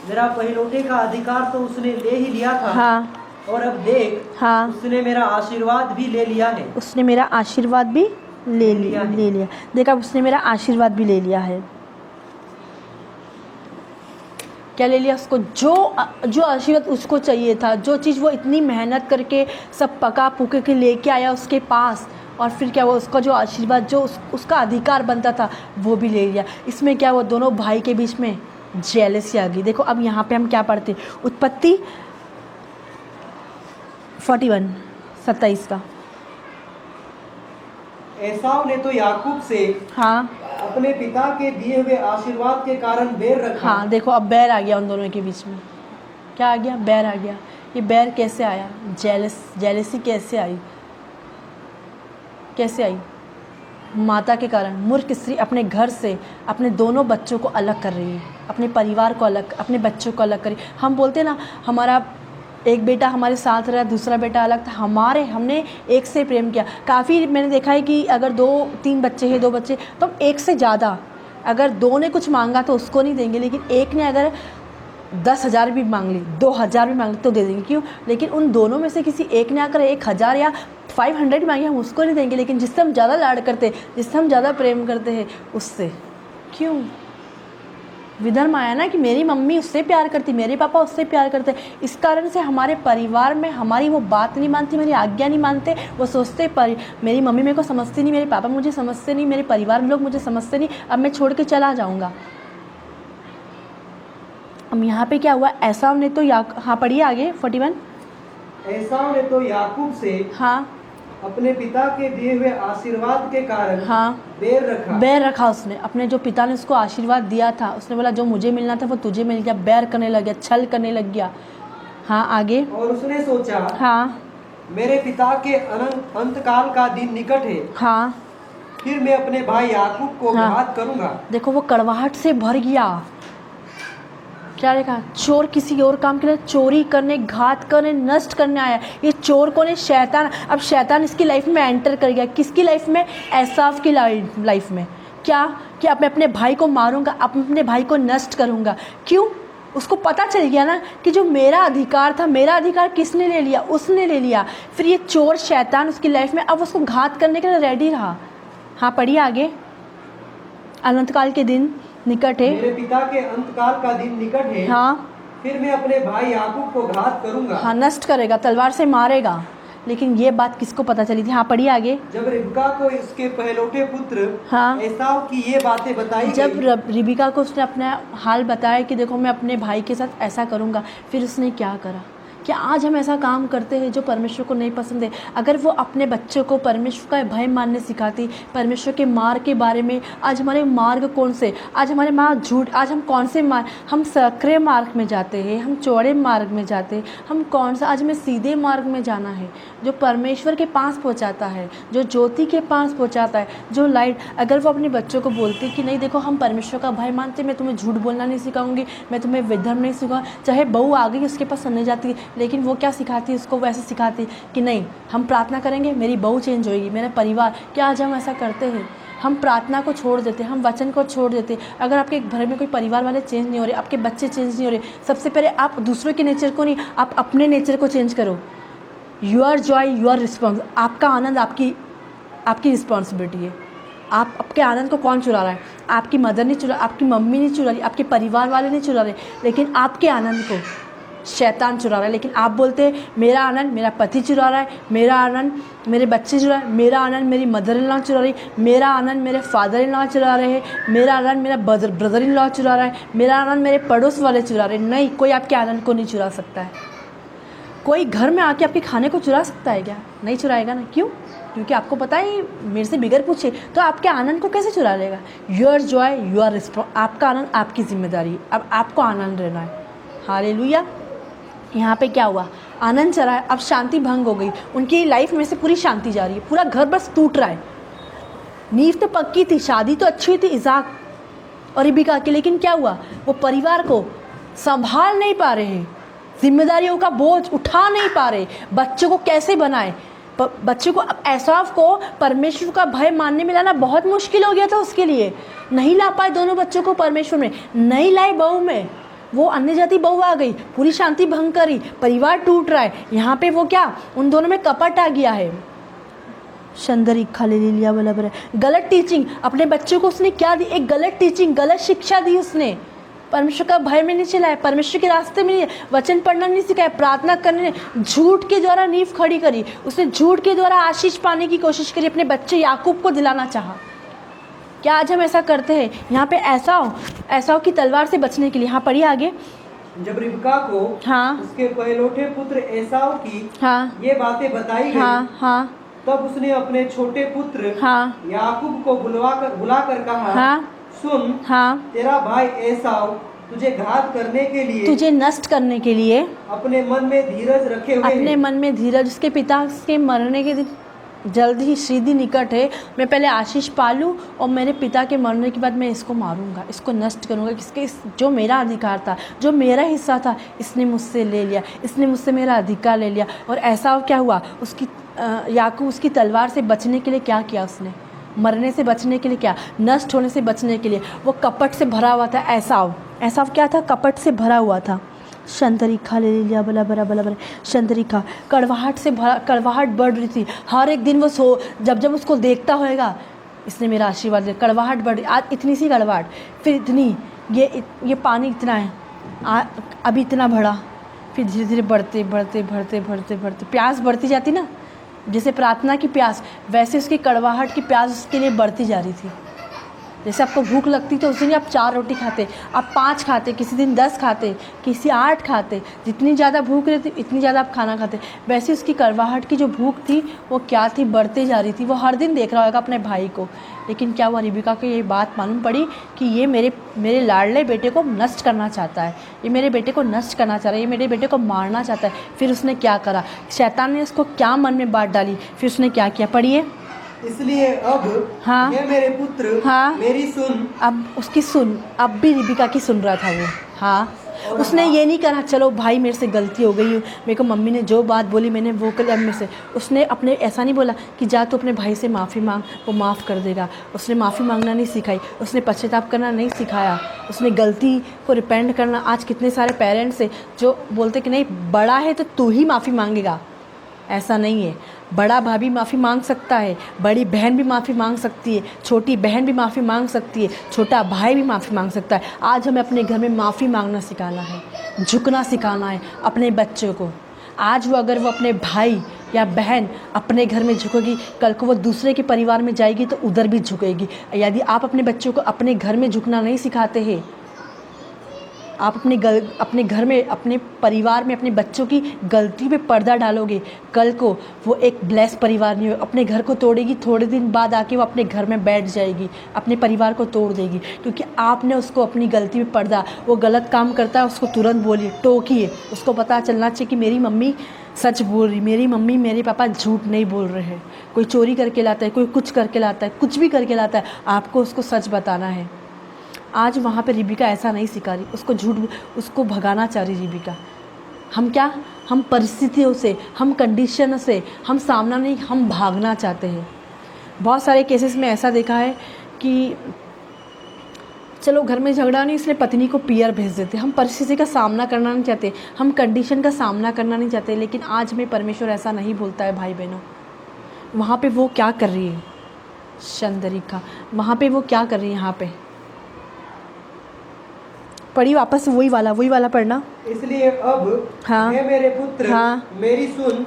Speaker 4: मेरा पहलौठे का अधिकार तो उसने ले ही लिया था।
Speaker 3: हाँ
Speaker 4: और अब देख,
Speaker 3: हाँ
Speaker 4: उसने मेरा आशीर्वाद भी ले लिया है।
Speaker 3: उसने मेरा आशीर्वाद भी ले लिया। देखा, उसने मेरा आशीर्वाद भी ले लिया है। क्या ले लिया? उसको जो आशीर्वाद उसको चाहिए था, जो चीज़ वो इतनी मेहनत करके सब पका पुके के लेके आया उसके पास, और फिर क्या हुआ? उसका जो आशीर्वाद, जो उसका अधिकार बनता था, वो भी ले लिया। इसमें क्या हुआ? दोनों भाई के बीच में जेलसी आ गई। देखो अब यहाँ पे हम क्या पढ़ते हैं, उत्पत्ति 41:27 का।
Speaker 4: एसाव ने तो याकूब से
Speaker 3: हाँ
Speaker 4: अपने पिता के दिए हुए आशीर्वाद के कारण बैर रखा।
Speaker 3: हाँ देखो अब बैर आ गया उन दोनों के बीच में। क्या आ गया? बैर आ गया। ये बैर कैसे आया? जेलसी कैसे आई? माता के कारण। मूर्ख स्त्री अपने घर से अपने दोनों बच्चों को अलग कर रही है, अपने परिवार को अलग, अपने बच्चों को अलग कर रही। हम बोलते हैं ना, हमारा एक बेटा हमारे साथ रहा, दूसरा बेटा अलग था। हमने एक से प्रेम किया। काफ़ी मैंने देखा है कि अगर 2-3 बच्चे हैं, 2 बच्चे, तो एक से ज़्यादा, अगर 2 ने कुछ मांगा तो उसको नहीं देंगे, लेकिन एक ने अगर 10,000 भी मांग ली, 2,000 भी मांग ली तो दे देंगे। क्यों? लेकिन उन दोनों में से किसी एक ने आकर 1,000 या 500 मांगे, हम उसको नहीं देंगे। लेकिन जिससे हम ज़्यादा लाड करते हैं, जिससे हम ज़्यादा प्रेम करते हैं, उससे। क्यों? विधर्म आया ना कि मेरी मम्मी उससे प्यार करती, मेरे पापा उससे प्यार करते। इस कारण से हमारे परिवार में हमारी वो बात नहीं मानती, मेरी आज्ञा नहीं मानते। वो सोचते मेरी मम्मी मेरे को समझती नहीं, मेरे पापा मुझे समझते नहीं, मेरे परिवार में लोग मुझे समझते नहीं, अब मैं छोड़ के चला जाऊँगा। अब यहाँ पे क्या हुआ? एसाव ने तो हाँ पढ़िए आगे 41।
Speaker 4: एसाव ने तो याकूब से
Speaker 3: हाँ
Speaker 4: अपने पिता के दिए हुए आशीर्वाद के कारण
Speaker 3: हाँ
Speaker 4: बैर
Speaker 3: रखा उसने। अपने जो पिता ने उसको आशीर्वाद दिया था, उसने बोला जो मुझे मिलना था वो तुझे मिल गया। बैर करने लग गया, छल करने लग गया। हाँ आगे।
Speaker 4: और उसने सोचा
Speaker 3: हाँ
Speaker 4: मेरे पिता के अंतकाल का दिन निकट है,
Speaker 3: हाँ
Speaker 4: फिर मैं अपने भाई याकूब को घात करूंगा।
Speaker 3: देखो वो कड़वाहट से भर गया। क्या लिखा? चोर किसी और काम के लिए चोरी करने, घात करने, नष्ट करने आया। ये चोर कौन है? शैतान। अब शैतान इसकी लाइफ में एंटर कर गया। किसकी लाइफ में? एसाव की लाइफ में। क्या कि अब मैं अपने भाई को मारूंगा, अब अपने भाई को नष्ट करूंगा। क्यों? उसको पता चल गया ना कि जो मेरा अधिकार था, मेरा अधिकार किसने ले लिया? उसने ले लिया। फिर ये चोर शैतान उसकी लाइफ में अब उसको घात करने के लिए रेडी रहा। हाँ पढ़िए आगे। अनंतकाल के दिन निकट है,
Speaker 4: मेरे पिता के अंतकाल का दिन निकट है।
Speaker 3: हाँ
Speaker 4: फिर मैं अपने भाई याकूब को घात करूंगा।
Speaker 3: हाँ नष्ट करेगा, तलवार से मारेगा। लेकिन ये बात किसको पता चली थी? हाँ पढ़िए आगे।
Speaker 4: जब रिबका को इसके पहलौठे पुत्र
Speaker 3: हाँ
Speaker 4: एसाव की ये बातें बताई
Speaker 3: जब रिबिका को उसने अपना हाल बताया कि देखो मैं अपने भाई के साथ ऐसा करूँगा, फिर उसने क्या करा? क्या आज हम ऐसा काम करते हैं जो परमेश्वर को नहीं पसंद है? अगर वो अपने बच्चों को परमेश्वर का भय मानने सिखाती, परमेश्वर के मार्ग के बारे में, आज हमारे मार्ग कौन से, आज हमारे मार्ग झूठ, आज हम कौन से मार्ग, हम सक्रिय मार्ग में जाते हैं, हम चौड़े मार्ग में जाते हैं, हम कौन सा, आज हमें सीधे मार्ग में जाना है जो परमेश्वर के पास पहुँचाता है, जो ज्योति के पास पहुँचाता है, जो लाइट। अगर वो अपने बच्चों को बोलती कि नहीं देखो हम परमेश्वर का भय मानते, मैं तुम्हें झूठ बोलना नहीं सिखाऊंगी, मैं तुम्हें विधर्म नहीं सिखाऊंगा, चाहे बहू आ गई उसके पास सुनने जाती है,
Speaker 1: लेकिन वो क्या सिखाती है, उसको वैसे सिखाती कि नहीं हम प्रार्थना करेंगे मेरी बहू चेंज होएगी, मेरा परिवार। क्या आज हम ऐसा करते हैं? हम प्रार्थना को छोड़ देते, हम वचन को छोड़ देते। अगर आपके घर में कोई परिवार वाले चेंज नहीं हो रहे, आपके बच्चे चेंज नहीं हो रहे, सबसे पहले आप दूसरों के नेचर को नहीं, आप अपने नेचर को चेंज करो। योर जॉय योर रिस्पॉन्स, आपका आनंद आपकी रिस्पॉन्सिबिलिटी है। आप आपके आनंद को कौन चुरा रहा है? आपकी मदर नहीं चुरा, आपकी मम्मी नहीं चुरा रही, आपके परिवार वाले नहीं चुरा रहे, लेकिन आपके आनंद को शैतान चुरा रहा है। लेकिन आप बोलते हैं मेरा आनंद मेरा पति चुरा रहा है, मेरा आनंद मेरे बच्चे चुरा रहे हैं, मेरा आनंद मेरी मदर इन लॉ चुरा रही, मेरा आनंद मेरे फादर इन लॉ चुरा रहे हैं, मेरा आनंद मेरा ब्रदर इन लॉ चुरा रहा है, मेरा आनंद मेरे पड़ोस वाले चुरा रहे हैं। नहीं, कोई आपके आनंद को नहीं चुरा सकता है। कोई घर में आके आपके खाने को चुरा सकता है क्या? नहीं चुराएगा ना। क्यों? क्योंकि आपको पता है मेरे से बिगर पूछे तो आपके आनंद को कैसे चुरा लेगा। योर जॉय योर रिस्पॉन्स, आपका आनंद आपकी जिम्मेदारी है। अब आपको आनंद रहना है। हालेलुया। यहाँ पे क्या हुआ? आनंद चला है, अब शांति भंग हो गई। उनकी लाइफ में से पूरी शांति जा रही है, पूरा घर बस टूट रहा है। नींव तो पक्की थी, शादी तो अच्छी हुई थी इसाक और रिबेका की, लेकिन क्या हुआ? वो परिवार को संभाल नहीं पा रहे हैं, जिम्मेदारियों का बोझ उठा नहीं पा रहे। बच्चों को कैसे बनाए? बच्चों को, अब एसाव को परमेश्वर का भय मानने में लाना बहुत मुश्किल हो गया था उसके लिए। नहीं ला पाए दोनों बच्चों को परमेश्वर में, नहीं लाए बहू में, वो अन्य जाति बहू आ गई, पूरी शांति भंग करी, परिवार टूट रहा है। यहाँ पे वो क्या, उन दोनों में कपट आ गया है। शंदरी खाली लिया बराबर, गलत टीचिंग अपने बच्चों को उसने क्या दी? एक गलत टीचिंग, गलत शिक्षा दी उसने। परमेश्वर का भय में नहीं चलाया, परमेश्वर के रास्ते में नहीं, वचन पढ़ना नहीं सिखाया, प्रार्थना करने, झूठ के द्वारा नींव खड़ी करी। उसने झूठ के द्वारा आशीष पाने की कोशिश करी, अपने बच्चे याकूब को दिलाना चाहा। क्या आज हम ऐसा करते हैं? यहाँ पे एसाव की तलवार से बचने के लिए, हाँ पढ़िए आगे।
Speaker 4: जब रिबका को
Speaker 1: हाँ
Speaker 4: उसके पहलौठे पुत्र एसाव की
Speaker 1: हाँ
Speaker 4: ये बातें बताई गई,
Speaker 1: हाँ
Speaker 4: तब उसने अपने छोटे पुत्र
Speaker 1: हाँ
Speaker 4: याकूब को बुलाकर कहा,
Speaker 1: हाँ
Speaker 4: सुन,
Speaker 1: हाँ
Speaker 4: तेरा भाई एसाव तुझे घात करने के लिए,
Speaker 1: तुझे नष्ट करने के लिए
Speaker 4: अपने मन में धीरज रखे हुए
Speaker 1: अपने मन में धीरज, उसके पिता के मरने के दिन जल्द ही श्रीदी निकट है, मैं पहले आशीष पालूँ और मेरे पिता के मरने के बाद मैं इसको मारूंगा, इसको नष्ट करूंगा। किसके? जो मेरा अधिकार था, जो मेरा हिस्सा था, इसने मुझसे ले लिया, इसने मुझसे मेरा अधिकार ले लिया। और ऐसा क्या हुआ? याकूब उसकी तलवार से बचने के लिए क्या किया उसने? मरने से बचने के लिए क्या? नष्ट होने से बचने के लिए। वो कपट से भरा हुआ था। एसाव क्या था? कपट से भरा हुआ था। शंतरिखा ले लिया बला बराबर, शंतरिखा कड़वाहट बढ़ रही थी। हर एक दिन वो जब उसको देखता होएगा, इसने मेरा आशीर्वाद दिया, कड़वाहट बढ़ रही। आज इतनी सी कड़वाहट, फिर इतनी, ये पानी इतना है, अभी इतना बढ़ा, फिर धीरे धीरे बढ़ते प्यास बढ़ती जाती ना, जैसे प्रार्थना की प्यास, वैसे उसकी कड़वाहट की प्यास उसके लिए बढ़ती जा रही थी। जैसे आपको भूख लगती तो उस दिन आप 4 रोटी खाते, आप 5 खाते, किसी दिन 10 खाते, किसी 8 खाते। जितनी ज़्यादा भूख रहती इतनी ज़्यादा आप खाना खाते। वैसे उसकी कड़वाहट की जो भूख थी वो क्या थी? बढ़ते जा रही थी। वो हर दिन देख रहा होगा अपने भाई को। लेकिन क्या हुआ? रिबेका को ये बात मालूम पड़ी कि ये मेरे लाडले बेटे को नष्ट करना चाहता है, ये मेरे बेटे को नष्ट करना चाह रहा है, ये मेरे बेटे को मारना चाहता है। फिर उसने क्या करा? शैतान ने उसको क्या मन में बात डाली? फिर उसने क्या किया? पढ़िए।
Speaker 4: इसलिए अब
Speaker 1: हाँ
Speaker 4: ये मेरे पुत्र, हाँ मेरी सुन।
Speaker 1: अब उसकी सुन, अब भी रिबेका की सुन रहा था वो। हाँ, उसने ये नहीं कहा चलो भाई मेरे से गलती हो गई, मेरे को मम्मी ने जो बात बोली मैंने वो कर लिया मेरे से। उसने अपने ऐसा नहीं बोला कि जा तो अपने भाई से माफ़ी मांग, वो माफ़ कर देगा। उसने माफ़ी मांगना नहीं सिखाई, उसने पश्चाताप करना नहीं सिखाया, उसने गलती को रिपेंट करना। आज कितने सारे पेरेंट्स हैं जो बोलते कि नहीं बड़ा है तो तू ही माफ़ी मांगेगा। ऐसा नहीं है। बड़ा भाभी माफ़ी मांग सकता है, बड़ी बहन भी माफ़ी मांग सकती है, छोटी बहन भी माफ़ी मांग सकती है, छोटा भाई भी माफ़ी मांग सकता है। आज हमें अपने घर में माफ़ी मांगना सिखाना है, झुकना सिखाना है अपने बच्चों को। आज वो अगर वो अपने भाई या बहन अपने घर में झुकेगी, कल को वो दूसरे के परिवार में जाएगी तो उधर भी झुकेगी। यदि आप अपने बच्चों को अपने घर में झुकना नहीं सिखाते हैं, आप अपने घर में, अपने परिवार में अपने बच्चों की गलती पे पर्दा डालोगे, कल को वो एक ब्लेस परिवार नहीं हो। अपने घर को तोड़ेगी, थोड़े दिन बाद आके वो अपने घर में बैठ जाएगी, अपने परिवार को तोड़ देगी, क्योंकि आपने उसको अपनी गलती पे पर्दा, वो गलत काम करता है उसको तुरंत बोलिए, टोकिए। उसको पता चलना चाहिए कि मेरी मम्मी सच बोल रही, मेरी मम्मी मेरे पापा झूठ नहीं बोल रहे हैं। कोई चोरी करके लाता है, कोई कुछ करके लाता है, कुछ भी करके लाता है, आपको उसको सच बताना है। आज वहाँ पे रिबेका ऐसा नहीं सिखा रही, उसको भगाना चाह रही रिबेका। हम क्या, हम परिस्थितियों से, हम कंडीशन से हम सामना नहीं, हम भागना चाहते हैं। बहुत सारे केसेस में ऐसा देखा है कि चलो घर में झगड़ा नहीं, इसलिए पत्नी को पीआर भेज देते। हम परिस्थिति का सामना करना नहीं चाहते, हम कंडीशन का सामना करना नहीं चाहते। लेकिन आज में परमेश्वर ऐसा नहीं बोलता है भाई बहनों। वहाँ पे वो क्या कर रही है चंद्रिका, वहाँ पे वो क्या कर रही है, यहाँ पे पढ़ी वापस वही वाला पढ़ना।
Speaker 4: इसलिए अब
Speaker 1: हाँ,
Speaker 4: हे मेरे पुत्र,
Speaker 1: हाँ,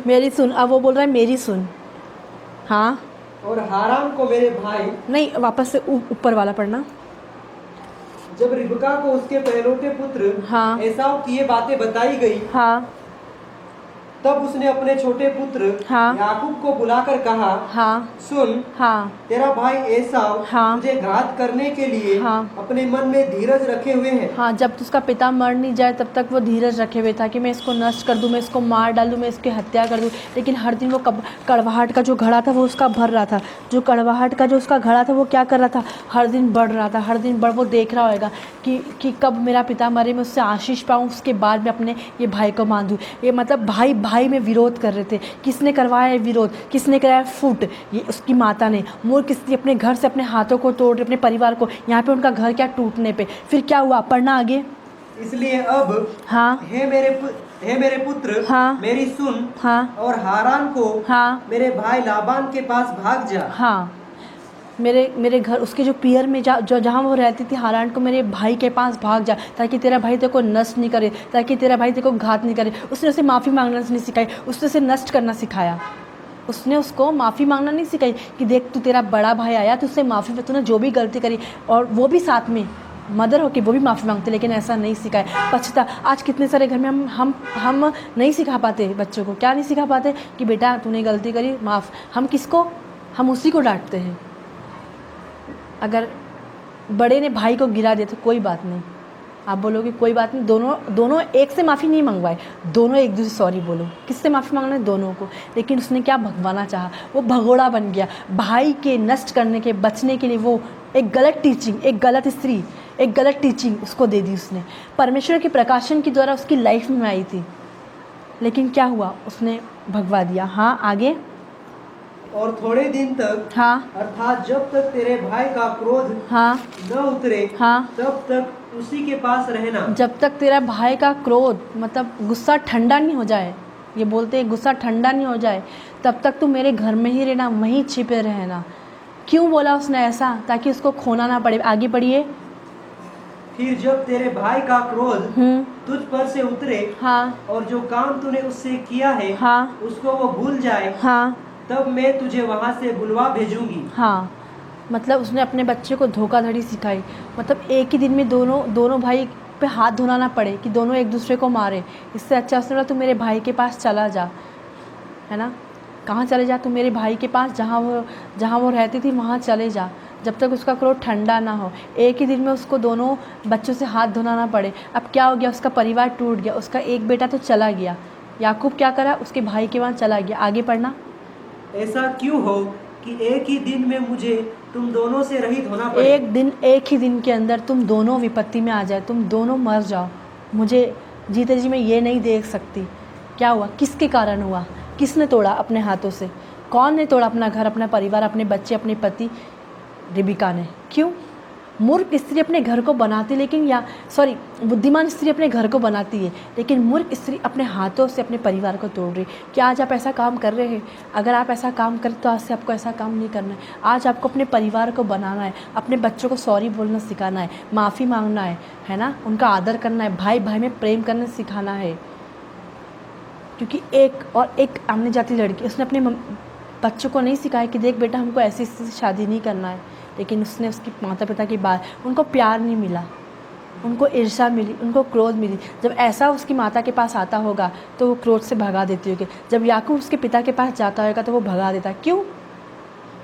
Speaker 1: मेरी सुन। अब वो बोल रहा है मेरी सुन, हाँ,
Speaker 4: और हाराम को मेरे भाई।
Speaker 1: नहीं, वापस से ऊपर वाला पढ़ना।
Speaker 4: जब रिबका को उसके पहलौठे पुत्र
Speaker 1: हाँ,
Speaker 4: एसाव की ये बातें बताई गई,
Speaker 1: हाँ,
Speaker 4: तब उसने अपने छोटे पुत्र
Speaker 1: हाँ,
Speaker 4: याकूब को बुलाकर कहा,
Speaker 1: हाँ,
Speaker 4: सुन,
Speaker 1: हाँ,
Speaker 4: तेरा भाई एसाव
Speaker 1: हाँ,
Speaker 4: तुझे घात करने के लिए
Speaker 1: हाँ,
Speaker 4: अपने मन में धीरज रखे हुए हैं।
Speaker 1: हाँ, जब उसका पिता मर नहीं जाए तब तक वो धीरज रखे हुए था कि मैं इसको नष्ट कर दूँ, मैं इसको मार डालूँ, मैं इसकी हत्या कर दूँ। लेकिन हर दिन वो कड़वाहट का जो घड़ा था वो उसका भर रहा था, जो कड़वाहट का जो उसका घड़ा था वो क्या कर रहा था, हर दिन बढ़ रहा था, हर दिन बढ़। वो देख रहा होगा कि कब मेरा पिता मरे, मैं उससे आशीष पाऊँ, उसके बाद मैं अपने ये भाई को मान दूँ। ये मतलब भाई में विरोध कर रहे थे। किसने करवाया विरोध, किसने कराया फूट, ये उसकी माता ने। मूर्ख स्त्री अपने घर से अपने हाथों को तोड़ रही, अपने परिवार को, यहाँ पे उनका घर क्या टूटने पे। फिर क्या हुआ, पढ़ना आगे।
Speaker 4: इसलिए अब
Speaker 1: हाँ,
Speaker 4: हे मेरे पुत्र,
Speaker 1: हाँ,
Speaker 4: मेरी सुन,
Speaker 1: हाँ,
Speaker 4: और हारान को
Speaker 1: हाँ,
Speaker 4: मेरे भाई लाबान के पास भाग जा।
Speaker 1: हाँ, मेरे घर, उसके जो पियर में जहाँ वो रहती थी, हारान को मेरे भाई के पास भाग जा, ताकि तेरा भाई तेरे को नष्ट नहीं करे, ताकि तेरा भाई तेरे को घात नहीं करे। उसने उसे माफ़ी मांगना नहीं सिखाई, उसने उसे नष्ट करना सिखाया। उसने उसको माफ़ी मांगना नहीं सिखाई कि देख तू, तेरा बड़ा भाई आया, तो उससे माफ़ी, तूने जो भी गलती करी, और वो भी साथ में मदर होके वो भी माफ़ी मांगते, लेकिन ऐसा नहीं सिखाया। पछता, आज कितने सारे घर में हम नहीं सिखा पाते बच्चों को। क्या नहीं सिखा पाते कि बेटा तूने गलती करी, माफ़। हम किसको, हम उसी को डांटते हैं। अगर बड़े ने भाई को गिरा दिया तो कोई बात नहीं, आप बोलोगे कोई बात नहीं, दोनों एक से माफ़ी नहीं मंगवाए, दोनों एक दूसरे सॉरी बोलो। किससे माफ़ी मांगना है, दोनों को। लेकिन उसने क्या भगवाना चाहा, वो भगोड़ा बन गया। भाई के नष्ट करने के, बचने के लिए वो एक गलत टीचिंग, एक गलत स्त्री, एक गलत टीचिंग उसको दे दी उसने। परमेश्वर के प्रकाशन के द्वारा उसकी लाइफ में आई थी, लेकिन क्या हुआ, उसने भगवा दिया। हाँ, आगे।
Speaker 4: और थोड़े दिन तक,
Speaker 1: हाँ,
Speaker 4: अर्थात जब तक तेरे भाई का क्रोध
Speaker 1: हाँ,
Speaker 4: न उतरे,
Speaker 1: हाँ,
Speaker 4: तब तक उसी के पास रहना।
Speaker 1: जब तक तेरा भाई का क्रोध, मतलब गुस्सा ठंडा नहीं हो जाए, ये बोलते हैं गुस्सा ठंडा नहीं हो जाए, तब तक तू मेरे घर में ही रहना, वहीं छिपे रहना। क्यों बोला उसने ऐसा, ताकि उसको खोना ना पड़े। आगे बढ़िए।
Speaker 4: फिर जब तेरे भाई का क्रोध तुझ पर से उतरे,
Speaker 1: हाँ,
Speaker 4: और जो काम तूने उससे किया है,
Speaker 1: हाँ,
Speaker 4: उसको वो भूल जाए,
Speaker 1: हाँ,
Speaker 4: तब मैं तुझे वहाँ से बुलवा भेजूंगी।
Speaker 1: हाँ, मतलब उसने अपने बच्चे को धोखाधड़ी सिखाई। मतलब एक ही दिन में दोनों भाई पे हाथ धोना ना पड़े कि दोनों एक दूसरे को मारे। इससे अच्छा उसने बोला तू मेरे भाई के पास चला जा, है ना। कहाँ चले जा, तू मेरे भाई के पास, जहाँ वो रहती थी वहाँ चले जा, जब तक उसका क्रोध ठंडा ना हो। एक ही दिन में उसको दोनों बच्चों से हाथ धोना ना पड़े। अब क्या हो गया, उसका परिवार टूट गया, उसका एक बेटा तो चला गया। याकूब क्या करा, उसके भाई के वहाँ चला गया। आगे पढ़ना।
Speaker 4: ऐसा क्यों हो कि एक ही दिन में मुझे तुम दोनों से रहित होना पड़े।
Speaker 1: एक ही दिन के अंदर तुम दोनों विपत्ति में आ जाए, तुम दोनों मर जाओ। मुझे जीते जी मैं ये नहीं देख सकती। क्या हुआ, किसके कारण हुआ, किसने तोड़ा अपने हाथों से, कौन ने तोड़ा अपना घर, अपना परिवार, अपने बच्चे, अपने पति, रिबिका ने। क्यों, मूर्ख स्त्री अपने घर को बनाती, लेकिन बुद्धिमान स्त्री अपने घर को बनाती है, लेकिन मूर्ख स्त्री अपने हाथों से अपने परिवार को तोड़ रही। क्या आज आप ऐसा काम कर रहे हैं? अगर आप ऐसा काम करें तो आज से आपको ऐसा काम नहीं करना है। आज आपको अपने परिवार को बनाना है, अपने बच्चों को सॉरी बोलना सिखाना है, माफ़ी मांगना है ना, उनका आदर करना है, भाई भाई में प्रेम करना सिखाना है। क्योंकि एक आमने जाती लड़की, उसने अपने बच्चों को नहीं सिखाया कि देख बेटा हमको ऐसी स्थिति से शादी नहीं करना है, लेकिन उसने उसके माता पिता की बात, उनको प्यार नहीं मिला, उनको ईर्ष्या मिली, उनको क्रोध मिली। जब ऐसा उसकी माता के पास आता होगा तो वो क्रोध से भगा देती होगी। जब याकूब उसके पिता के पास जाता होगा तो वो भगा देता। क्यों?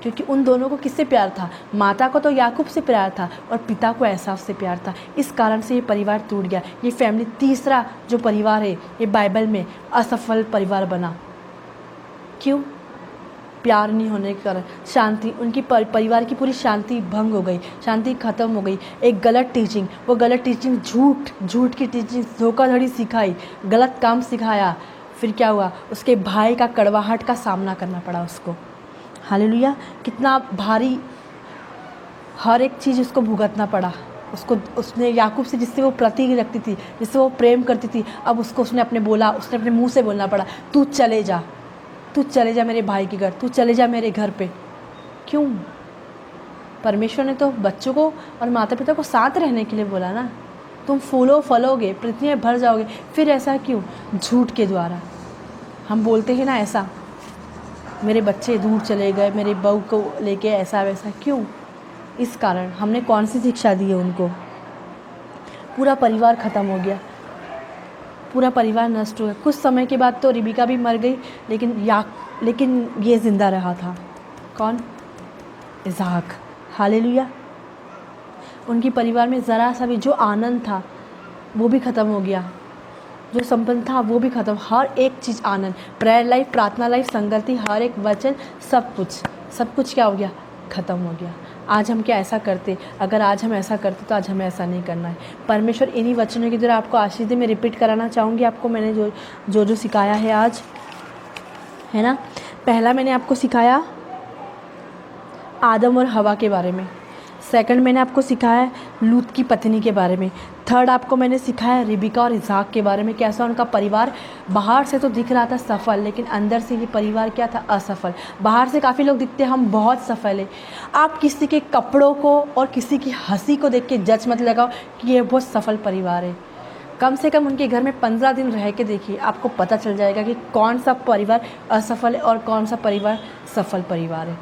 Speaker 1: क्योंकि उन दोनों को किससे प्यार था? माता को तो याकूब से प्यार था और पिता को एसाव से प्यार था। इस कारण से ये परिवार टूट गया। ये फैमिली, तीसरा जो परिवार है ये बाइबल में असफल परिवार बना। क्यों? प्यार नहीं होने के कारण शांति, उनकी परिवार की पूरी शांति भंग हो गई, शांति ख़त्म हो गई। एक गलत टीचिंग, वो गलत टीचिंग झूठ की टीचिंग, धोखाधड़ी सिखाई, गलत काम सिखाया। फिर क्या हुआ, उसके भाई का कड़वाहट का सामना करना पड़ा उसको। हालेलुया, कितना भारी हर एक चीज़ उसको भुगतना पड़ा उसको। उसने याकूब से जिससे वो प्रति रखती थी, जिससे वो प्रेम करती थी, अब उसको उसने अपने मुंह से बोलना पड़ा, तू चले जा मेरे भाई के घर, तू चले जा मेरे घर पे। क्यों? परमेश्वर ने तो बच्चों को और माता पिता को साथ रहने के लिए बोला ना, तुम फलोगे, पृथ्वी में भर जाओगे। फिर ऐसा क्यों? झूठ के द्वारा हम बोलते हैं ना ऐसा, मेरे बच्चे दूर चले गए, मेरे बहू को लेके ऐसा वैसा। क्यों? इस कारण हमने कौन सी शिक्षा दी है उनको? पूरा परिवार ख़त्म हो गया, पूरा परिवार नष्ट हो गया। कुछ समय के बाद तो रिबिका भी मर गई, लेकिन ये ज़िंदा रहा था। कौन? इसहाक। हालेलुया। उनके परिवार में ज़रा सा भी जो आनंद था वो भी ख़त्म हो गया, जो संपन्न था वो भी ख़त्म। हर एक चीज़ आनंद, प्रेयर लाइफ, प्रार्थना लाइफ, संगति, हर एक वचन, सब कुछ क्या हो गया? ख़त्म हो गया। आज हम क्या ऐसा करते? अगर आज हम ऐसा करते तो आज हमें ऐसा नहीं करना है। परमेश्वर इन्हीं वचनों के द्वारा आपको आशीष दे। मैं रिपीट कराना चाहूँगी आपको, मैंने जो सिखाया है आज, है ना। पहला मैंने आपको सिखाया आदम और हवा के बारे में। सेकंड मैंने आपको सिखाया है लूत की पत्नी के बारे में। थर्ड आपको मैंने सिखाया रिबिका और इसहाक के बारे में, कैसा उनका परिवार बाहर से तो दिख रहा था सफल, लेकिन अंदर से ये परिवार क्या था? असफल। बाहर से काफ़ी लोग दिखते हैं हम बहुत सफल है। आप किसी के कपड़ों को और किसी की हंसी को देख के जज मत लगाओ कि ये बहुत सफल परिवार है। कम से कम उनके घर में 15 दिन रह के देखिए, आपको पता चल जाएगा कि कौन सा परिवार असफल है और कौन सा परिवार सफल परिवार है।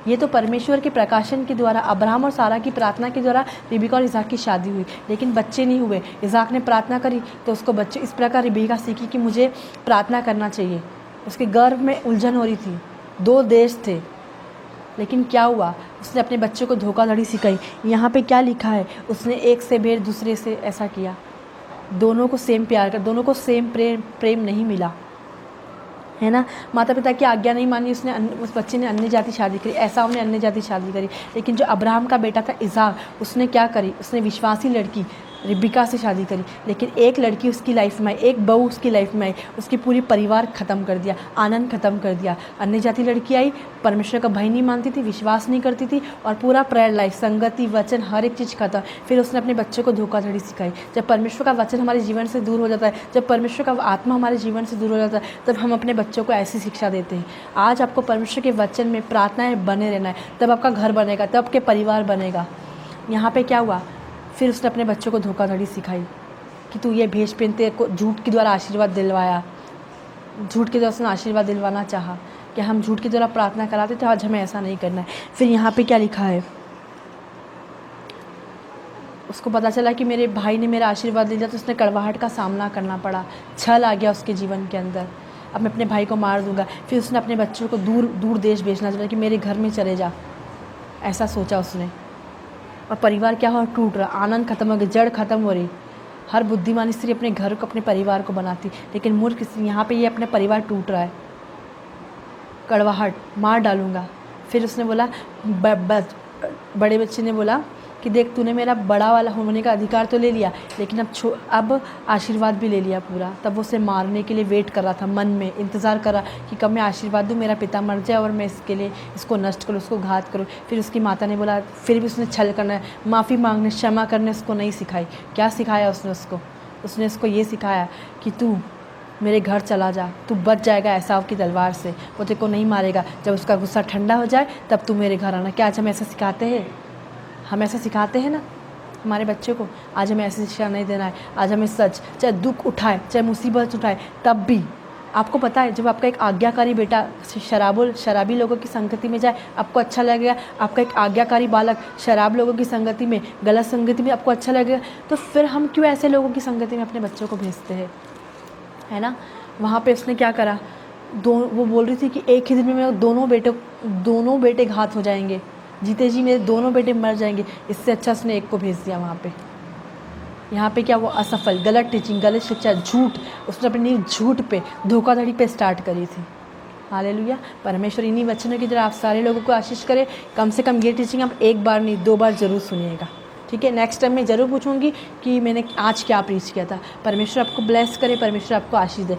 Speaker 1: ये तो परमेश्वर के प्रकाशन के द्वारा, अब्राहम और सारा की प्रार्थना के द्वारा रिबिका और इसहाक की शादी हुई, लेकिन बच्चे नहीं हुए। इसहाक ने प्रार्थना करी तो उसको बच्चे, इस प्रकार रिबिका सीखी कि मुझे प्रार्थना करना चाहिए। उसके गर्भ में उलझन हो रही थी, 2 देश थे, लेकिन क्या हुआ? उसने अपने बच्चों को धोखाधड़ी सिखाई। यहाँ पे क्या लिखा है? उसने एक से बेर दूसरे से ऐसा किया, दोनों को सेम प्यार कर, दोनों को सेम प्रेम नहीं मिला, है ना। माता पिता की आज्ञा नहीं मानी, उस बच्चे ने अन्य जाति शादी करी, ऐसा हमने अन्य जाति शादी करी। लेकिन जो अब्राहम का बेटा था इसहाक, उसने क्या करी? उसने विश्वासी लड़की रिबिका से शादी करी, लेकिन एक लड़की उसकी लाइफ में आई, एक बहू उसकी लाइफ में आई, उसकी पूरी परिवार ख़त्म कर दिया, आनंद ख़त्म कर दिया। अन्य जाति लड़की आई, परमेश्वर का भय नहीं मानती थी, विश्वास नहीं करती थी, और पूरा प्रेयर लाइफ, संगति, वचन, हर एक चीज़ खत्म। फिर उसने अपने बच्चों को धोखाधड़ी सिखाई। जब परमेश्वर का वचन हमारे जीवन से दूर हो जाता है, जब परमेश्वर का आत्मा हमारे जीवन से दूर हो जाता है, तब हम अपने बच्चों को ऐसी शिक्षा देते हैं। आज आपको परमेश्वर के वचन में प्रार्थनाएं बने रहना है, तब आपका घर बनेगा, तब आपके परिवार बनेगा। यहाँ पे क्या हुआ? फिर उसने अपने बच्चों को धोखाधड़ी सिखाई कि तू ये भेष पहनते को, झूठ के द्वारा आशीर्वाद दिलवाया, झूठ के द्वारा उसने आशीर्वाद दिलवाना चाहा कि हम झूठ के द्वारा प्रार्थना कराते, तो आज हमें ऐसा नहीं करना है। फिर यहाँ पे क्या लिखा है? उसको पता चला कि मेरे भाई ने मेरा आशीर्वाद ले लिया, तो उसने कड़वाहट का सामना करना पड़ा, छल आ गया उसके जीवन के अंदर, अब मैं अपने भाई को मार दूंगा। फिर उसने अपने बच्चों को दूर देश भेजना चाहा कि मेरे घर में चले जा, ऐसा सोचा उसने। और परिवार क्या हो? टूट रहा, आनंद खत्म हो गया, जड़ खत्म हो रही। हर बुद्धिमान स्त्री अपने घर को, अपने परिवार को बनाती, लेकिन मूर्ख स्त्री, यहाँ पे ये अपने परिवार टूट रहा है। कड़वाहट, मार डालूंगा। फिर उसने बोला, बड़े बच्चे ने बोला कि देख, तूने मेरा बड़ा वाला होने का अधिकार तो ले लिया, लेकिन अब आशीर्वाद भी ले लिया पूरा। तब वो उसे मारने के लिए वेट कर रहा था, मन में इंतज़ार कर रहा कि कब मैं आशीर्वाद दूँ, मेरा पिता मर जाए और मैं इसको नष्ट करूँ, उसको घात करूँ। फिर उसकी माता ने बोला, फिर भी उसने छल करना, माफ़ी मांगने, क्षमा करने उसको नहीं सिखाई। क्या सिखाया उसने उसको ये सिखाया कि तू मेरे घर चला जा, तू बच जाएगा एसाव की तलवार से, वो तेरे को नहीं मारेगा। जब उसका गुस्सा ठंडा हो जाए तब तू मेरे घर आना। क्या आज हम ऐसा सिखाते हैं? हम ऐसा सिखाते हैं ना हमारे बच्चों को। आज हमें ऐसी शिक्षा नहीं देना है। आज हमें सच, चाहे दुख उठाए, चाहे मुसीबत उठाए, तब भी आपको पता है, जब आपका एक आज्ञाकारी बेटा शराबी लोगों की संगति में जाए, आपको अच्छा लगेगा। आपका एक आज्ञाकारी बालक शराब लोगों की संगति में, गलत संगति में, आपको अच्छा लगेगा। तो फिर हम क्यों ऐसे लोगों की संगति में अपने बच्चों को भेजते हैं, है ना। वहाँ पे उसने क्या करा, वो बोल रही थी कि एक ही दिन में मेरे दोनों बेटे घात हो जाएंगे, जीते जी मेरे दोनों बेटे मर जाएंगे। इससे अच्छा उसने एक को भेज दिया वहाँ पे। यहाँ पे क्या, वो असफल, गलत टीचिंग, गलत शिक्षा, झूठ, उसने अपनी झूठ पे, धोखाधड़ी पे स्टार्ट करी थी। हालेलुया। परमेश्वर इन्हीं वचनों की तरह आप सारे लोगों को आशीष करे। कम से कम ये टीचिंग आप एक बार नहीं 2 बार ज़रूर सुनिएगा, ठीक है। नेक्स्ट टाइम मैं ज़रूर पूछूंगी कि मैंने आज क्या प्रीच किया था। परमेश्वर आपको ब्लेस करे, परमेश्वर आपको आशीष दे।